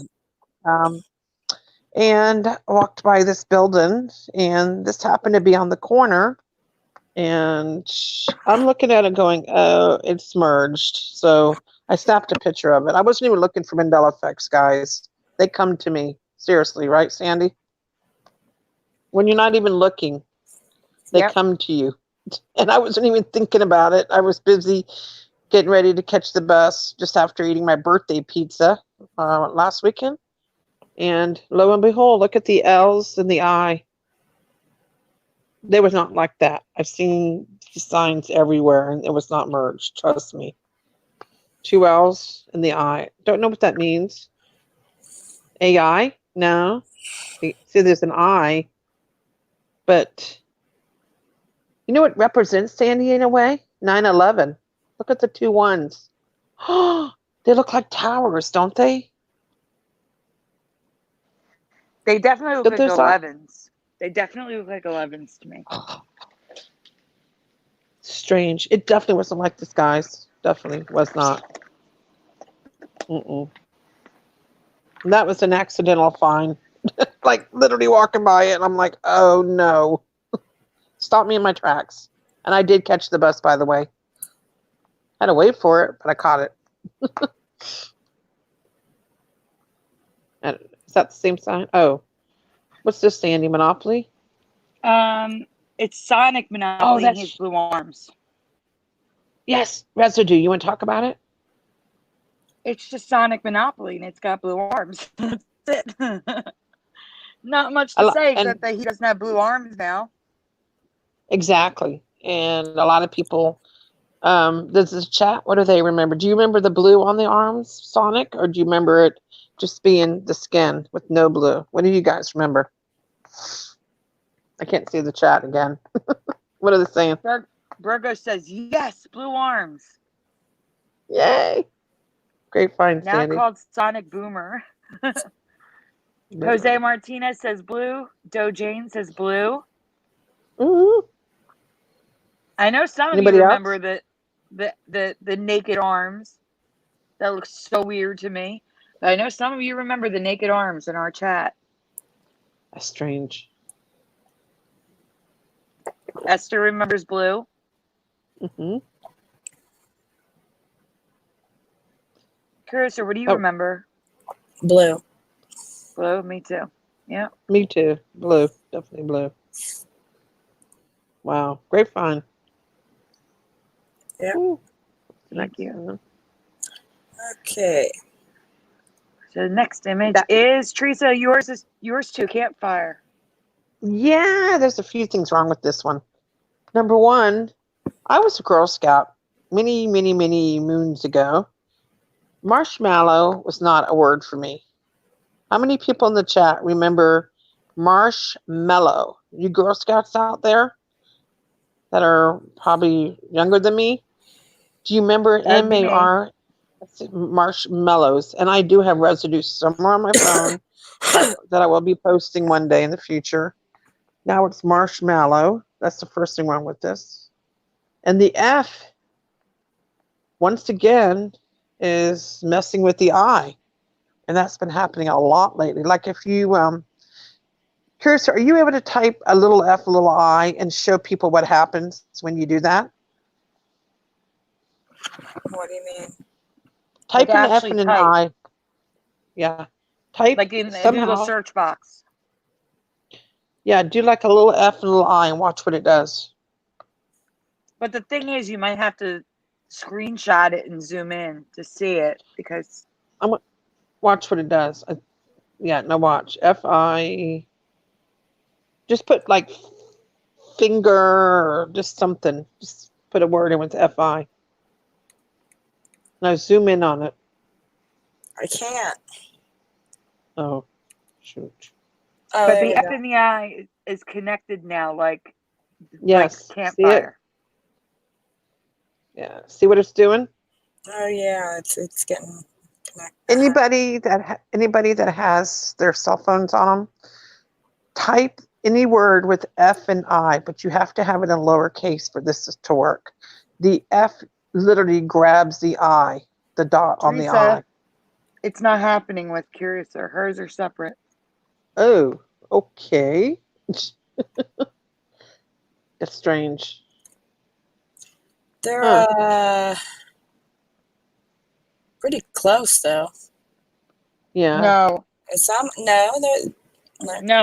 and walked by this building, and this happened to be on the corner, and I'm looking at it going, oh, it's merged. So I snapped a picture of it. I wasn't even looking for Mandela Effects, guys. They come to me. Seriously, right, Sandy? When you're not even looking, they come to you. And I wasn't even thinking about it. I was busy getting ready to catch the bus just after eating my birthday pizza last weekend. And lo and behold, look at the L's and the I. They was not like that. I've seen signs everywhere, and it was not merged. Trust me. 2 L's and the I. Don't know what that means. AI? No. See, there's an I. But you know what represents Sandy in a way? 9/11. Look at the 2 1s. They look like towers, don't they? They definitely look like 11s. They definitely look like 11s to me. Strange. It definitely wasn't like this, guys. Definitely was not. Mm-mm. That was an accidental find. Like literally walking by it, and I'm like, oh no. Stop me in my tracks. And I did catch the bus, by the way. Had to wait for it, but I caught it. And is that the same sign? Oh. What's this, Sandy? Monopoly? It's Sonic Monopoly and his blue arms. Yes, residue. You want to talk about it? It's just Sonic Monopoly, and it's got blue arms. That's it. Not much to say, except that he doesn't have blue arms now. Exactly. And a lot of people, does this chat, what do they remember? Do you remember the blue on the arms, Sonic? Or do you remember it just being the skin with no blue? What do you guys remember? I can't see the chat again. What are they saying? Virgo says, yes, blue arms. Yay. Great find, now Sandy. Called Sonic Boomer. Jose Martinez says blue. Doe Jane says blue. Mm-hmm. I know some of you remember the naked arms. That looks so weird to me. But I know some of you remember the naked arms in our chat. That's strange. Esther remembers blue. Mm-hmm. Curious, what do you remember? Blue. Blue, me too. Yeah. Me too. Blue. Definitely blue. Wow. Great find. Yeah. Ooh. Thank you. Okay. So the next image is Theresa. Yours too. Campfire. Yeah, there's a few things wrong with this one. Number one, I was a Girl Scout many, many, many moons ago. Marshmallow was not a word for me. How many people in the chat remember marshmallow? You Girl Scouts out there that are probably younger than me? Do you remember MAR? Marshmallows? And I do have residue somewhere on my phone that I will be posting one day in the future. Now it's marshmallow. That's the first thing wrong with this. And the F, once again, is messing with the I. And that's been happening a lot lately. Like if you, Curious, are you able to type a little F, a little I, and show people what happens when you do that? What do you mean? Type an F actually and an type. I. Yeah. Type Like in the somehow. search box. Yeah, do like a little F and a little I and watch what it does. But the thing is, you might have to screenshot it and zoom in to see it because Watch what it does. Yeah, no, watch. F-I. Just put like finger or just something. Just put a word in with F-I. Now zoom in on it. I can't. Oh, shoot. Oh, but there the we F go. in the I is connected now, like Yes. See it? campfire. Yeah. See what it's doing? Oh yeah, it's getting connected. Anybody that has their cell phones on them, type any word with F and I, but you have to have it in lowercase for this to work. The F literally grabs the I, the dot on the Theresa, I. it's not happening with Curious, or hers are separate. Oh, okay. That's strange. They're pretty close though. Yeah. No, they're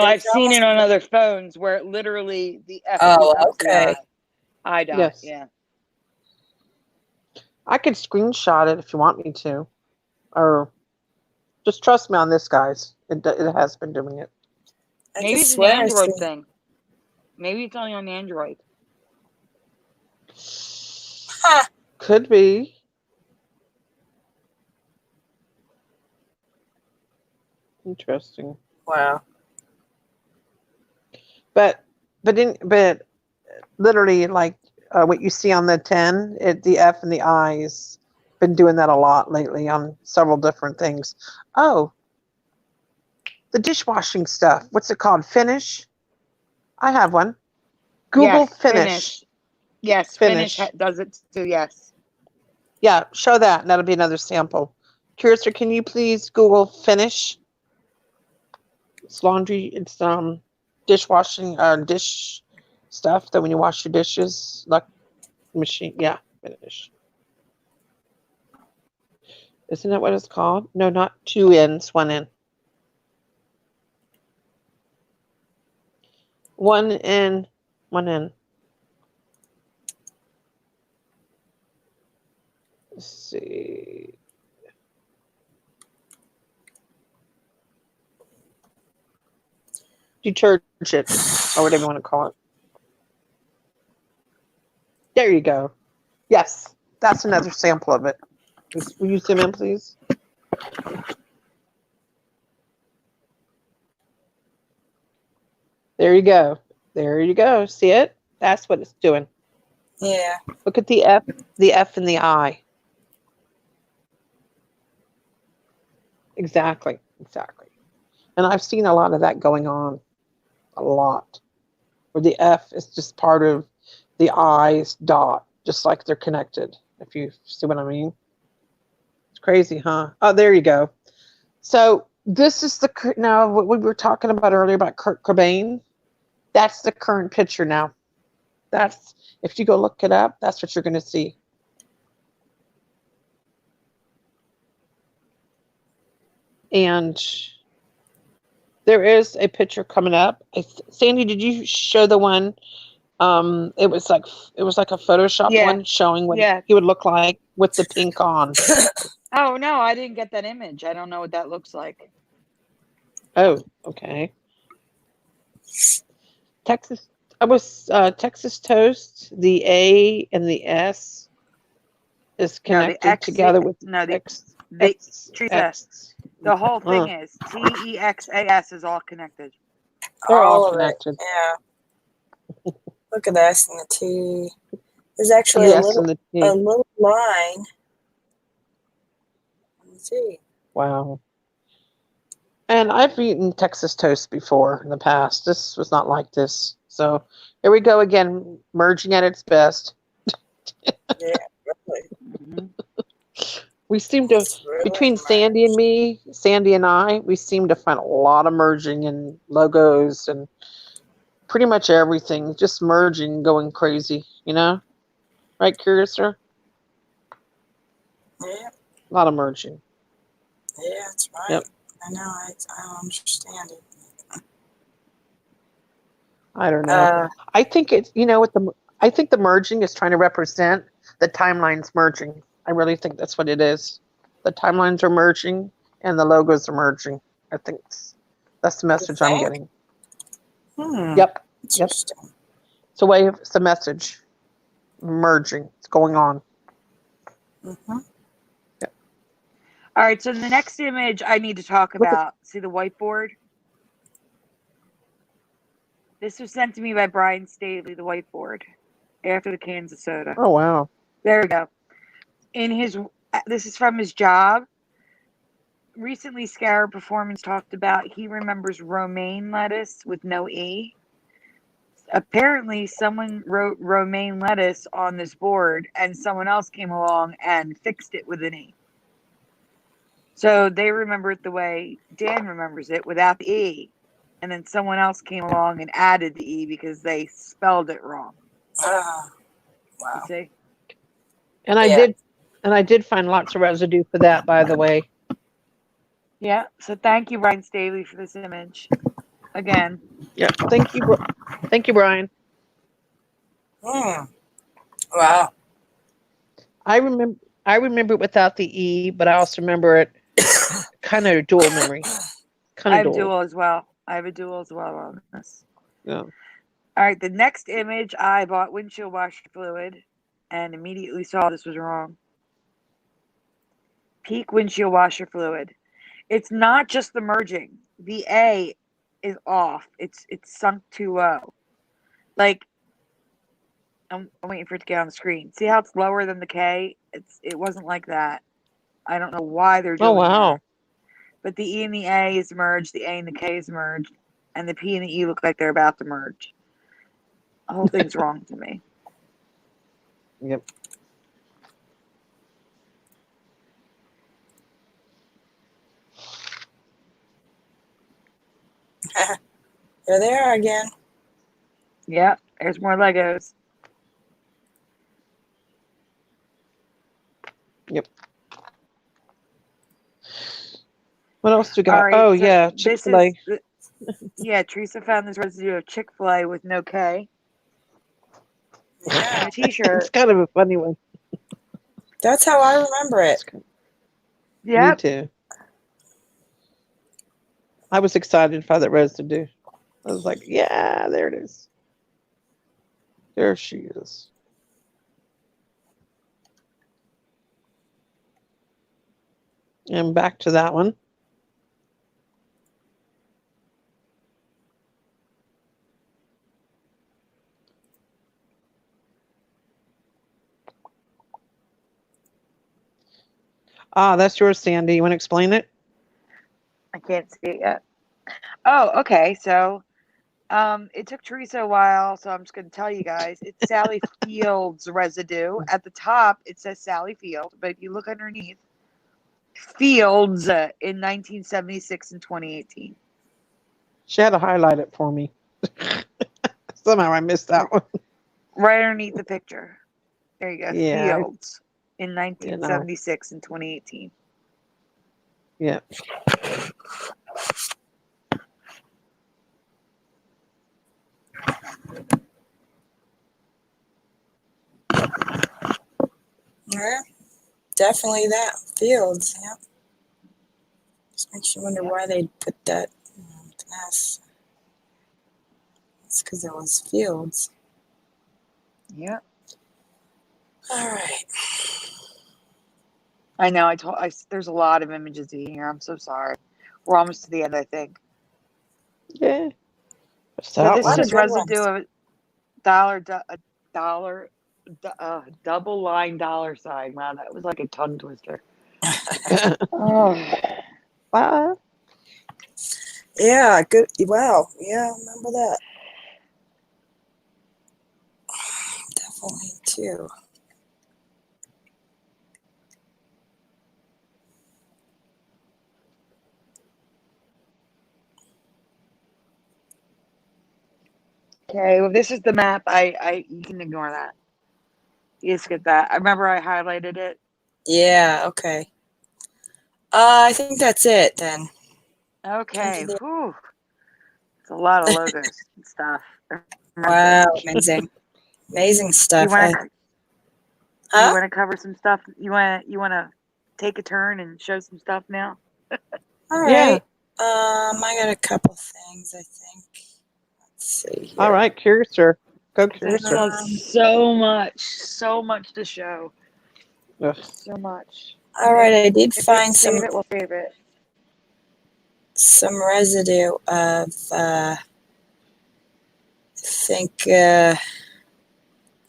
I've seen almost- it on other phones where it literally the F Oh, becomes okay. the I dot. Yes. Yeah. I could screenshot it if you want me to. Or just trust me on this, guys. It has been doing it. Maybe it's an Android thing. Maybe it's only on Android. Huh. Could be. Interesting. Wow. But literally, like what you see on the 10, the F and the I's been doing that a lot lately on several different things. Oh, the dishwashing stuff. What's it called? Finish? I have one. Google Yes, finish. Yes, Finish. Finish does it too. Yes. Yeah, show that. And that'll be another sample. Curious, can you please Google finish? It's laundry. It's dishwashing, dish stuff that when you wash your dishes, like machine. Yeah, finish. Isn't that what it's called? No, not two N's, one N. One N, one N. Let's see. Detergent, or whatever you want to call it. There you go. Yes, that's another sample of it. Will you zoom in, please? There you go. There you go. See it? That's what it's doing. Yeah. Look at the F and the I. Exactly. And I've seen a lot of that going on. A lot. Where the F is just part of the I's dot, just like they're connected, if you see what I mean. It's crazy, huh? Oh, there you go. So this is now what we were talking about earlier about Kurt Cobain. That's the current picture now. That's, if you go look it up, that's what you're going to see. And there is a picture coming up. Sandy, did you show the one? It was like a Photoshop one showing what he would look like with the pink on. Oh no, I didn't get that image. I don't know what that looks like. Oh, okay. Texas toast. The A and the S is connected together with the whole thing is TEXAS is all connected. They're all of connected. It. Yeah. Look at this and the T. There's actually The a S and the T. little line. Let's see. Wow. And I've eaten Texas toast before in the past. This was not like this. So here we go again, merging at its best. Yeah, really. Mhm. We seem to, It's really between Sandy and me, Sandy and I, we seem to find a lot of merging in logos and pretty much everything. Just merging, going crazy, you know? Right, Curiouser? Yeah, A lot of merging. yeah, that's right. Yep. I know. I understand it. I don't know. I think it's, you know, I think the merging is trying to represent the timelines merging. I really think that's what it is. The timelines are merging and the logos are merging. I think that's the You message I'm think? getting. Hmm. Yep. Yep. Interesting. It's the message merging. It's going on. Mm-hmm. Yep. All right, so the next image I need to talk Look at, about. See the whiteboard? This was sent to me by Brian Staley, the whiteboard, after the cans of soda. oh wow. There we go. This is from his job. Recently, Scarab Performance talked about he remembers romaine lettuce with no E. Apparently, someone wrote romaine lettuce on this board, and someone else came along and fixed it with an E. So they remember it the way Dan remembers it, without the E. And then someone else came along and added the E because they spelled it wrong. Wow. You see? And Yeah. I did find lots of residue for that, by the way. Yeah. So thank you, Brian Staley, for this image. Again. Yeah. Thank you. Thank you, Brian. Hmm. Wow. I remember it without the E, but I also remember it kind of dual memory. Kind I of have dual. dual as well. I have a dual as well on this. Yeah. All right. The next image, I bought windshield washer fluid and immediately saw this was wrong. Peak windshield washer fluid. It's not just the merging. The A is off. It's sunk too low. Like I'm waiting for it to get on the screen. See how it's lower than the K? It wasn't like that. I don't know why they're Oh doing wow. that. But the E and the A is merged, the A and the K is merged, and the P and the E look like they're about to merge. The whole thing's wrong to me. Yep. Here they are again. Yeah, there's more Legos. Yep. What else do we got? All right, Oh so yeah, this Chick-fil-A. is yeah. Teresa found this residue of Chick-fil-A with no K Yeah. and a T-shirt. It's kind of a funny one. That's how I remember it. Me Yep. too. I was excited for that residue. I was like, yeah, there it is. There she is. And back to that one. Ah, that's yours, Sandy. You want to explain it? I can't see it yet. Oh, okay. So, it took Teresa a while, so I'm just going to tell you guys. It's Sally Field's residue. At the top, it says Sally Field, but if you look underneath, Fields in 1976 and 2018. She had to highlight it for me. Somehow I missed that one. Right underneath the picture. There you go. Yeah. Fields in 1976 and 2018. Yeah. Yeah. Definitely that. Fields. Yeah. Just makes you wonder why they put that S. It's because it was Fields. Yeah. All right. I know. There's a lot of images in here. I'm so sorry. We're almost to the end, I think. Yeah. So this lot is of just good residue ones. of a double line dollar sign. Wow, that was like a tongue twister. Oh. Bye. Yeah, good. Wow. Yeah, I remember that. Definitely too. Okay, well, this is the map. You can ignore that. You just get that. I remember I highlighted it. Yeah, okay. I think that's it then. Okay, whew. It's a lot of logos and stuff. Wow, amazing. Amazing Do stuff. you Huh? want to cover some stuff? You want to take a turn and show some stuff now? All Yeah. right. I got a couple things, I think. Let's see All here. right, Curiouser. Go I Curiouser. saw so much to show. Ugh. So much. All right, I did If we find save it, we'll save it. some residue of I think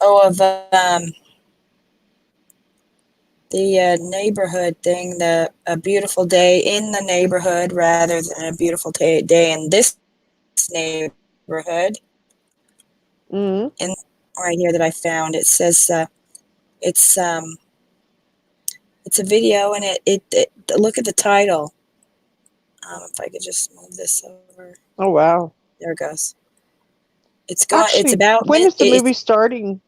of the neighborhood thing, the a beautiful day in the neighborhood rather than a beautiful day in this neighborhood. Mm. In right here that I found, it says it's um it's a video and it look at the title. If I could just move this over, Oh wow. there it goes. It's Actually, about when is the movie starting?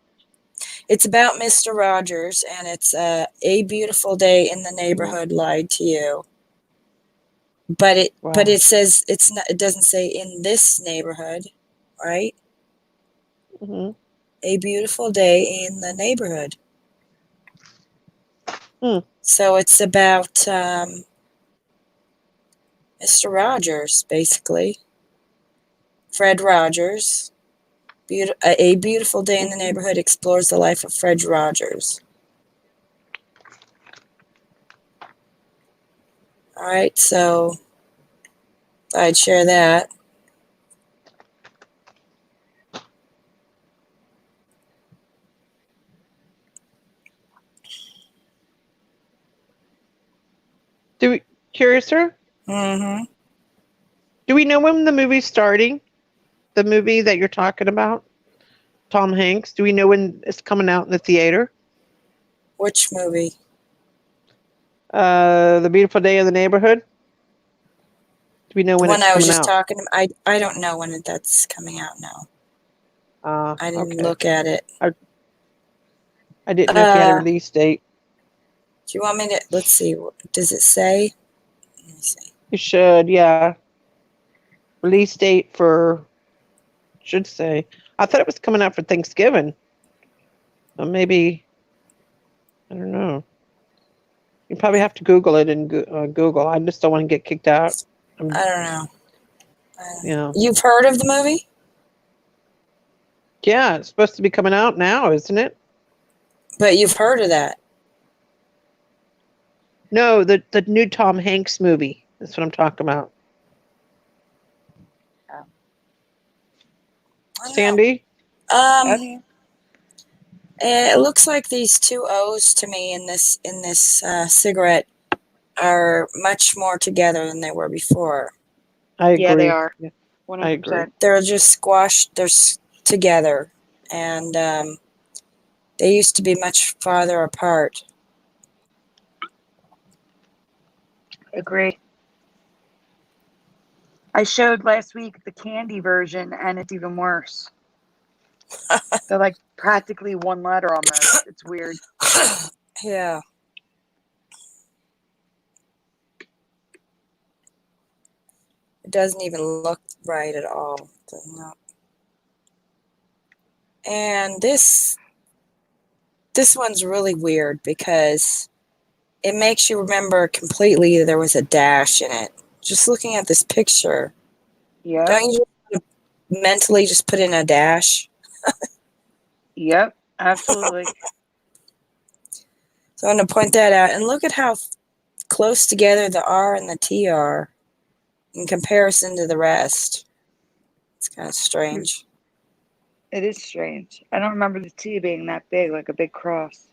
it's about Mr. Rogers, and it's a beautiful day in the neighborhood lied to you. But Wow. it says it's not. It doesn't say in this neighborhood, right? Mm-hmm. A beautiful day in the neighborhood. Hmm. So it's about Mr. Rogers, basically. Fred Rogers. A beautiful day in the neighborhood explores the life of Fred Rogers. All right, so I'd share that. Curiouser? Mm-hmm. Do we know when the movie's starting? The movie that you're talking about? Tom Hanks. Do we know when it's coming out in the theater? Which movie? The Beautiful Day in the Neighborhood. Do we know The when one it's I was coming just out? talking about. I don't know when that's coming out now. I didn't Okay. look at it. I didn't know if you had a Do release date. you want me to? Let's see. Does it say? Let me see. You should, yeah. Release date for should say. I thought it was coming out for Thanksgiving. Well, maybe I don't know. You probably have to Google it and Google. I just don't want to get kicked out. I don't know. Yeah. You've heard of the movie? Yeah, it's supposed to be coming out now, isn't it? But you've heard of that? No, the new Tom Hanks movie. That's what I'm talking about. Oh. I don't Sandy? know. Okay. It looks like these two O's to me in this cigarette are much more together than they were before. I Yeah, they agree. are. Yeah, I agree. 100%. They're just squashed. They're together, and they used to be much farther apart. Agree. I showed last week the candy version, and it's even worse. They're like practically one letter almost. It's weird. Yeah. It doesn't even look right at all. Not. And this one's really weird because it makes you remember completely there was a dash in it. Just looking at this picture, Yep. don't you just mentally just put in a dash? Yep. Absolutely. So I'm going to point that out. And look at how close together the R and the T are in comparison to the rest. It's kind of strange. It is strange. I don't remember the T being that big, like a big cross.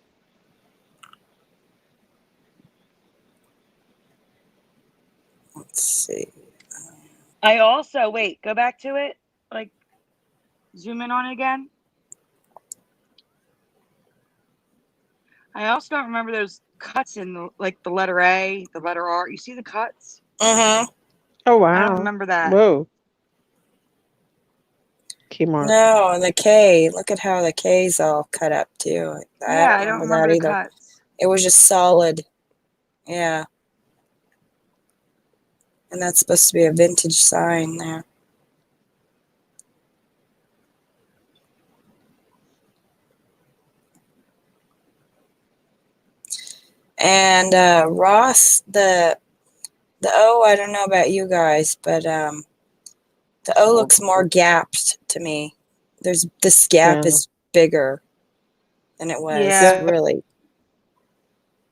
Let's see. I also go back to it. Like, zoom in on it again. I also don't remember those cuts in the letter A, the letter R. You see the cuts? Mm-hmm. Oh wow. I don't remember that. Whoa. Key mark. No, and the K. Look at how the K's all cut up too. Yeah, I don't remember that the either. cuts. It was just solid. Yeah. And that's supposed to be a vintage sign there. And Ross, the O, I don't know about you guys, but the O looks more gapped to me. This gap is bigger than it was. Yeah. Really,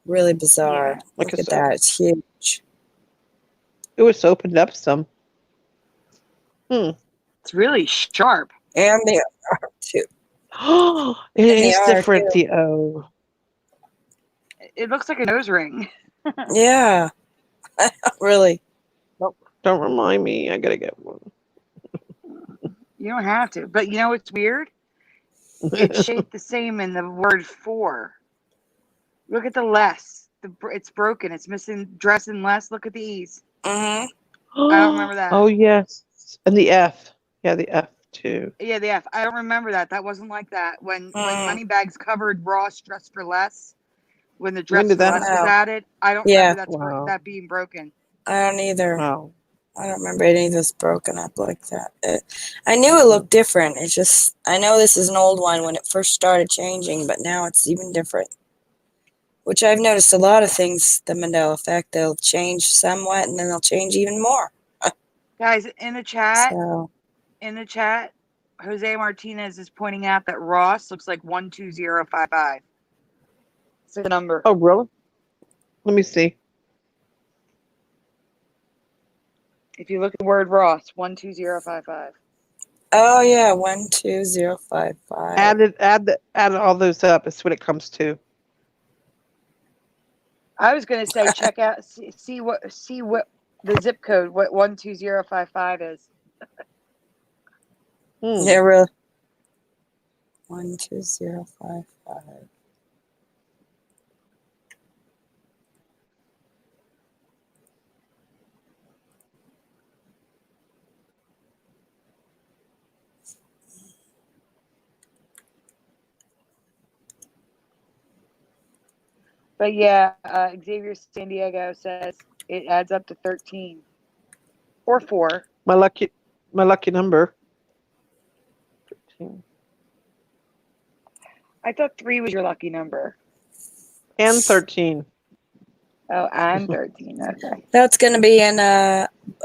really bizarre. Yeah. Look at that. It's huge. It was opened up some. It's really sharp. And the R too. Oh, it And the is R, different, too. the O. It looks like a nose ring. Yeah. Really. Don't remind me. I gotta get one. You don't have to. But you know what's weird? It's shaped the same in the word for. Look at the less. It's broken. It's missing dress and less. Look at the E's. Mm-hmm. I don't remember that. Oh, yes. And the F. Yeah, the F, too. Yeah, the F. I don't remember that. That wasn't like that. When Moneybags covered Ross Dress for Less, when the dress for less was added, I don't remember that being broken. I don't either. Wow. I don't remember any of this broken up like that. I knew it looked different. It's just, I know this is an old one when it first started changing, but now it's even different. Which I've noticed a lot of things, the Mandela Effect, they'll change somewhat and then they'll change even more. Guys, in the chat, So, Jose Martinez is pointing out that Ross looks like 12055. It's the number. Oh, really? Let me see. If you look at the word Ross, 12055. oh yeah, 12055. Add all those up. It's what it comes to. I was going to say, check out, see what the zip code, what 12055 is. Yeah, really. 12055. But yeah, Xavier San Diego says it adds up to 13 or 4. My lucky number. 13. I thought 3 was your lucky number. And 13. Oh, and 13. Okay. That's going to be in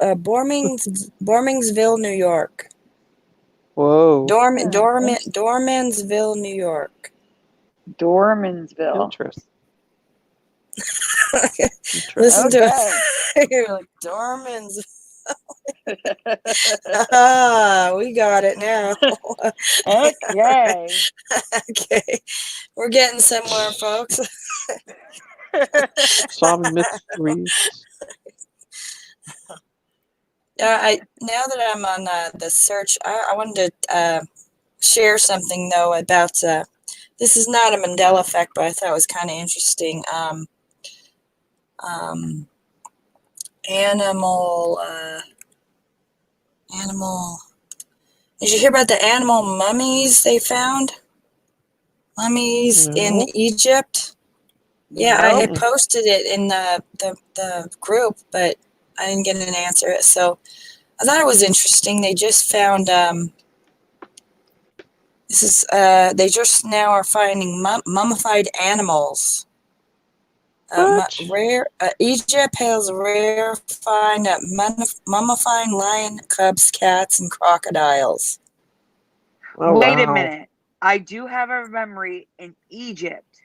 Bormingsville, New York. Whoa. Dormansville, New York. Dormansville. Interesting. Listen to it. You're like, Dormans. We got it now. Okay. Okay. We're getting somewhere, folks. Solving mysteries. Now that I'm on the search, I wanted to share something, though, about this is not a Mandela Effect, but I thought it was kind of interesting. Animal. Did you hear about the animal mummies they found? Mummies in Egypt? Yeah, I had posted it in the group, but I didn't get an answer. So I thought it was interesting. They just found they just now are finding mummified animals. Egypt has rare find mummifying lion cubs, cats, and crocodiles. Oh, Wait a minute. I do have a memory in Egypt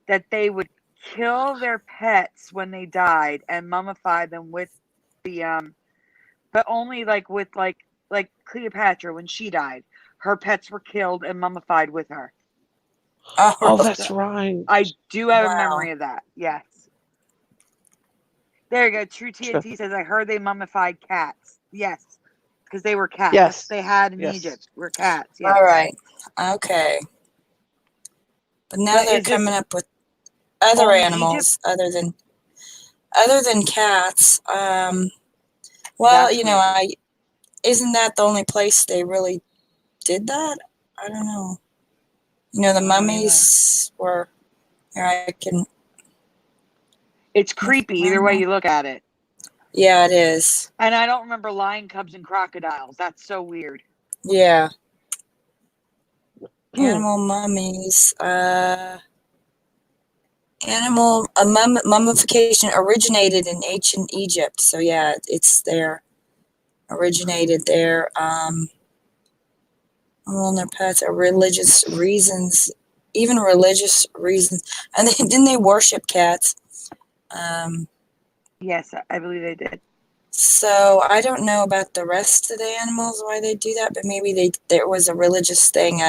that they would kill their pets when they died and mummify them with the but only with Cleopatra when she died. Her pets were killed and mummified with her. Oh, that's right. I do have a memory of that. Yes. There you go. True TNT says, I heard they mummified cats. Yes, because they were cats. Yes. That's what they had in Yes. Egypt. Were cats. Yes. All right. Okay. But now But they're is this coming up with other only animals other than cats. Well, That's you know, weird. isn't that the only place they really did that? I don't know. You know, the I don't even know. mummies were. Here, I can. It's creepy either way you look at it. Yeah, it is. And I don't remember lion cubs and crocodiles. That's so weird. Yeah. Animal mummies. Mummification originated in ancient Egypt. So yeah, it's there. Originated there. Well, their pets are religious reasons, even religious reasons, and didn't they worship cats? Yes, I believe they did. So I don't know about the rest of the animals why they do that, but maybe there was a religious thing.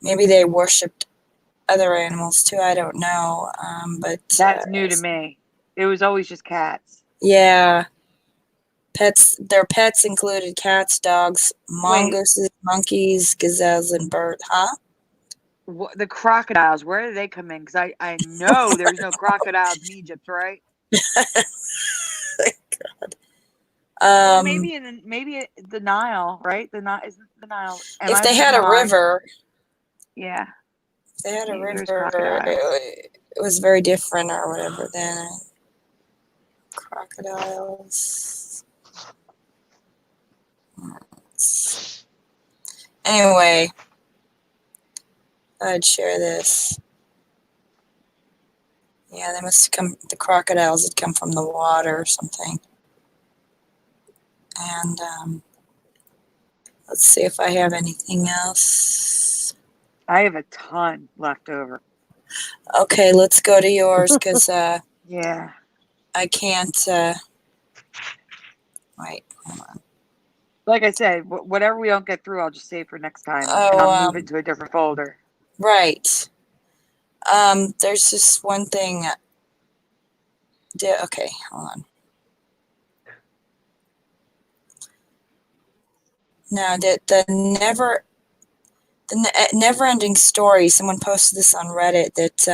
Maybe they worshipped other animals too. I don't know. But That's new to me. It was always just cats. Yeah, Their pets included cats, dogs, mongooses, monkeys, gazelles, and birds. Huh? The crocodiles, where do they come in? Because I know there's no crocodiles in Egypt, right? God. Or maybe the Nile, right? Isn't the Nile? If they had a river, yeah. if they had a Maybe there's river, crocodiles. it was very different or whatever. Then crocodiles. Anyway, I'd share this. Yeah, they must have come. The crocodiles had come from the water or something. And let's see if I have anything else. I have a ton left over. Okay, let's go to yours because yeah, I can't. Wait, hold on. Like I said, whatever we don't get through, I'll just save for next time, and Oh, I'll move it to a different folder. Right. There's just one thing. Okay, hold on. Now, the never-ending story. Someone posted this on Reddit that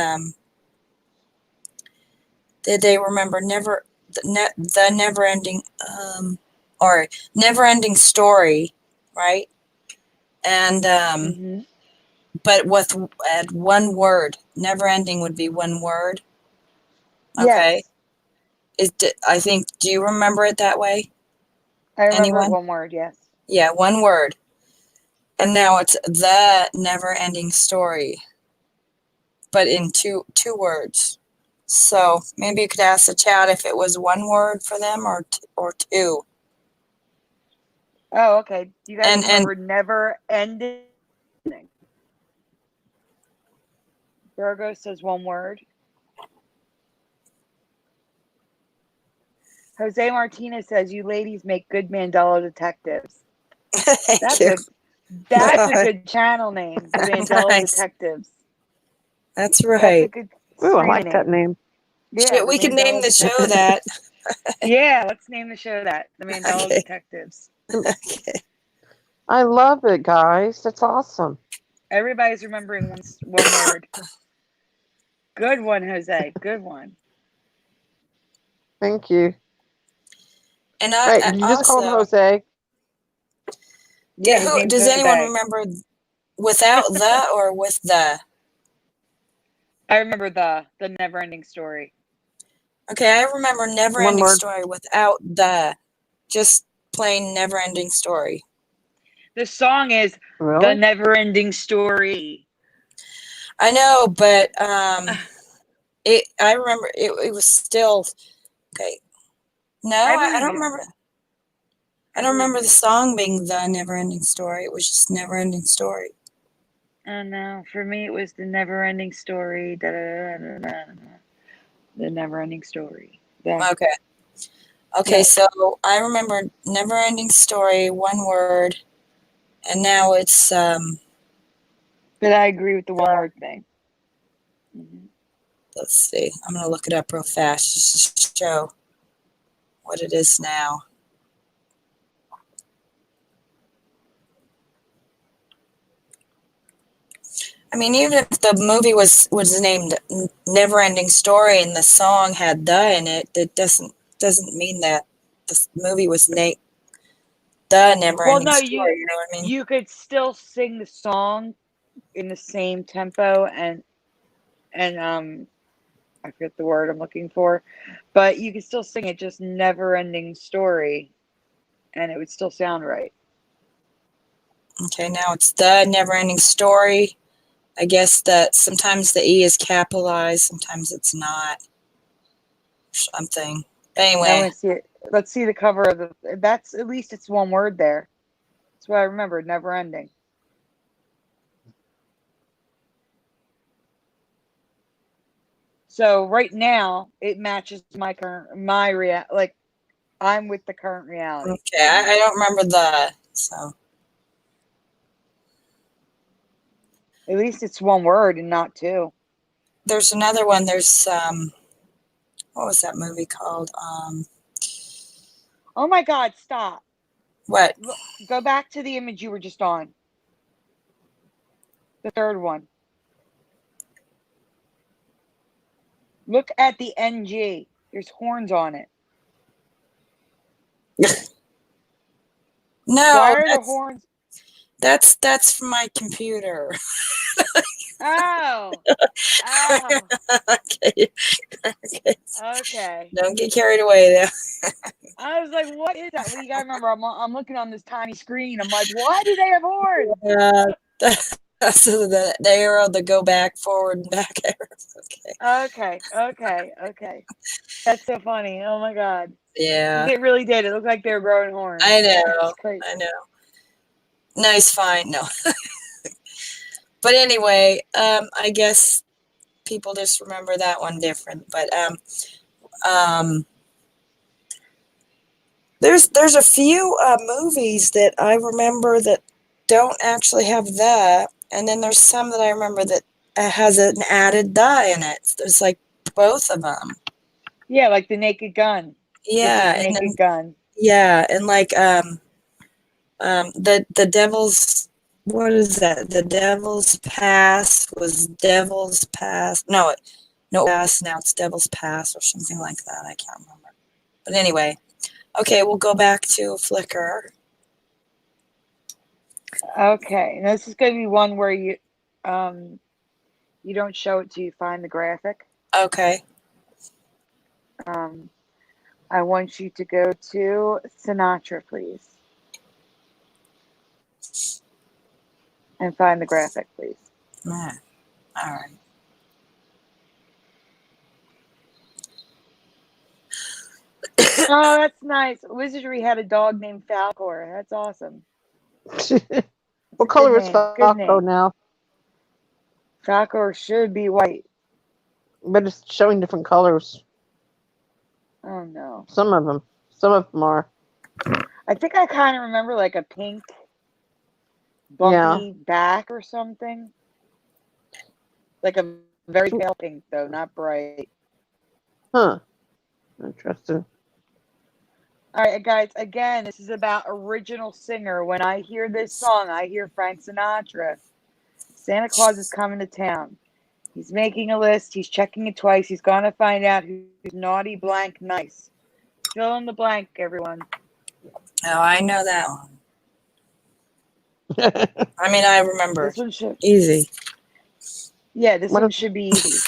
did they remember the never-ending or never-ending story, right? And but with at one word, never-ending would be one word. Okay. Yes. I think. Do you remember it that way? I remember Anyone? one word. Yes. Yeah, one word. And now it's the never-ending story, but in two words. So maybe you could ask the chat if it was one word for them or two. Oh, okay. Do you guys And remember never ending? Virgo says one word. Jose Martinez says, "You ladies make good Mandela detectives." Thank you. That's a good channel name, the Mandela Nice. Detectives. That's right. That's a good. Ooh, I like that name. Yeah, we could name the show that. Yeah, let's name the show that, the Mandela Detectives. Okay. I love it, guys. That's awesome. Everybody's remembering one word. Good one, Jose. Good one. Thank you. And Wait, did you just call him Jose? Yeah, does anyone remember without the or with the? I remember the never-ending story. Okay, I remember never-ending story without the, just plain never-ending story. The song is The Never-Ending Story. I know, but I remember it was still okay. No, I don't remember. I don't remember the song being The Never-Ending Story. It was just Never-Ending Story. Oh no, for me it was The Never-Ending Story. The Never-Ending Story. Okay, so I remember Never-Ending Story, one word, and now it's But I agree with the one word thing. Let's see. I'm going to look it up real fast just to show what it is now. I mean, even if the movie was named Never Ending Story and the song had "the" in it, it doesn't mean that the movie was named The Never Well, Ending no, Story. You know what I mean? you could still sing the song in the same tempo and I forget the word I'm looking for, but you could still sing it, just Never Ending Story, and it would still sound right. Okay, now it's The Never Ending Story. I guess that sometimes the E is capitalized, sometimes it's not. Something. Now Anyway, let's see it. Let's see the cover of the. That's at least it's one word there. That's what I remember. Never ending. So right now it matches like I'm with the current reality. okay, I don't remember the, so. At least it's one word and not two. There's another one, there's, what was that movie called? Oh my God! Stop. What? Look, go back to the image you were just on. The third one. Look at the NG. There's horns on it. No, Why are the horns? that's from my computer. Oh. Oh. Okay. Okay. Okay. Don't get carried away there. I was like, what is that? Well, you gotta remember, I'm looking on this tiny screen. I'm like, why do they have horns? So the arrow, the go back, forward, and back arrows. Okay. Okay. That's so funny. Oh my God. Yeah. It really did. It looked like they were growing horns. I That's know. crazy. I know. Nice find. No. But anyway, I guess people just remember that one different. But there's a few movies that I remember that don't actually have the, and then there's some that I remember that has an added the in it. There's like both of them. Yeah, like the Naked Gun. This is Yeah, and Naked then Gun. yeah, and like the Devil's, what is that? The Devil's Pass was Devil's Pass. No, Pass. Now it's Devil's Pass or something like that. I can't remember. But anyway, okay, we'll go back to Flickr. Okay, and this is going to be one where you don't show it till you find the graphic. Okay. I want you to go to Sinatra, please, and find the graphic, please. Yeah. All right. Oh, that's nice. Wizardry had a dog named Falcor. That's awesome. What color is Good Falco name. now? Falcor should be white. But it's showing different colors. Oh no. Some of them are. I think I kind of remember like a pink, bumpy back or something. Like a very pale pink, though, not bright. Huh. Interesting. All right, guys, again, this is about original singer. When I hear this song, I hear Frank Sinatra. Santa Claus is coming to town. He's making a list. He's checking it twice. He's going to find out who's naughty, blank, nice. Fill in the blank, everyone. Oh, I know that one. I mean, I remember. This one should. Easy. Yeah, this one should be easy.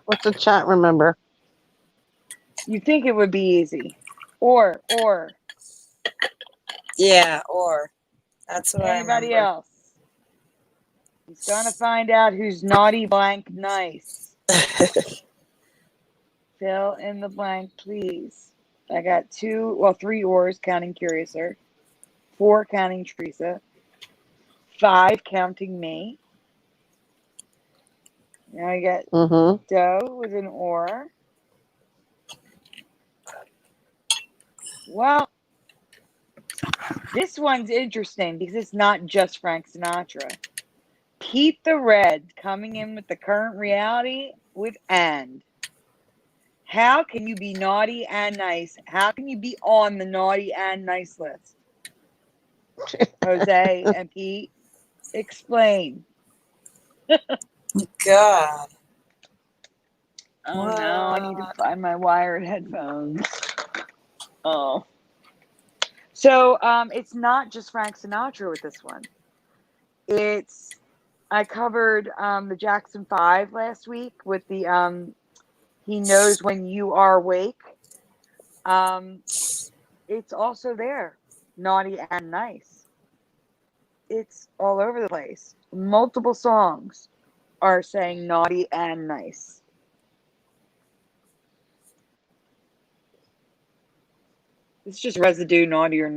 What's the chat remember? You think it would be easy. Or. Yeah, or. That's what Anybody I remember. else? He's going to find out who's naughty, blank, nice. Fill in the blank, please. I got 3 ors counting Curiouser, 4 counting Theresa, 5 counting me. Now I got Doe with an or. Well, this one's interesting because it's not just Frank Sinatra. Pete the Red coming in with the current reality with and. How can you be naughty and nice? How can you be on the naughty and nice list? Jose and Pete, explain. God. Oh no, I need to find my wired headphones. Oh. So it's not just Frank Sinatra with this one. I covered the Jackson 5 last week with the He Knows When You Are Awake. It's also there. Naughty and Nice. It's all over the place. Multiple songs are saying naughty and nice. It's just residue, naughty or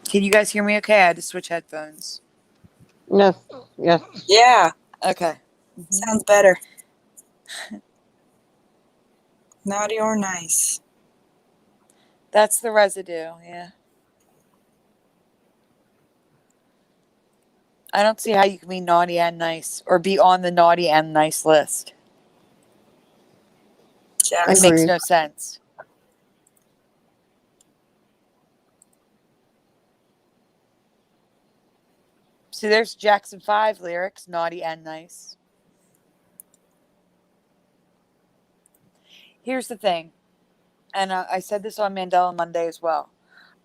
Can you guys hear me okay? I had to switch headphones. Yes. Yes. Yeah. Okay. Sounds better. Naughty or nice. That's the residue, yeah. I don't see how you can be naughty and nice or be on the naughty and nice list. It makes Agreed. no sense. See, there's Jackson 5 lyrics, naughty and nice. Here's the thing, and I said this on Mandela Monday as well.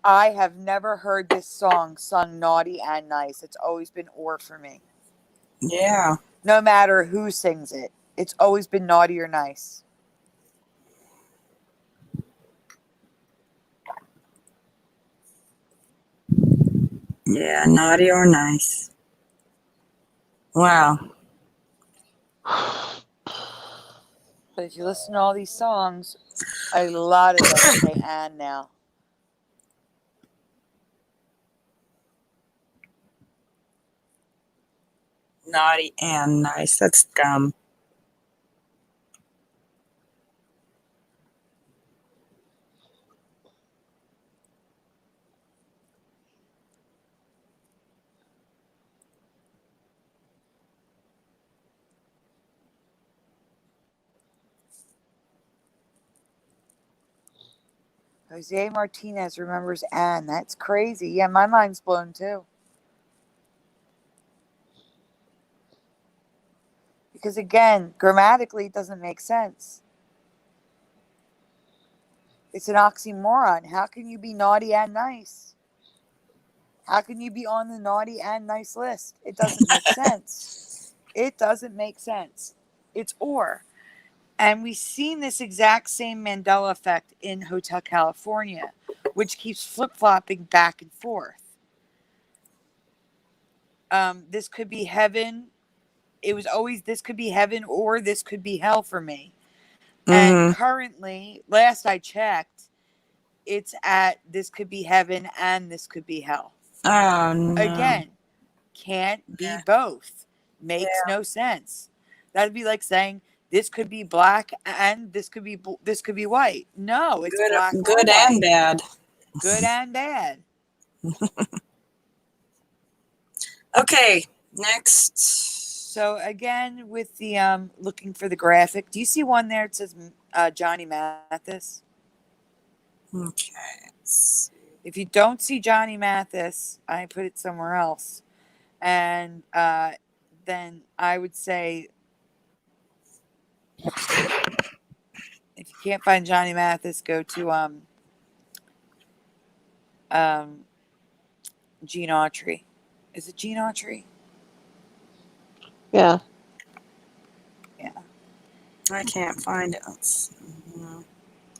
I have never heard this song sung naughty and nice. It's always been or for me. Yeah. No matter who sings it, it's always been naughty or nice. Yeah, naughty or nice. Wow. But if you listen to all these songs, a lot of them say and now. Naughty and nice. That's dumb. Jose Martinez remembers Anne. That's crazy. Yeah, my mind's blown too. Because again, grammatically, it doesn't make sense. It's an oxymoron. How can you be naughty and nice? How can you be on the naughty and nice list? It doesn't make sense. It doesn't make sense. It's or. And we've seen this exact same Mandela effect in Hotel California, which keeps flip-flopping back and forth. This could be heaven. It was always this could be heaven or this could be hell for me. And currently, last I checked, it's at this could be heaven and this could be hell. Oh, no. Again, can't be both. Makes no sense. That'd be like saying this could be black and this could be white. No, it's black or good white. and bad. Good and bad. Okay, next. So again, with the looking for the graphic, do you see one there? It says Johnny Mathis. Okay. If you don't see Johnny Mathis, I put it somewhere else, and then I would say, if you can't find Johnny Mathis, go to Gene Autry. Is it Gene Autry? Yeah. Yeah. I can't find it.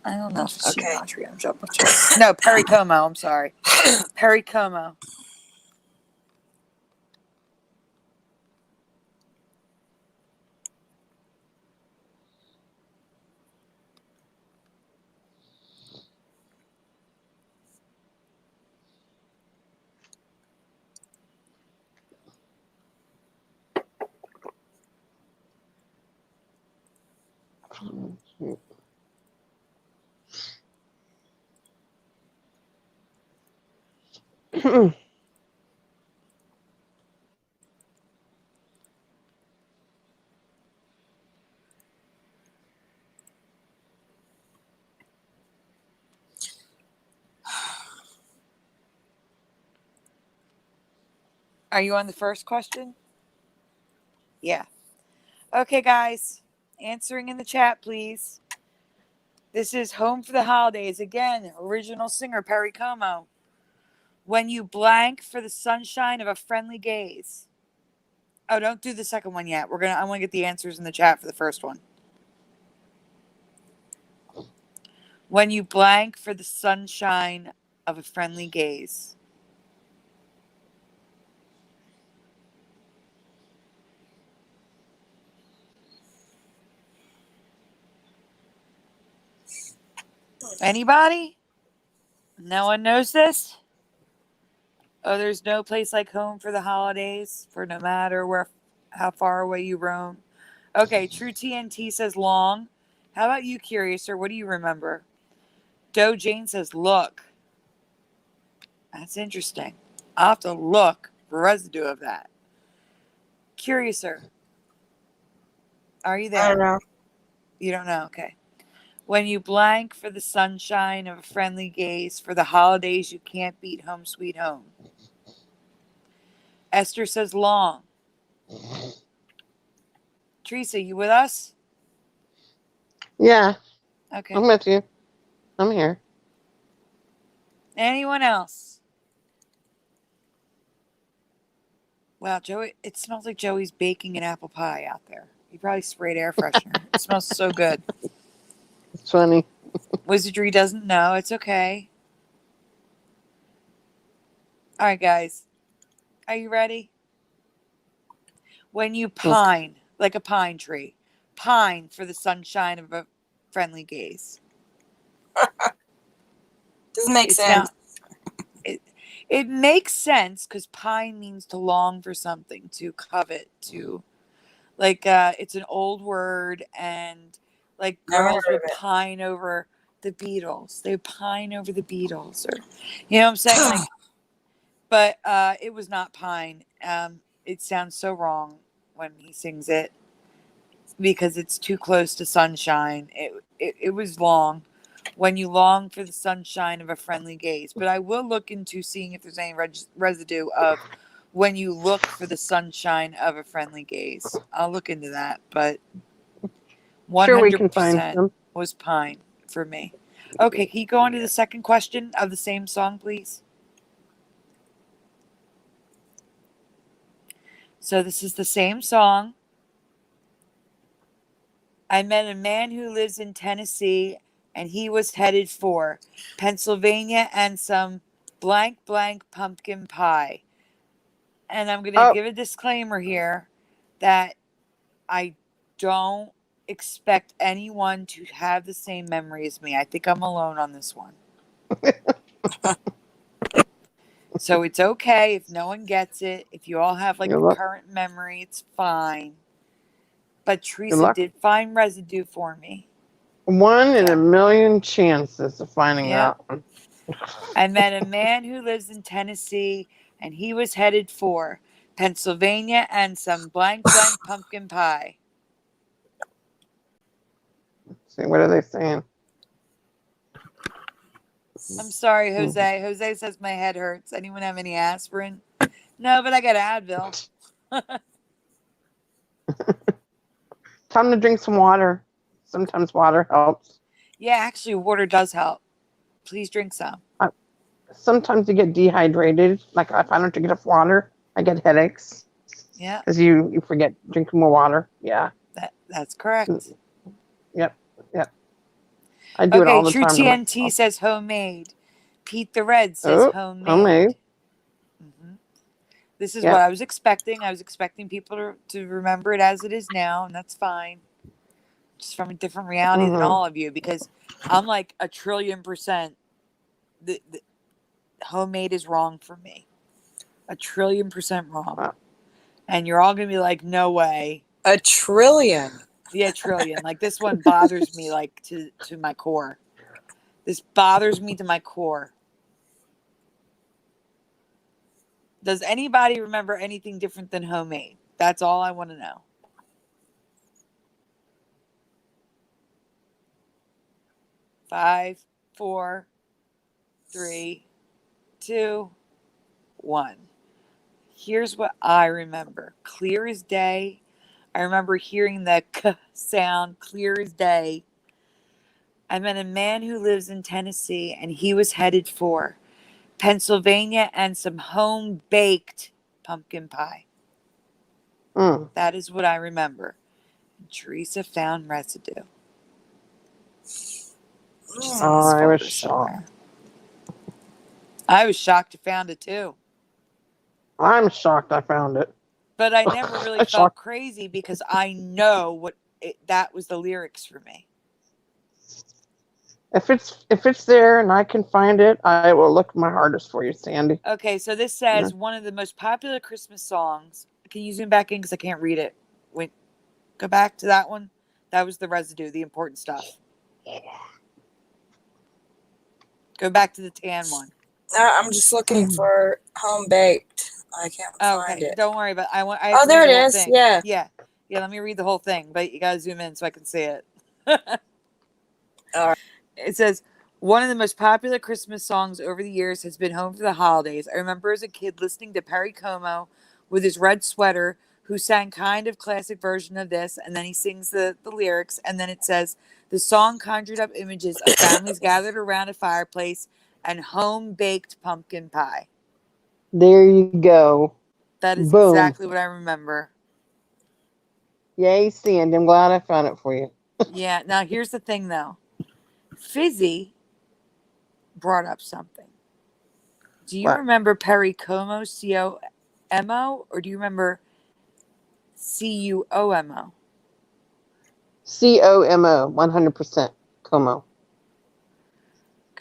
I don't know if it's Okay. Gene Autry. I'm jumping. No, Perry Como. I'm sorry. Perry Como. Are you on the first question? Yeah. Okay, guys. Answering in the chat, please. This is Home for the Holidays. Again, original singer Perry Como. When you blank for the sunshine of a friendly gaze. Oh, don't do the second one yet. I want to get the answers in the chat for the first one. When you blank for the sunshine of a friendly gaze. Anybody? No one knows this? Oh, there's no place like home for the holidays, for no matter how far away you roam. Okay, True TNT says long. How about you, Curious, or what do you remember? Doe Jane says look. That's interesting. I'll have to look for residue of that. Curiouser, are you there? I don't know. You don't know? Okay. When you blank for the sunshine of a friendly gaze, for the holidays you can't beat home sweet home. Esther says long. Theresa, you with us? Yeah, Okay. I'm with you. I'm here. Anyone else? Wow, Joey, it smells like Joey's baking an apple pie out there. He probably sprayed air freshener. It smells so good. It's funny. Wizardry doesn't know. It's okay. All right, guys. Are you ready? When you pine, like a pine tree, pine for the sunshine of a friendly gaze. Doesn't make sense. It makes sense because pine means to long for something, to covet, to like it's an old word, and like Never girls heard would of it. pine over the Beatles. They would pine over the Beatles, or you know what I'm saying? Like, but it was not pine. It sounds so wrong when he sings it because it's too close to sunshine. It was long. When you long for the sunshine of a friendly gaze. But I will look into seeing if there's any residue of when you look for the sunshine of a friendly gaze. I'll look into that. But Sure, we can find 100% some. was pine for me. Okay, can you go on to the second question of the same song, please? So this is the same song. I met a man who lives in Tennessee, and he was headed for Pennsylvania and some blank blank pumpkin pie. And I'm going to give a disclaimer here that I don't expect anyone to have the same memory as me. I think I'm alone on this one. So it's okay if no one gets it. If you all have like a current memory, it's fine. But Theresa did find residue for me. 1 in a million chances of finding that one. I met a man who lives in Tennessee, and he was headed for Pennsylvania and some blank blank pumpkin pie. See, what are they saying? I'm sorry, Jose. Jose says my head hurts. Anyone have any aspirin? No, but I got Advil. Time to drink some water. Sometimes water helps. Yeah, actually, water does help. Please drink some. Sometimes you get dehydrated. Like if I don't drink enough water, I get headaches. Yeah. Because you forget drinking more water. Yeah. That's correct. Yep. I do it all the True time. TNT says homemade. Pete the Red says homemade. Mm-hmm. This is what I was expecting. I was expecting people to remember it as it is now, and that's fine. Just from a different reality than all of you, because I'm like 1,000,000,000%. The homemade is wrong for me. 1,000,000,000% wrong. Wow. And you're all going to be like, no way. 1,000,000,000,000. Yeah, trillion. Like this one bothers me like to my core. This bothers me to my core. Does anybody remember anything different than homemade? That's all I want to know. Five, 4, 3, 2, 1. Here's what I remember. Clear as day. I remember hearing the k sound clear as day. I met a man who lives in Tennessee, and he was headed for Pennsylvania and some home-baked pumpkin pie. Mm. That is what I remember. Theresa found residue. Which is in this I was folder shocked. somewhere. I was shocked I found it too. I'm shocked I found it. But I never really I'm felt shocked. crazy because I know that was the lyrics for me. If it's there and I can find it, I will look my hardest for you, Sandy. Okay, so this says one of the most popular Christmas songs. Can you zoom back in because I can't read it? Wait, go back to that one. That was the residue, the important stuff. Go back to the tan one. I'm just looking for home baked. I can't find it. Don't worry about it. I have Oh, to there read it the whole is. thing. Yeah. Yeah, let me read the whole thing, but you gotta zoom in so I can see it. All right. It says, one of the most popular Christmas songs over the years has been Home for the Holidays. I remember as a kid listening to Perry Como with his red sweater, who sang kind of classic version of this, and then he sings the lyrics, and then it says, the song conjured up images of families gathered around a fireplace and home-baked pumpkin pie. There you go. That is Boom. exactly what I remember. Yay, Sandy. I'm glad I found it for you. Yeah, now here's the thing, though. Fizzy brought up something. Do you What? remember Perry Como, C-O-M-O, or do you remember C-U-O-M-O? COMO, 100% Como.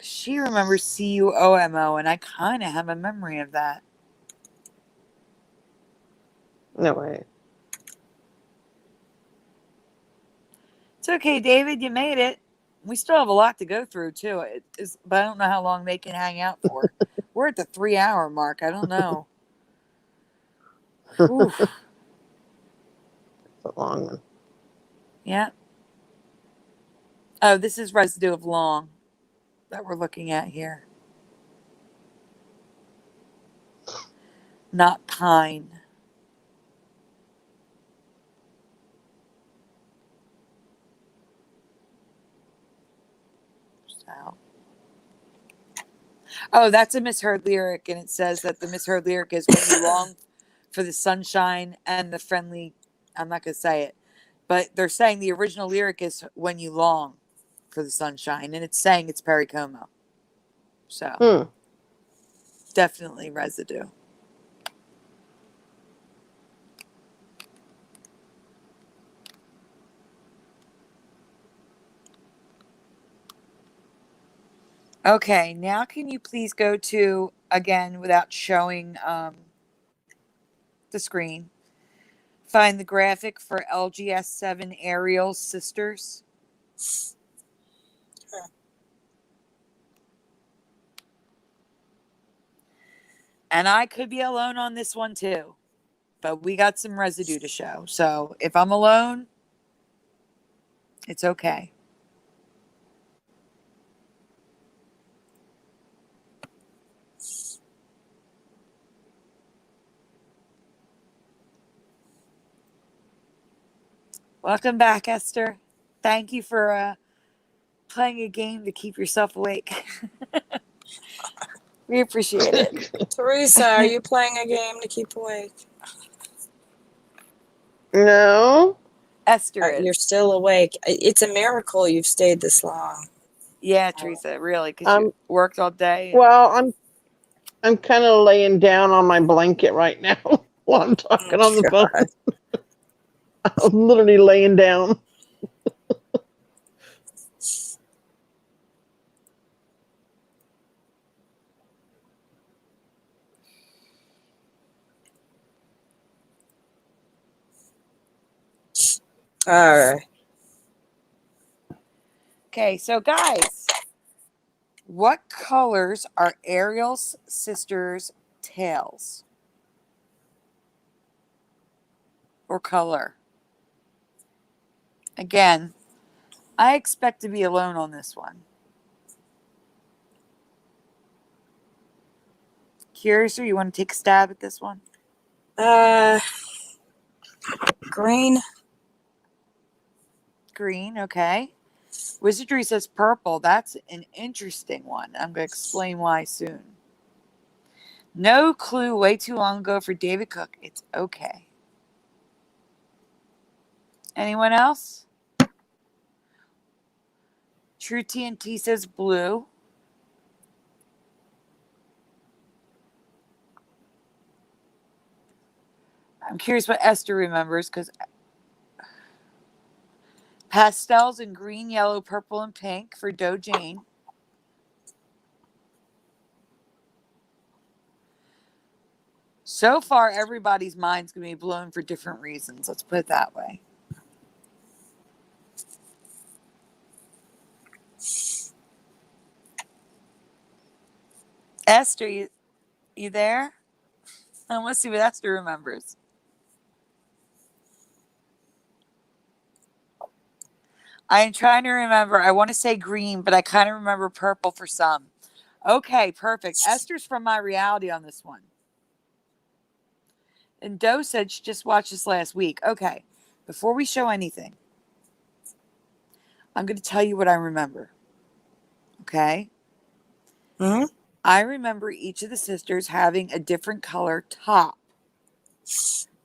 She remembers C-U-O-M-O, and I kind of have a memory of that. No way. It's okay, David. You made it. We still have a lot to go through, too. But I don't know how long they can hang out for. We're at the 3-hour mark. I don't know. Whew. It's a long one. Yeah. Oh, this is residue of long that we're looking at here. Not pine. So. Oh, that's a misheard lyric, and it says that the misheard lyric is when you long for the sunshine and the friendly. I'm not going to say it, but they're saying the original lyric is when you long for the sunshine, and it's saying it's Perry Como. So, definitely residue. Okay, now can you please go to, again, without showing the screen, find the graphic for LGS7 Ariel's sisters? And I could be alone on this one too, but we got some residue to show. So if I'm alone, it's okay. Welcome back, Esther. Thank you for playing a game to keep yourself awake. We appreciate it. Theresa, are you playing a game to keep awake? No. Esther is. You're still awake. It's a miracle you've stayed this long. Yeah, Theresa, really, because you worked all day. Well, I'm kind of laying down on my blanket right now while I'm talking on the phone. I'm literally laying down. All right. Okay, so guys, what colors are Ariel's sisters' tails? Or color? Again, I expect to be alone on this one. Curious, or you want to take a stab at this one? Green. Green, okay. Wizardry says purple. That's an interesting one. I'm going to explain why soon. No clue. Way too long ago for David Cook. It's okay. Anyone else? True TNT says blue. I'm curious what Esther remembers because pastels in green, yellow, purple, and pink for Doe Jane. So far, everybody's mind's going to be blown for different reasons. Let's put it that way. Esther, you there? I want to see what Esther remembers. I'm trying to remember. I want to say green, but I kind of remember purple for some. Okay, perfect. Esther's from my reality on this one. And Doe said she just watched this last week. Okay, before we show anything, I'm going to tell you what I remember. Okay? Hmm? I remember each of the sisters having a different color top,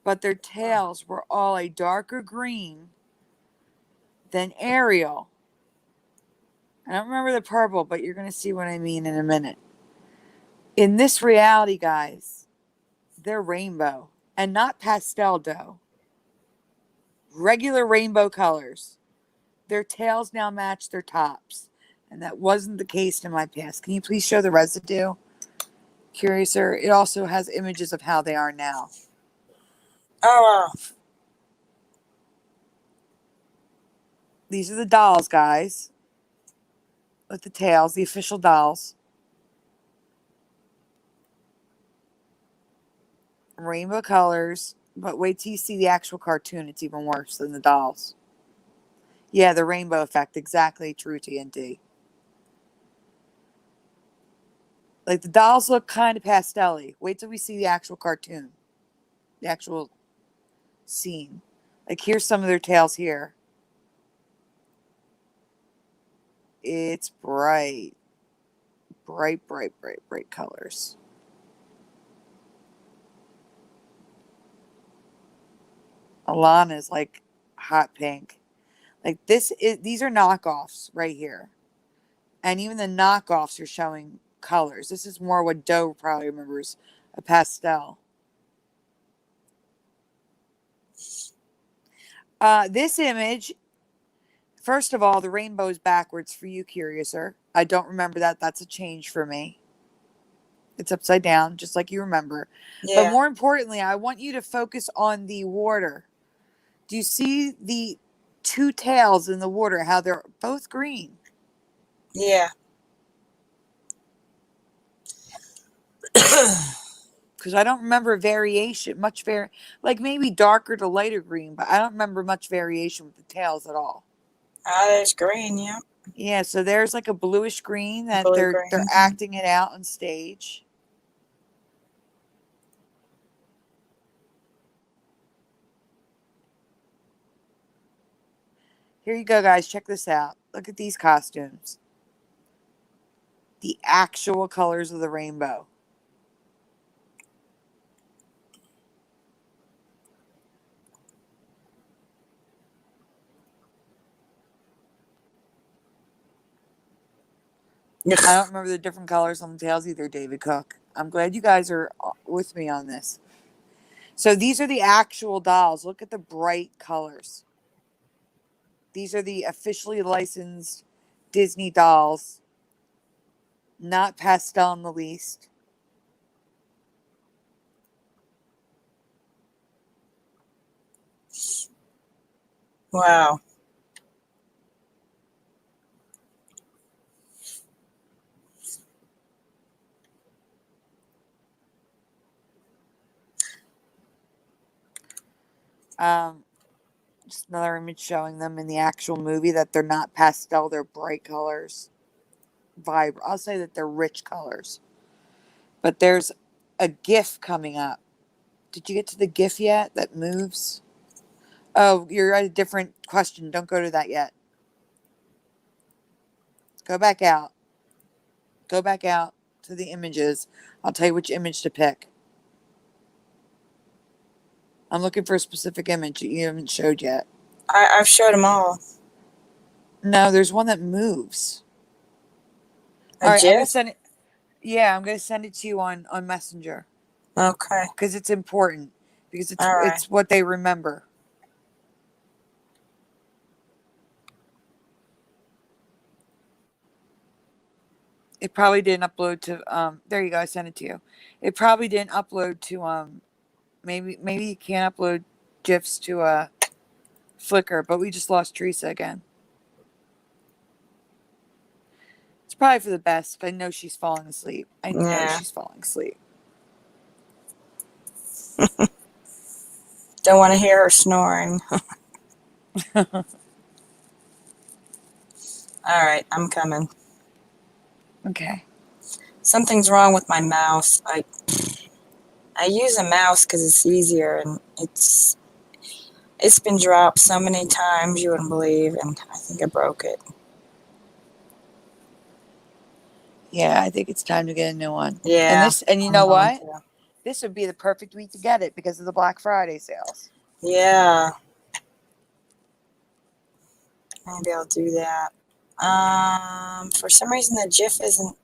but their tails were all a darker green than Ariel. I don't remember the purple, but you're going to see what I mean in a minute. In this reality, guys, they're rainbow and not pastel dough. Regular rainbow colors. Their tails now match their tops. And that wasn't the case in my past. Can you please show the residue? Curiouser. It also has images of how they are now. Oh, These are the dolls, guys. With the tails, the official dolls. Rainbow colors. But wait till you see the actual cartoon. It's even worse than the dolls. Yeah, the rainbow effect. Exactly, true TNT. Like the dolls look kind of pastel-y. Wait till we see the actual cartoon. The actual scene. Like here's some of their tails here. It's bright. Bright, bright, bright, bright colors. Alana's like hot pink. Like these are knockoffs right here. And even the knockoffs are showing colors. This is more what Doe probably remembers, a pastel. This image, first of all, the rainbow is backwards for you, Curiouser. I don't remember that. That's a change for me. It's upside down, just like you remember. yeah. But more importantly, I want you to focus on the water. Do you see the two tails in the water, how they're both green? Yeah. Because I don't remember variation, like maybe darker to lighter green, but I don't remember much variation with the tails at all. There's green, yeah. Yeah, so there's like a bluish green that Blue they're green. acting it out on stage. Here you go, guys. Check this out. Look at these costumes. The actual colors of the rainbow. I don't remember the different colors on the tails either, David Cook. I'm glad you guys are with me on this. So these are the actual dolls. Look at the bright colors. These are the officially licensed Disney dolls. Not pastel in the least. Wow. Just another image showing them in the actual movie that they're not pastel, they're bright colors. I'll say that they're rich colors. But there's a GIF coming up Did you get to the GIF yet that moves? Oh, you're at a different question. Don't go to that yet. Go back out. Go back out to the images. I'll tell you which image to pick. I'm looking for a specific image that you haven't showed yet. I've showed them all. No, there's one that moves. A All right, I'm gonna GIF? send it. Yeah, I'm gonna send it to you on Messenger Okay. because it's important because All right. it's what they remember. It probably didn't upload to there you go, I sent it to you. It probably didn't upload to maybe you can't upload GIFs to Flickr, but we just lost Theresa again. It's probably for the best. I know she's falling asleep. I know Yeah. she's falling asleep. Don't want to hear her snoring. All right, I'm coming. Okay. Something's wrong with my mouse. I use a mouse because it's easier, and it's been dropped so many times you wouldn't believe, and I think I broke it. Yeah, I think it's time to get a new one. Yeah. And you I'm know going what? to. This would be the perfect week to get it because of the Black Friday sales. Yeah. Maybe I'll do that. For some reason the GIF isn't.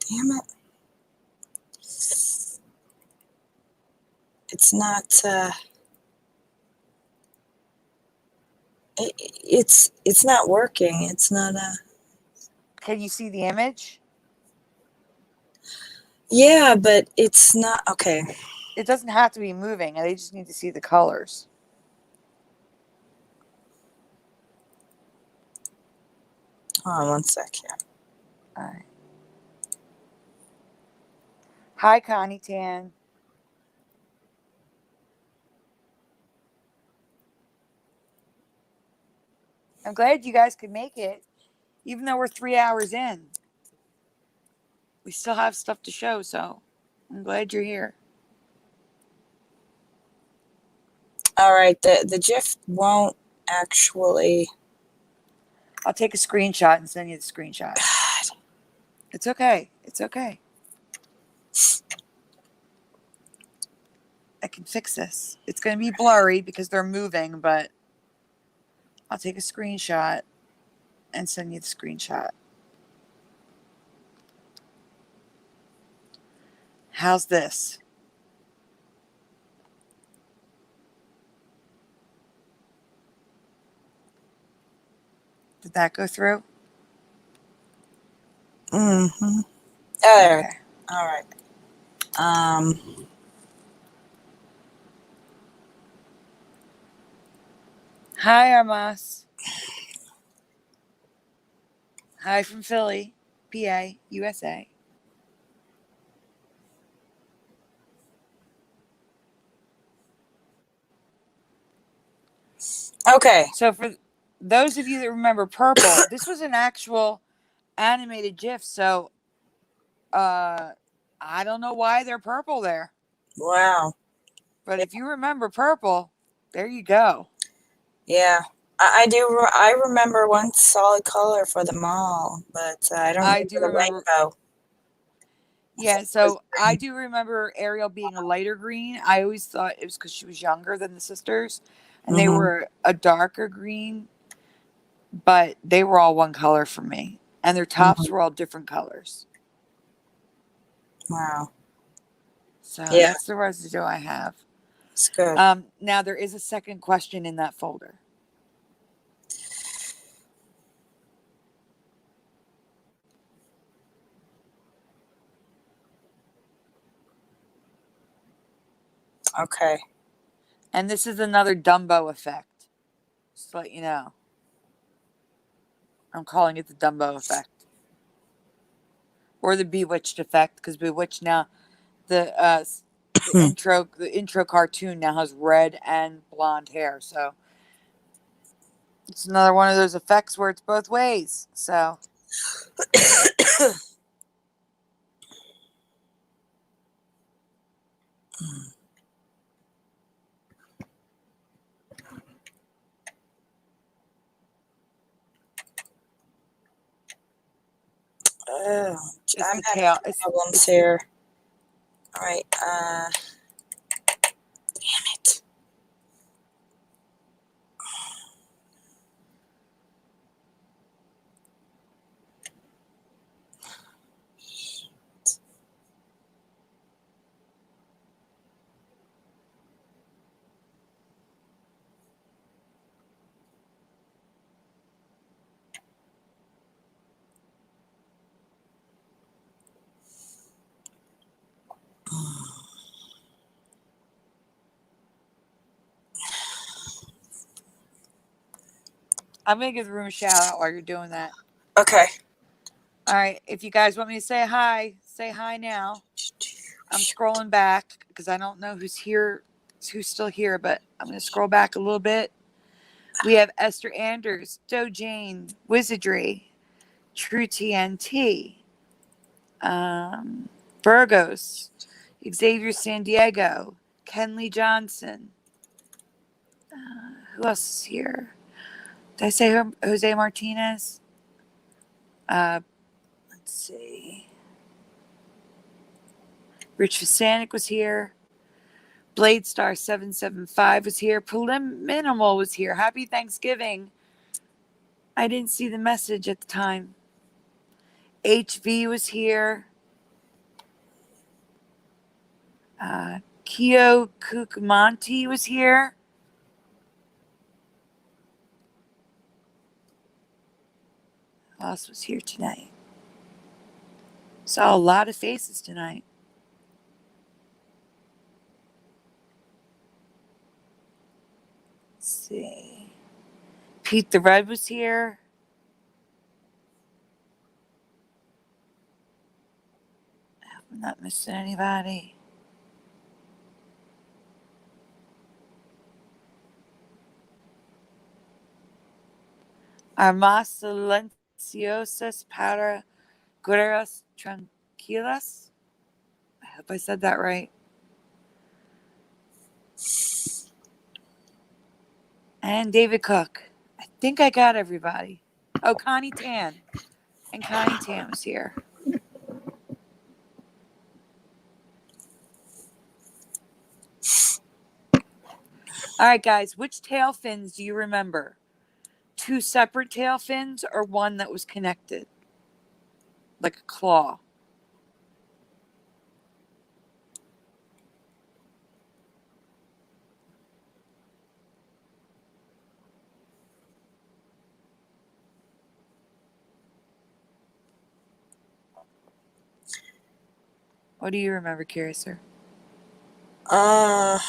Damn it. It's not. It's not working. It's not a. Can you see the image? Yeah, but it's not okay. It doesn't have to be moving. They just need to see the colors. Hold on one sec here. All right. Hi, Connie Tan. I'm glad you guys could make it, even though we're 3 hours in. We still have stuff to show, so I'm glad you're here. All right, the GIF won't actually. I'll take a screenshot and send you the screenshot. God. It's okay. It's okay. I can fix this. It's going to be blurry because they're moving, but I'll take a screenshot and send you the screenshot. How's this? Did that go through? Mm-hmm. Oh, there. Okay. All right. Hi, Armas. Hi from Philly, PA, USA. Okay. So for those of you that remember purple, this was an actual animated GIF. So I don't know why they're purple there. Wow. But if you remember purple, there you go. Yeah. I do. I remember one solid color for them all, but I don't remember the rainbow. Yeah, so I do remember Ariel being a lighter green. I always thought it was because she was younger than the sisters, and they were a darker green, but they were all one color for me, and their tops were all different colors. Wow. So Yeah. that's the residue I have. It's good. Now there is a second question in that folder. Okay. And this is another Dumbo effect. Just to let you know. I'm calling it the Dumbo effect. Or the Bewitched effect, because Bewitched now, the intro cartoon now has red and blonde hair. So it's another one of those effects where it's both ways. So Oh, It's I'm the having tail. problems It's here. All right. Damn it. I'm gonna give the room a shout out while you're doing that. Okay. All right. If you guys want me to say hi now. I'm scrolling back because I don't know who's here, who's still here, but I'm gonna scroll back a little bit. We have Esther Anders, Doe Jane, Wizardry, True TNT, Burgos, Xavier San Diego, Kenley Johnson. Who else is here? Did I say Jose Martinez? Let's see. Rich Fasanic was here. Blade Star 775 was here. Minimal was here. Happy Thanksgiving. I didn't see the message at the time. HV was here. Kyo Kukumanti was here. Who else was here tonight? Saw a lot of faces tonight. Let's see. Pete the Red was here. I hope I'm not missing anybody. Armas silenciosas para guerras tranquilas. I hope I said that right. And David Cook. I think I got everybody. Oh, Connie Tan. And Connie Tan was here. All right, guys. Which tail fins do you remember? 2 separate tail fins or one that was connected? Like a claw. What do you remember, Curiouser? I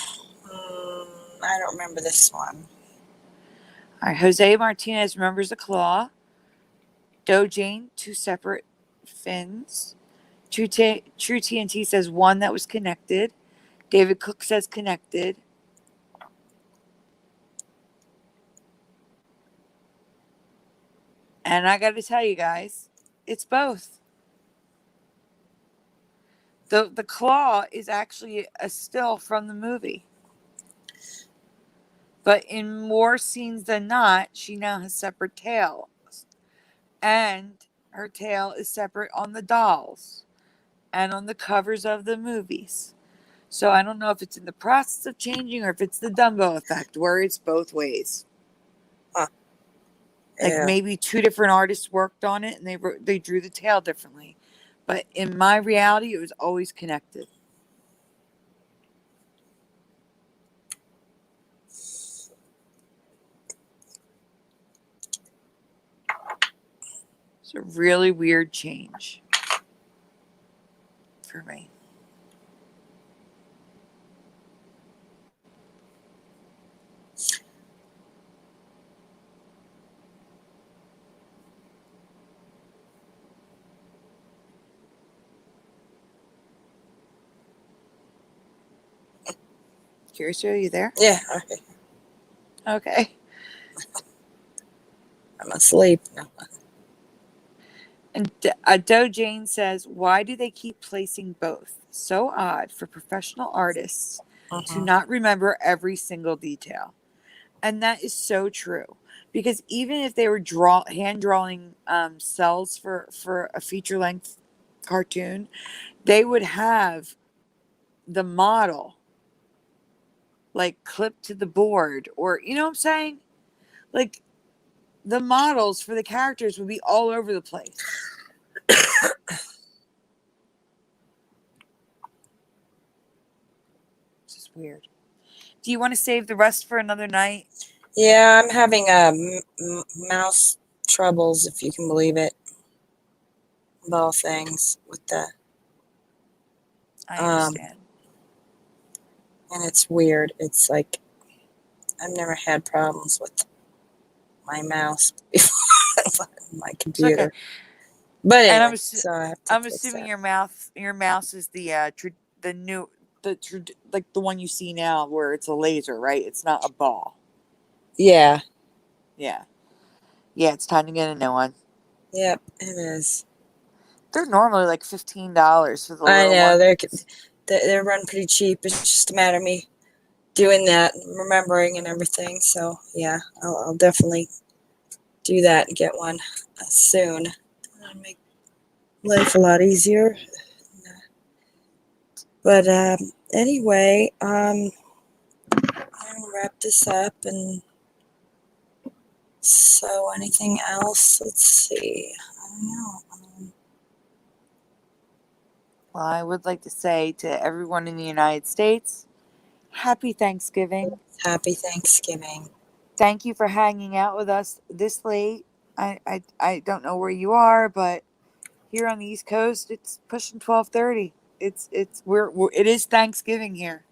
don't remember this one. All right, Jose Martinez remembers a claw. Doe Jane, 2 separate fins. True TNT says one that was connected. David Cook says connected. And I got to tell you guys, it's both. The claw is actually a still from the movie. But in more scenes than not, she now has separate tails. And her tail is separate on the dolls and on the covers of the movies. So I don't know if it's in the process of changing or if it's the Dumbo effect where it's both ways. Huh. Like Yeah. maybe 2 different artists worked on it and they drew the tail differently. But in my reality, it was always connected. It's a really weird change for me. Curious, are you there? Yeah. Okay. Okay. I'm asleep. No. And Doe Jane says, why do they keep placing both? so odd for professional artists to Mhm. not remember every single detail. And that is so true. Because even if they were hand drawing cells for a feature length cartoon, they would have the model like clipped to the board, or you know what I'm saying? Like the models for the characters would be all over the place. It's just weird. Do you want to save the rest for another night? Yeah, I'm having mouse troubles, if you can believe it. Of all things with the I understand. and it's weird. It's like I've never had problems with my mouse before on my It's okay. computer. But And anyway, so I have to I'm fix assuming that. your mouse is like the one you see now where it's a laser, right? It's not a ball. Yeah. Yeah. Yeah, it's time to get a new one. Yep, it is. They're normally like $15 for the I little know ones. they're run pretty cheap. It's just a matter of me doing that and remembering and everything. So yeah, I'll definitely do that and get one soon. It'll make life a lot easier. But anyway, I'm gonna wrap this up. And so anything else? Let's see. I don't know. Well, I would like to say to everyone in the United States, happy Thanksgiving. Happy Thanksgiving. Thank you for hanging out with us this late. I don't know where you are, but here on the East Coast, it's pushing 12:30. It is Thanksgiving here.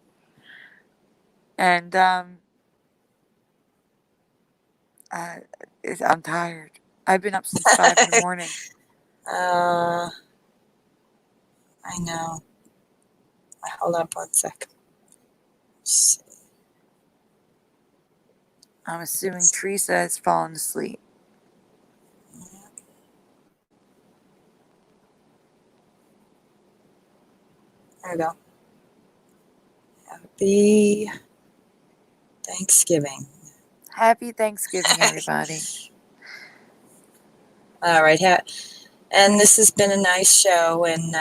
And uh, I'm tired. I've been up since 5 in the morning. I know. Hold up one sec. Let's see. I'm assuming Theresa has fallen asleep. There we go. Happy Thanksgiving. Happy Thanksgiving, everybody. All right. And this has been a nice show. And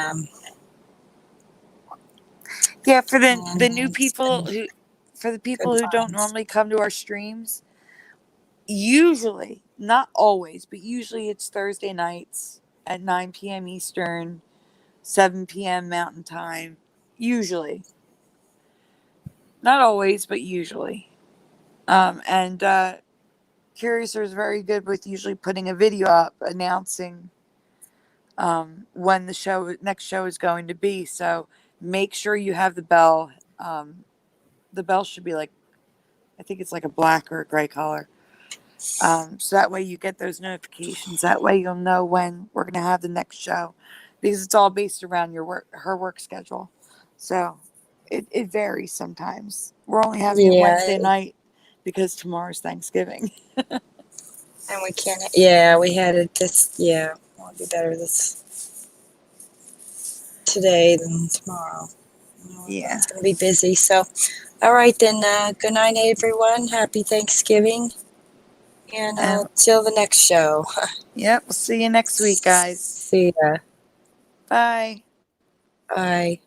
Yeah, for the new it's people been for the people good who don't times. normally come to our streams, usually, not always, but usually it's Thursday nights at 9 p.m. Eastern, 7 p.m. Mountain Time. Usually. Not always, but usually. And Curious is very good with usually putting a video up announcing when the next show is going to be. So make sure you have the bell. The bell should be like, I think it's like a black or a gray color. So that way you get those notifications. That way you'll know when we're going to have the next show, because it's all based around her work schedule. So it varies sometimes. We're only having it Yeah. Wednesday night because tomorrow's Thanksgiving. And we can't. Yeah, we had it this. Yeah, it'll be better today than tomorrow. Yeah. It's going to be busy. So, all right then. Good night, everyone. Happy Thanksgiving. And till the next show. Yep. We'll see you next week, guys. See ya. Bye. Bye.